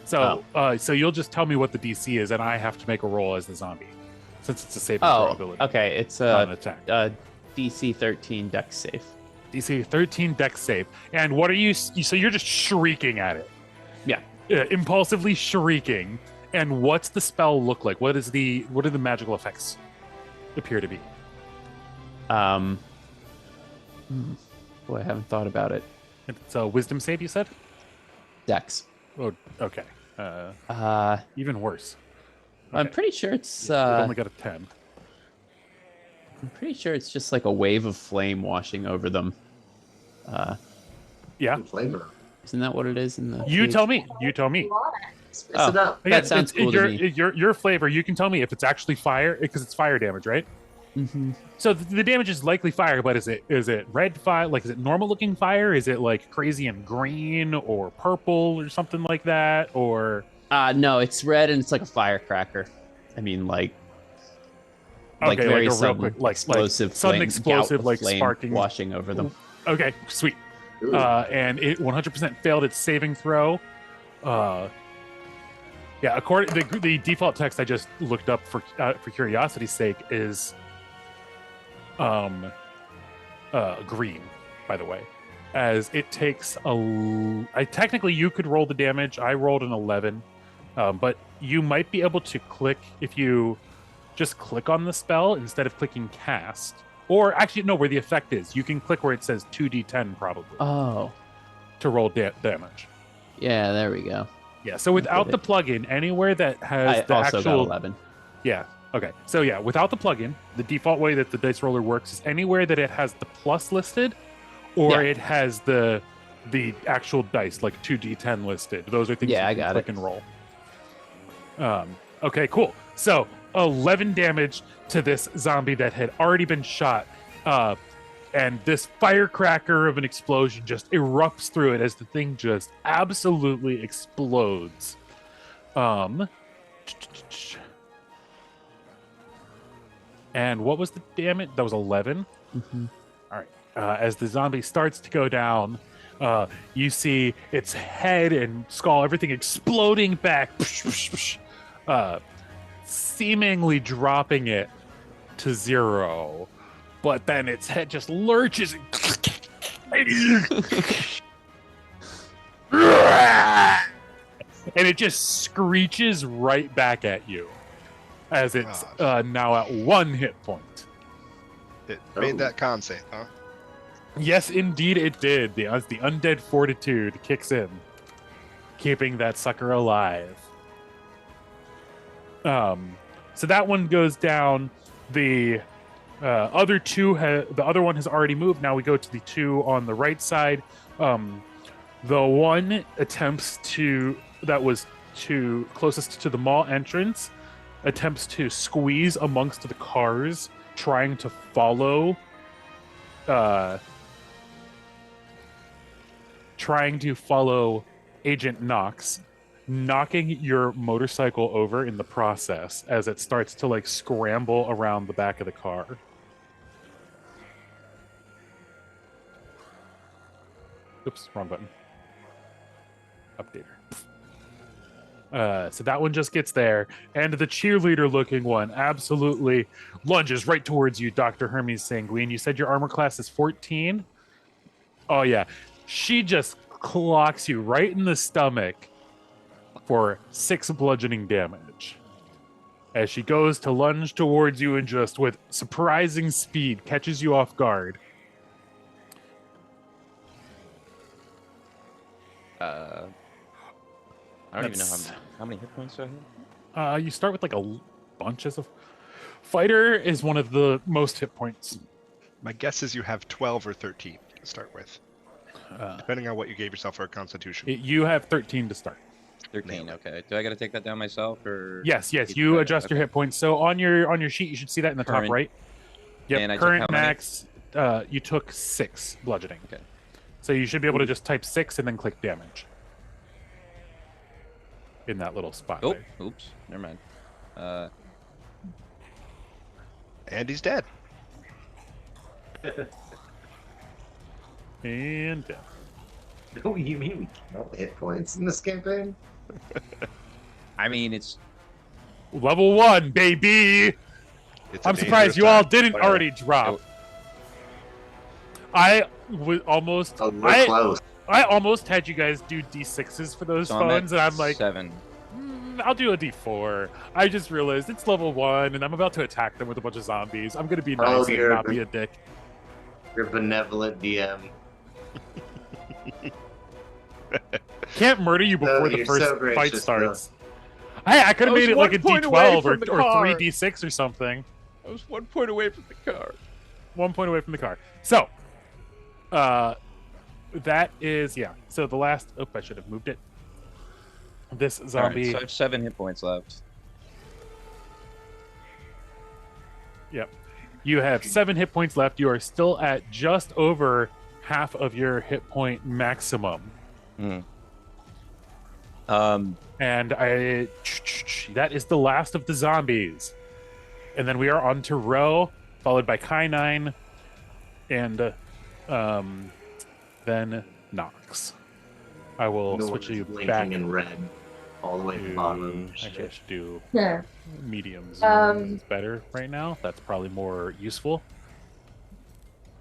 So, so you'll just tell me what the DC is, and I have to make a roll as the zombie, since it's a saving throw ability. Okay, it's not an attack. DC 13 Dex save. DC 13 Dex save. And what are you? So you're just shrieking at it. Yeah. Impulsively shrieking. And what's the spell look like? What are the magical effects appear to be? Boy, I haven't thought about it. It's a wisdom save, you said? Dex. Oh, okay. Even worse. Okay. I'm pretty sure it's. We've only got a 10. I'm pretty sure it's just like a wave of flame washing over them. Yeah. Flavor. Isn't that what it is in the? You page? tell me. You tell me. Spice it up. That sounds cool to me. Your flavor. You can tell me if it's actually fire, because it's fire damage, right? Mm-hmm. So the damage is likely fire, but is it red fire? Like, is it normal looking fire? Is it like crazy and green or purple or something like that? Or No, it's red and it's like a firecracker. I mean, like okay, very like a real sudden, quick, like explosive, sudden flame, explosive, gout of like flame sparking, washing over them. Okay, sweet. Ooh. And it 100% failed its saving throw. Yeah, according the default text I just looked up for curiosity's sake is green, by the way, as it takes technically you could roll the damage. I rolled an 11, but you might be able to click if you just click on the spell instead of clicking cast, or actually no, where the effect is, you can click where it says 2d10 probably to roll damage. Yeah, there we go. Yeah, so without the plugin, anywhere that has the also actual got 11. Yeah. Okay. So yeah, without the plugin, the default way that the dice roller works is anywhere that it has the plus listed, or it has the actual dice like 2d10 listed. Those are things you can click and roll. Okay, cool. So 11 damage to this zombie that had already been shot, and this firecracker of an explosion just erupts through it as the thing just absolutely explodes. And what was the damage? That was 11? Mm-hmm. All right. As the zombie starts to go down, you see its head and skull, everything exploding back. seemingly dropping it to 0, but then its head just lurches and it just screeches right back at you as it's now at 1 hit point. It made that con save, huh? Yes, indeed it did. The undead fortitude kicks in, keeping that sucker alive. So that one goes down. The other two, the other one has already moved. Now we go to the 2 on the right side. The one attempts to that was closest to the mall entrance, attempts to squeeze amongst the cars, trying to follow. Trying to follow Agent Knox, knocking your motorcycle over in the process as it starts to like scramble around the back of the car. Oops, wrong button. Updater. So that one just gets there, and the cheerleader-looking one absolutely lunges right towards you, Dr. Hermes Sanguine. You said your armor class is 14? Oh, yeah. She just clocks you right in the stomach for 6 bludgeoning damage. As she goes to lunge towards you and just with surprising speed catches you off guard. I don't even know how many hit points do I have? You start with like a bunch as a fighter is one of the most hit points. My guess is you have 12 or 13 to start with, depending on what you gave yourself for a constitution. You have 13 to start. 13. Okay. Do I got to take that down myself, or? Yes. You adjust your hit points. So on your sheet, you should see that in the top right. Yep. And I took current how many? max. You took 6 bludgeoning. Okay. So you should be able to just type 6 and then click damage in that little spot. Oh, there. oops. Never mind. And he's dead. And death. Oh, you mean we count hit points in this campaign? I mean, it's Level 1, baby. It's a I'm surprised you all didn't Whatever. already drop. I was almost. Oh, we're close. I almost had you guys do D6s for those so I'm phones, at and I'm like, 7. I'll do a D4. I just realized it's level 1, and I'm about to attack them with a bunch of zombies. I'm gonna be nice and you're not be a dick. You're benevolent DM. Can't murder you before the you're first so fight gracious, starts. I could have made it like a one point away D12 or from the car. 3D6 or something. I was 1 point away from the car. 1 point away from the car. So, that is, yeah. So the last, I should have moved it. This All right, zombie, so I have 7 hit points left. yep. You have 7 hit points left. You are still at just over half of your hit point maximum. Hmm. And that is the last of the zombies. And then we are on to Ro, followed by Kai9, and then Nox. I will No switch one you is blinking back in red all the way to the bottom. Actually, I should do Yeah. medium zoom is better right now. That's probably more useful.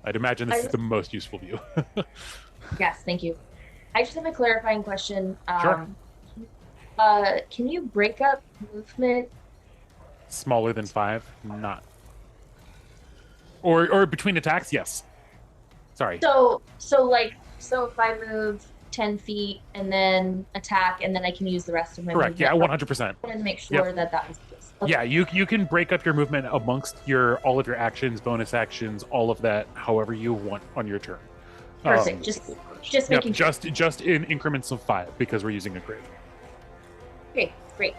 I'd imagine this is the most useful view. Yes, thank you. I just have a clarifying question. Sure. Can you break up movement? Smaller than 5, not. Or between attacks, yes. Sorry. So if I move 10 feet and then attack, and then I can use the rest of my Correct. Yeah, movement. 100%. I wanted to make sure that was okay. Yeah, you can break up your movement amongst all of your actions, bonus actions, all of that, however you want on your turn. Perfect. Just Yep, making sure. just in increments of 5 because we're using a grid. Okay, great.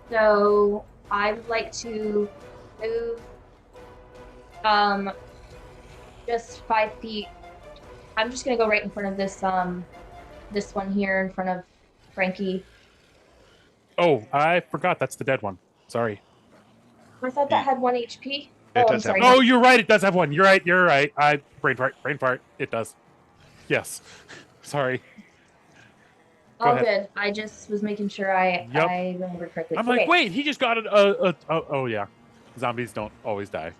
So I would like to move just 5 feet. I'm just gonna go right in front of this this one here in front of Frankie. Oh, I forgot that's the dead one. Sorry. I thought that had 1 HP. It I'm does have sorry. one. Oh, you're right. It does have one. You're right. I brain fart. It does. Yes. Sorry. Go All ahead. good. I just was making sure I Yep. remembered correctly. I'm Okay. like, wait, he just got oh yeah. Zombies don't always die.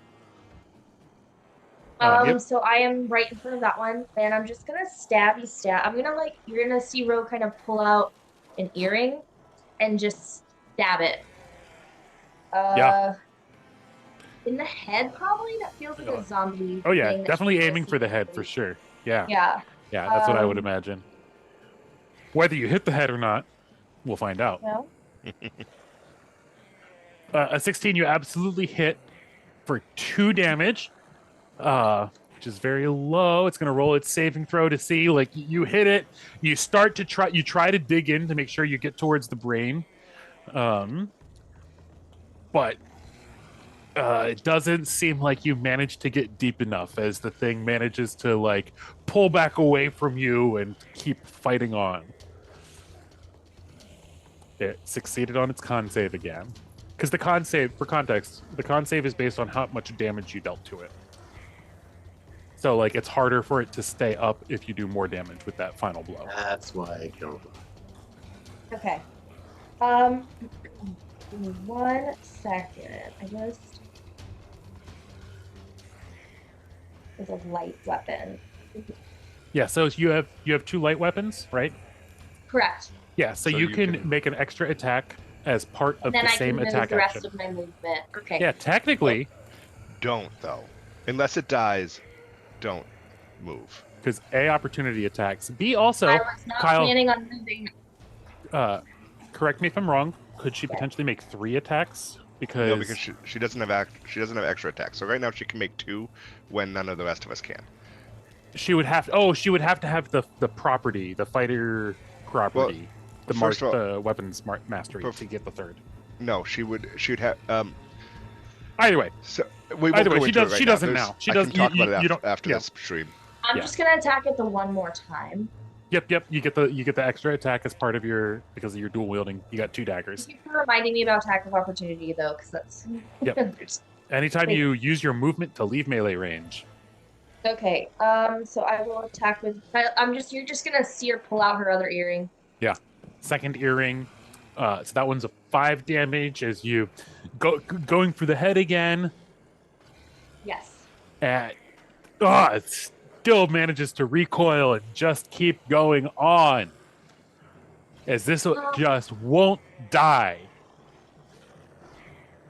Yep. So I am right in front of that one, and I'm just gonna stabby stab. I'm gonna you're gonna see Ro kind of pull out an earring and just stab it. Yeah. In the head probably. That feels like a zombie Oh yeah, thing. definitely aiming for the head for sure. Yeah. Yeah. Yeah, that's what I would Um, imagine. Whether you hit the head or not, we'll find out. No. A 16 you absolutely hit for 2 damage, which is very low. It's going to roll its saving throw to see. Like, you hit it, you try to dig in to make sure you get towards the brain, but it doesn't seem like you managed to get deep enough, as the thing manages to like pull back away from you and keep fighting on. It succeeded on its con save again. Because the con save, for context, the con save is based on how much damage you dealt to it. So, like, it's harder for it to stay up if you do more damage with that final blow. That's why I killed him. Okay. Give me 1 second. I just it's a light weapon. Yeah, so you have 2 light weapons, right? Correct. Yeah, so you can make an extra attack as part of And then the I same can move attack the rest action. of my movement. Okay. Yeah, technically, Don't though, unless it dies. Don't move. because A, opportunity attacks. B, also, I was not Kyle, planning on moving. correct me if I'm wrong. Could she potentially make 3 attacks? Because No, because she doesn't have extra attacks. So right now she can make 2 when none of the rest of us can. she would have. Oh, she would have to have the property, the fighter property, first of all, the weapons mastery to get the 3rd. No, she'd have. Either way, So we won't either way, go she into it does. right She now. doesn't There's- now. She I doesn't. can talk about it you don't. after Yeah. this stream. I'm Yeah. just gonna attack it the one more time. Yep. You get the extra attack as part of your, because of your dual wielding. You got 2 daggers. Thank you for reminding me about attack of opportunity though, because that's Yep. Anytime Wait. you use your movement to leave melee range. Okay. So I will attack with. You're just gonna see her pull out her other earring. Yeah. Second earring. So that one's a 5 damage as you going for the head again. Yes. And it still manages to recoil and just keep going on, as this just won't die,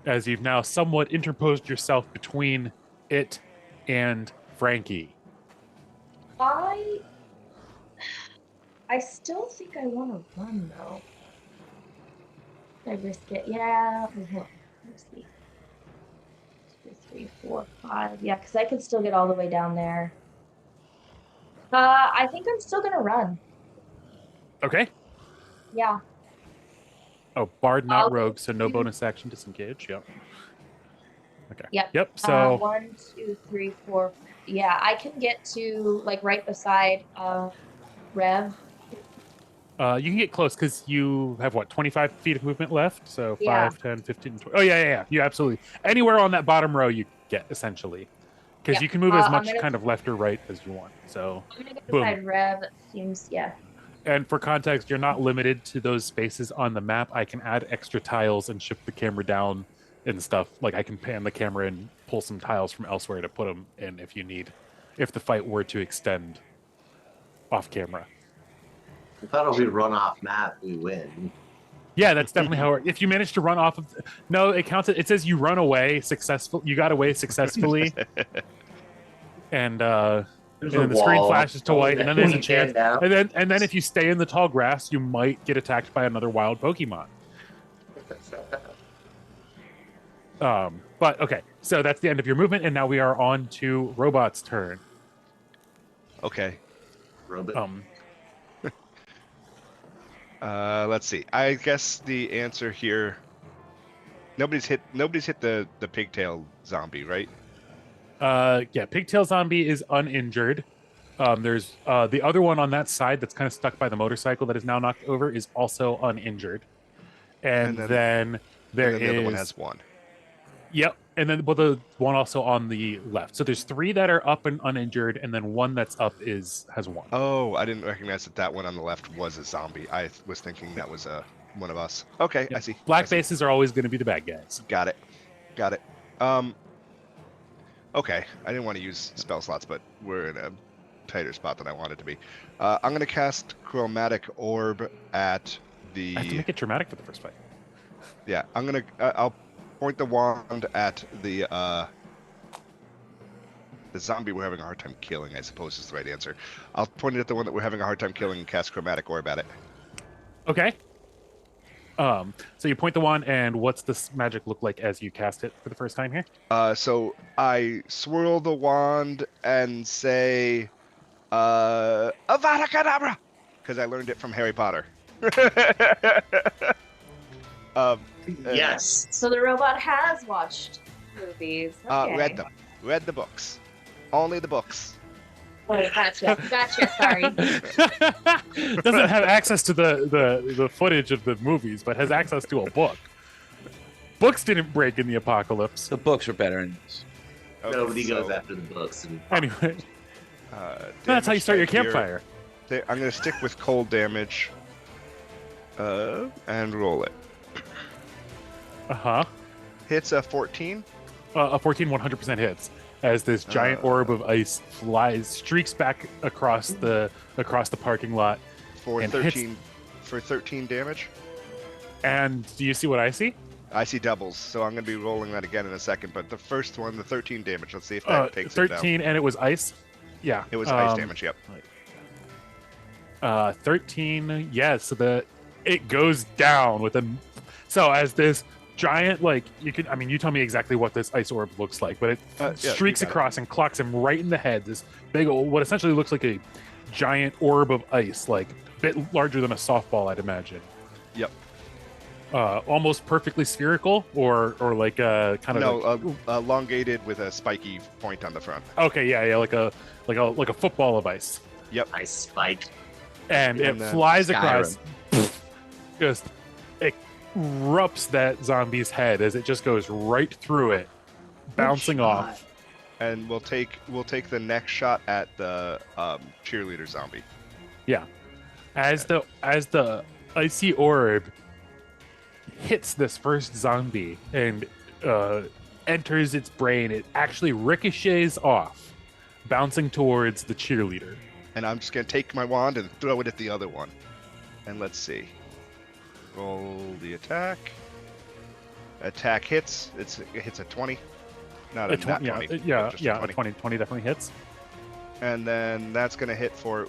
as you've now somewhat interposed yourself between it and Frankie. I still think I want to run though. I risk it. Yeah. Let's see. 2, 3, 4, 5. Yeah, because I could still get all the way down there. I think I'm still gonna run. Okay. Yeah. Oh, bard, not I'll- rogue, so no bonus action disengage. Yep. Okay. Yep. So 1, 2, 3, 4. Yeah, I can get to like right beside Rev. you can get close because you have what, 25 feet of movement left. So 5, Yeah. 10, 15, 20. Oh yeah. You absolutely, anywhere on that bottom row you get, essentially, because Yep. you can move as I'm much gonna- kind of left or right as you want. So, I'm gonna get Boom. beside Rev. That seems and for context, you're not limited to those spaces on the map. I can add extra tiles and shift the camera down and stuff. Like, I can pan the camera and pull some tiles from elsewhere to put them in if you need, if the fight were to extend off camera. I thought if we run off map, we win. Yeah, that's definitely how if you manage to run off of, no, it counts. It says you run away successful. You got away successfully. And There's then a the screen wall. flashes to white, and then there's a We chance. stand out. And then if you stay in the tall grass, you might get attacked by another wild Pokemon. But okay, so that's the end of your movement, and now we are on to Robot's turn. Okay. Robot. Let's see. I guess the answer here. Nobody's hit the pigtail zombie, right? Yeah, Pigtail Zombie is uninjured. There's the other one on that side that's kind of stuck by the motorcycle that is now knocked over is also uninjured. And then there And then is the other one has 1. Yep. And then the one also on the left. So there's 3 that are up and uninjured, and then one that's up has 1. Oh, I didn't recognize that one on the left was a zombie. I was thinking that was one of us. Okay, Yep. I see. Black I see. bases are always going to be the bad guys. Got it. Okay, I didn't want to use spell slots, but we're in a tighter spot than I wanted to be. I'm gonna cast Chromatic Orb at the. I have to make it dramatic for the first fight. Yeah, I'll point the wand at the zombie we're having a hard time killing, I suppose is the right answer. I'll point it at the one that we're having a hard time killing and cast Chromatic Orb at it. Okay. So you point the wand, and what's this magic look like as you cast it for the first time here? So I swirl the wand and say, Avada Kedavra, because I learned it from Harry Potter. Yes. So the robot has watched movies. Okay. Read the books. Only the books. Oh, gotcha. Sorry. Doesn't have access to the footage of the movies, but has access to a book. Books didn't break in the apocalypse. The books are better than this. Okay, Nobody so, goes after the books. And Anyway, that's how you start your damage type campfire. here. I'm gonna stick with cold damage. And roll it. Hits a 14. A 14 100% hits as this giant orb of ice streaks back across the parking lot For and 13 damage. And do you see what I see? I see doubles, so I'm going to be rolling that again in a second. But the first one, the 13 damage. Let's see if that takes it down. 13, and it was ice. Yeah, It was ice damage. Yep. 13. Yes, so it goes down with a. So as this giant, like you tell me exactly what this ice orb looks like, but it streaks across and clocks him right in the head. This big old, what essentially looks like a giant orb of ice, like a bit larger than a softball, I'd imagine. Yep. Almost perfectly spherical, or like a kind of elongated with a spiky point on the front. Okay, yeah, like a football of ice. Yep. I spike. And it flies across, just erupts that zombie's head as it just goes right through it, bouncing off. And we'll take the next shot at the cheerleader zombie. Yeah, as the icy orb hits this first zombie and enters its brain, it actually ricochets off, bouncing towards the cheerleader. And I'm just gonna take my wand and throw it at the other one. And let's see. Roll the attack. Attack hits. It hits a 20. Not a 20. Yeah, 20 definitely hits. And then that's gonna hit for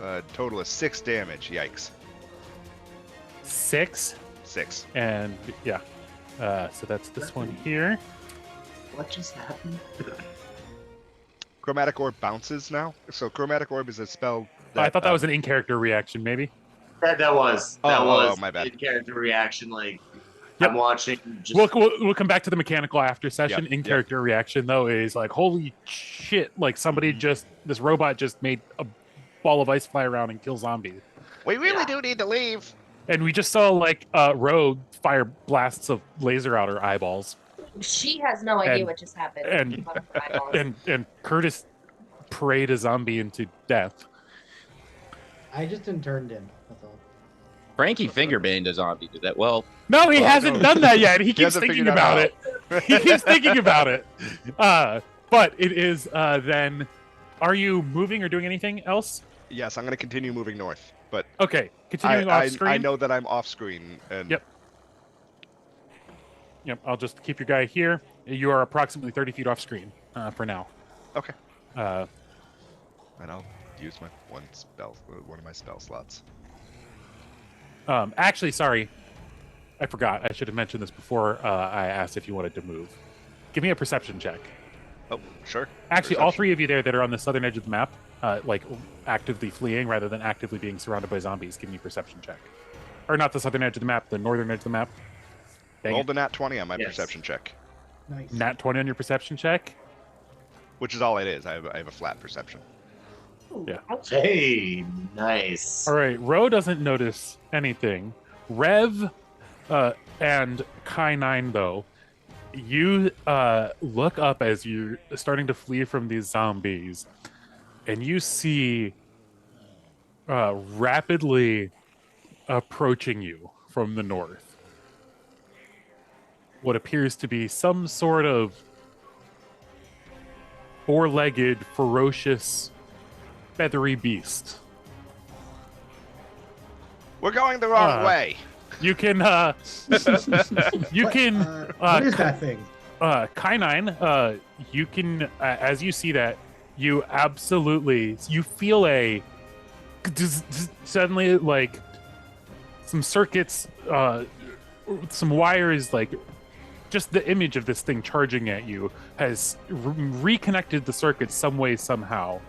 a total of 6 damage. Yikes. 6. And yeah. So that's this one here. What just happened? Chromatic Orb bounces now. So Chromatic Orb is a spell. I thought that was an in-character reaction, maybe. That was my bad. In-character reaction. Like Yep. I'm watching. We'll come back to the mechanical after session. In-character reaction though is like, holy shit! Like this robot just made a ball of ice fly around and kill zombies. We really do need to leave. And we just saw like Rogue fire blasts of laser out her eyeballs. She has no idea what just happened. And Curtis prayed a zombie into death. I just didn't turn in. That's all. Frankie fingerbanged a zombie. Did that well? No, he hasn't done that yet. He keeps thinking about it. He keeps thinking about it. But it is then. Are you moving or doing anything else? Yes, I'm going to continue moving north. But okay, continuing off screen. I know that I'm off screen. And Yep. I'll just keep your guy here. You are approximately 30 feet off screen for now. Okay. And I'll use one of my spell slots. Actually, sorry, I forgot. I should have mentioned this before I asked if you wanted to move. Give me a perception check. Oh, sure. Actually, all 3 of you there that are on the southern edge of the map, like actively fleeing rather than actively being surrounded by zombies, give me a perception check. Or not the southern edge of the map, the northern edge of the map. Rolled a nat 20 on my perception check. Nice. Nat 20 on your perception check? Which is all it is. I have a flat perception. Yeah. Hey, nice. All right, Ro doesn't notice anything. Rev and Kai9, though, You look up as you're starting to flee from these zombies, and you see rapidly approaching you from the north what appears to be some sort of four-legged, ferocious, feathery beast. We're going the wrong way. You can you can what is that thing? Kainine, you can as you see that, you absolutely you feel a suddenly like some circuits, some wires, like just the image of this thing charging at you has reconnected the circuits some way somehow,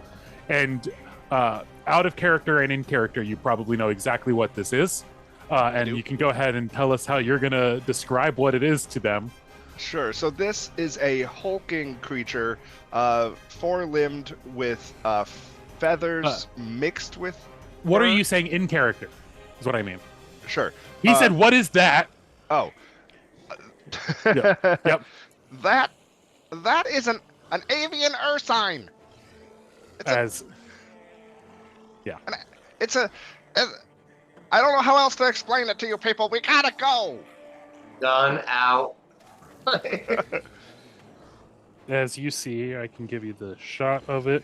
and out of character and in character, you probably know exactly what this is, and you can go ahead and tell us how you're gonna describe what it is to them. Sure. So this is a hulking creature, four-limbed with feathers mixed with. What are you saying in character? Is what I mean. Sure. He said, "What is that?" Oh. Yep. That is an avian ursine. It's a. I don't know how else to explain it to you people. We gotta go. Gun out. As you see, I can give you the shot of it.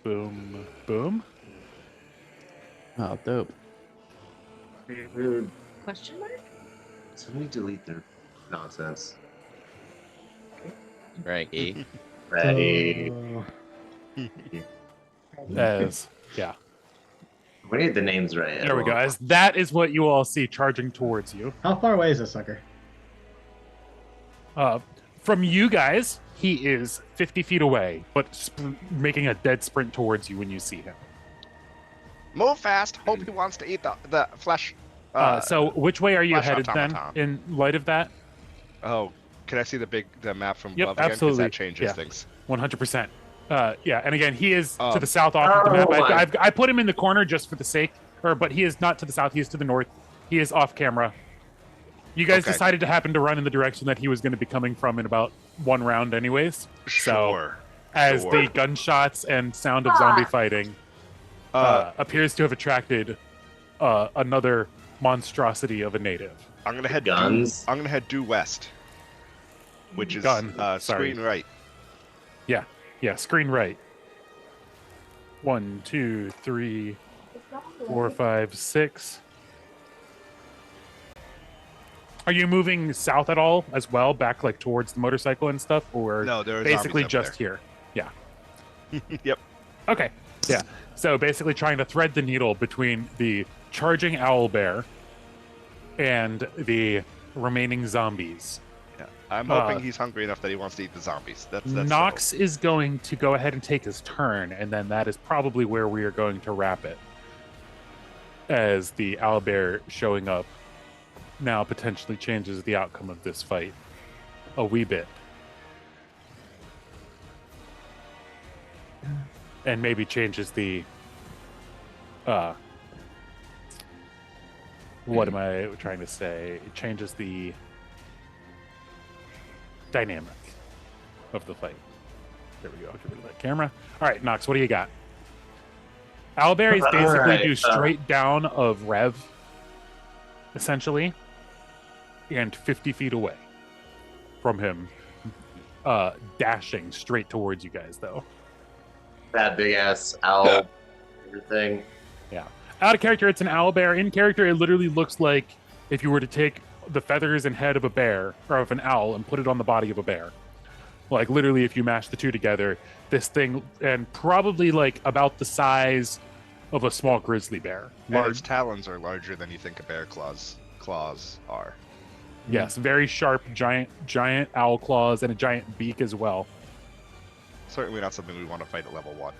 Boom, boom. Oh, dope. Question mark? Somebody delete their nonsense. Frankie. Ready. As yeah. We need the names right. There we go. As that is what you all see charging towards you. How far away is this sucker? From you guys, he is 50 feet away, but making a dead sprint towards you when you see him. Move fast. Hope he wants to eat the flesh. So which way are you flesh headed automaton. then, in light of that? Oh, can I see the map from Yep, above again? 'Cause absolutely. that changes things. 100%. Yeah, and again, he is to the south off of the map. I put him in the corner just for the sake, but he is not to the south. He is to the north. He is off camera. You guys decided to happen to run in the direction that he was going to be coming from in about one round anyways. Sure. So, as the gunshots and sound of zombie fighting appears to have attracted another monstrosity of a native. I'm gonna head guns. I'm gonna head due west, which is screen right. Yeah, screen right. 1, 2, 3, 4, 5, 6. Are you moving south at all as well, back like towards the motorcycle and stuff, or No, there are basically zombies just up here? Yeah. Yep. Okay. Yeah. So basically trying to thread the needle between the charging owlbear and the remaining zombies. Yeah. I'm hoping he's hungry enough that he wants to eat the zombies. That's Nox is going to go ahead and take his turn, and then that is probably where we are going to wrap it. As the owlbear showing up now potentially changes the outcome of this fight a wee bit. And maybe changes the what am I trying to say? It changes the dynamic of the fight. There we go. Get rid of that camera. All right, Nox, what do you got? Owlbear is basically due straight down of Rev, essentially, and 50 feet away from him, dashing straight towards you guys, though. That big ass owl thing. Yeah. Out of character, it's an owlbear. In character, it literally looks like if you were to take the feathers and head of a bear, or of an owl, and put it on the body of a bear. Like, literally, if you mash the two together, this thing, and probably like about the size of a small grizzly bear. And its talons are larger than you think a bear claws are. Yes, very sharp, giant owl claws, and a giant beak as well. Certainly not something we want to fight at level 1.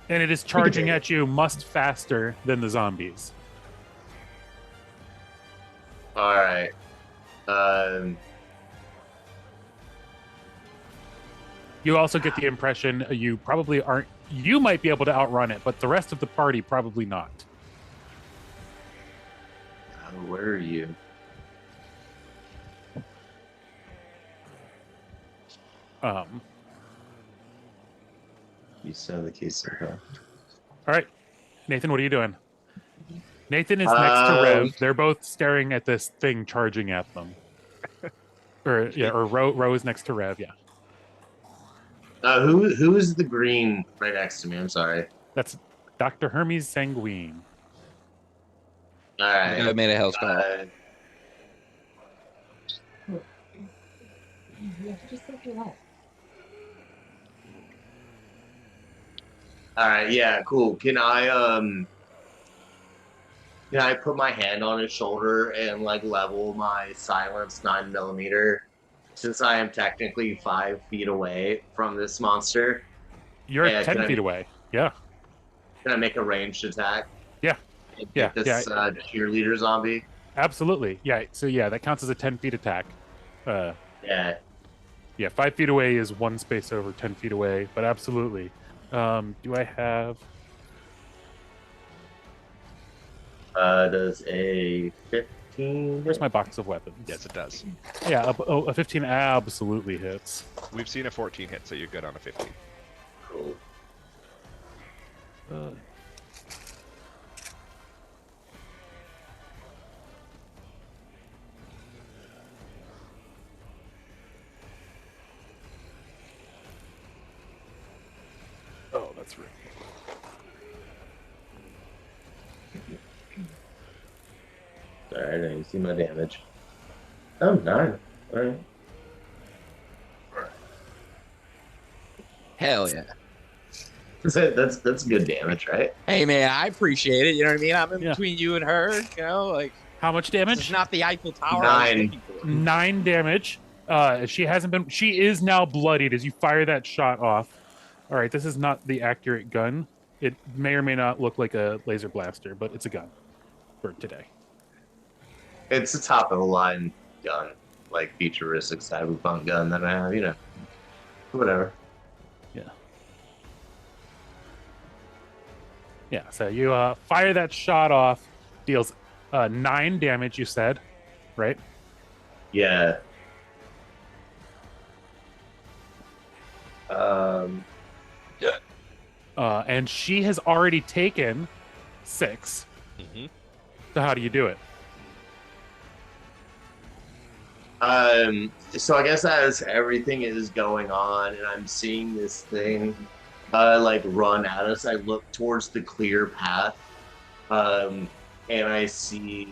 And it is charging at you much faster than the zombies. All right. You also get the impression you probably aren't. You might be able to outrun it, but the rest of the party probably not. Where are you? You said the case of All right, Nathan, what are you doing? Nathan is next to Rev. They're both staring at this thing charging at them. Or Ro is next to Rev. Yeah, who is the green right next to me? I'm sorry. that's Dr. Hermes Sanguine. All right. I made a house call. Yeah, just look it up. All right, yeah, cool. Can I put my hand on his shoulder and like level my silence 9mm, since I am technically 5 feet away from this monster? You're Yeah, 10 feet away. Yeah. Can I make a ranged attack? Yeah. And Yeah, get this cheerleader zombie? Absolutely. Yeah. So yeah, that counts as a 10 feet attack. Yeah. Yeah, 5 feet away is one space over 10 feet away, but absolutely. Do I have? Does a 15? Where's my box of weapons? Yes, it does. Yeah, a 15 absolutely hits. We've seen a 14 hit, so you're good on a 15. Cool. Oh, that's right. Alright, I didn't see my damage. Oh, 9. Alright. Hell yeah. That's good damage, right? Hey man, I appreciate it. You know what I mean? I'm in Yeah. between you and her. You know, like How much this damage? is not the Eiffel Tower. I was 9. looking for. 9 damage. She hasn't been. She is now bloodied as you fire that shot off. All right, this is not the accurate gun. It may or may not look like a laser blaster, but it's a gun for today. It's a top of the line gun, like futuristic cyberpunk gun that I have, whatever. Yeah. Yeah. So you fire that shot off, deals 9 damage. You said, right? Yeah. And she has already taken 6. Mm-hmm. So how do you do it? So I guess as everything is going on and I'm seeing this thing like run at us, I look towards the clear path, and I see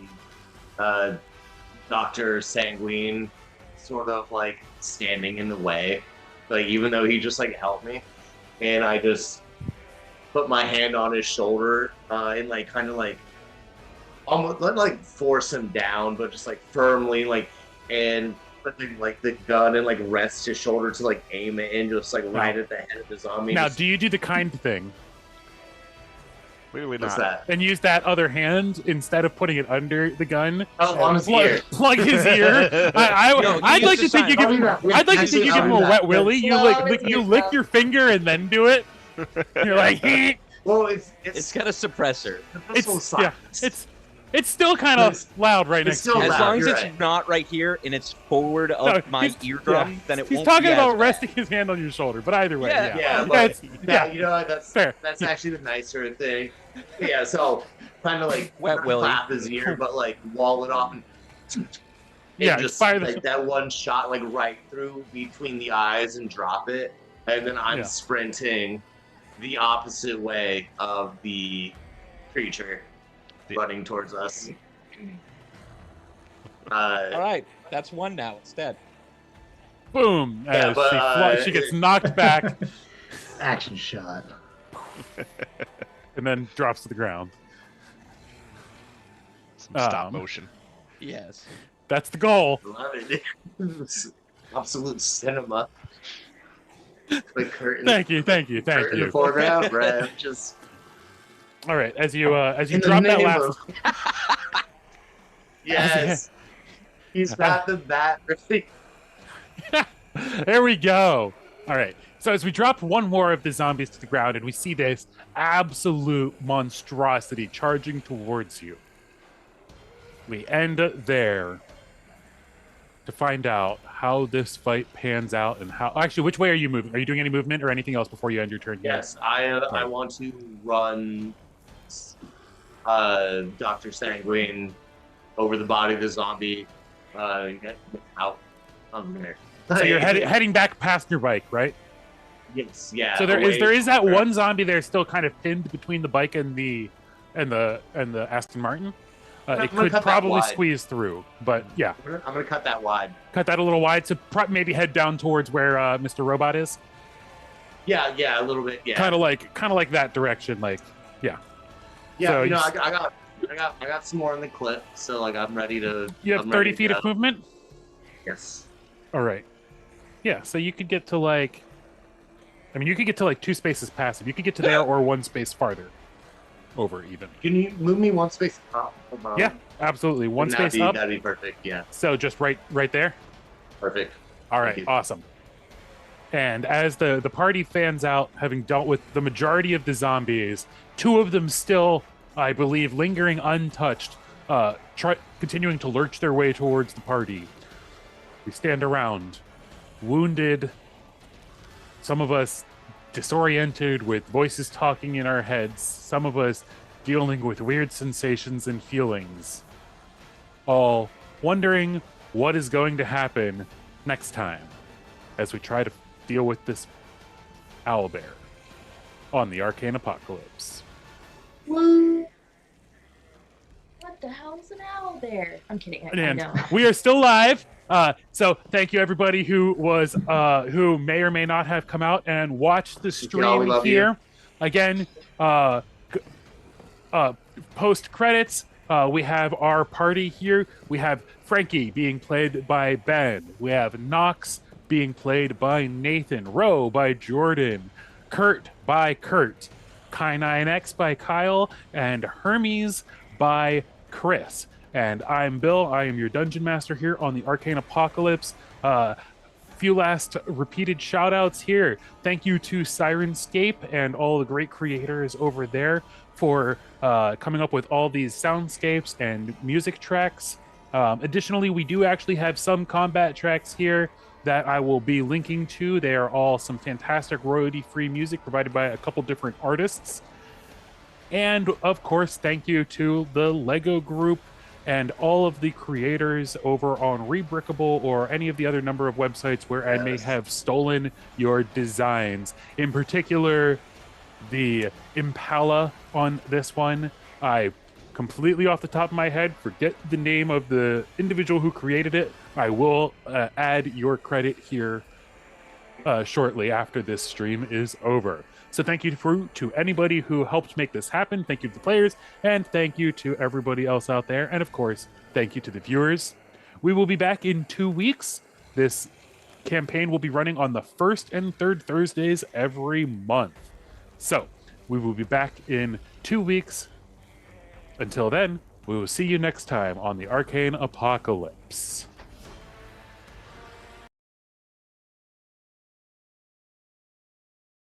Dr. Sanguine sort of like standing in the way, like even though he just like helped me, and I just put my hand on his shoulder and like kind of like almost not like force him down, but just like firmly like, and putting like the gun and like rest his shoulder to like aim it in just like right at the head of the zombie. Now, Just- do you do the kind thing Clearly what's not. that? and use that other hand instead of putting it under the gun? Oh, on his ear. Plug his ear. No, I'd you like to use the think you sign. give him. Yeah, I'd like to think you give him a actually, wet willy. You No, lick it's you your lick stuff. your finger and then do it. You're like, "Eh." Well, It's got a suppressor. It's yeah, it's still kind of loud right it's next to still you. As loud, long as you're it's right. not right here and it's forward of No, my he's- eardrum, yeah. then it He's won't talking be about as bad. resting his hand on your shoulder, but either way, Yeah, Yeah, but it's- yeah, you know what, that's Fair. that's actually the nicer thing. Yeah, so kind of like Wet not willy. clap his ear, but like wall it off and Yeah, just fire the- like that one shot like right through between the eyes and drop it, and then I'm Yeah. sprinting the opposite way of the creature running towards us. All right, that's one now instead. Boom! Yeah, As but, she gets knocked back Action shot. and then drops to the ground. Some stop Um, motion. Yes. That's the goal. Love it. Absolute cinema. The curtain. Thank you. curtain in the foreground, right? Just All right, as you in the drop that name last. of- Yes. He's got the bat. Really. There we go. All right. So as we drop one more of the zombies to the ground, and we see this absolute monstrosity charging towards you. we end there to find out how this fight pans out and how. Actually, which way are you moving? Are you doing any movement or anything else before you end your turn here? Yes, I want to run Dr. Sanguine over the body of the zombie, get out of there. So you're heading back past your bike, right? Yes, yeah. So there is that one zombie there still kind of pinned between the bike and the Aston Martin. It could probably squeeze through, but yeah. I'm gonna cut that wide. Cut that a little wide, so maybe head down towards where Mr. Robot is. Yeah, a little bit. Yeah. Kind of like that direction, like yeah. Yeah, so I got some more in the clip, so like I'm ready to. You have 30 feet of movement. Yes. All right. Yeah, so you could get to like. I mean, you could get to like 2 spaces past him. You could get to there or 1 space farther. Over even. Can you move me 1 space up? Yeah, absolutely. 1 space up. That'd be perfect. Yeah. So just right there. Perfect. All right, awesome. And as the party fans out, having dealt with the majority of the zombies, 2 of them still, I believe, lingering untouched, continuing to lurch their way towards the party. We stand around, wounded. Some of us disoriented with voices talking in our heads, some of us dealing with weird sensations and feelings, all wondering what is going to happen next time as we try to deal with this owlbear on the Arcane Apocalypse. What the hell is an owlbear? I'm kidding. I know. We are still live. So thank you everybody who was who may or may not have come out and watched the stream here. Again, post credits, we have our party here. We have Frankie being played by Ben. We have Nox being played by Nathan, Ro by Jordan, Kurt by Kurt, Kai9X by Kyle, and Hermes by Chris. And I'm Bill. I am your Dungeon Master here on the Arcane Apocalypse. Few last repeated shout outs here. Thank you to Sirenscape and all the great creators over there for coming up with all these soundscapes and music tracks. Additionally, we do actually have some combat tracks here that I will be linking to. They are all some fantastic royalty-free music provided by a couple different artists. And of course, thank you to the Lego Group and all of the creators over on Rebrickable or any of the other number of websites where I may have stolen your designs. In particular, the Impala on this one. I completely off the top of my head forget the name of the individual who created it. I will add your credit here shortly after this stream is over. So thank you to anybody who helped make this happen. Thank you to the players, and thank you to everybody else out there. And of course, thank you to the viewers. We will be back in 2 weeks. This campaign will be running on the 1st and 3rd Thursdays every month. So we will be back in 2 weeks. Until then, we will see you next time on the Arcane Apocalypse.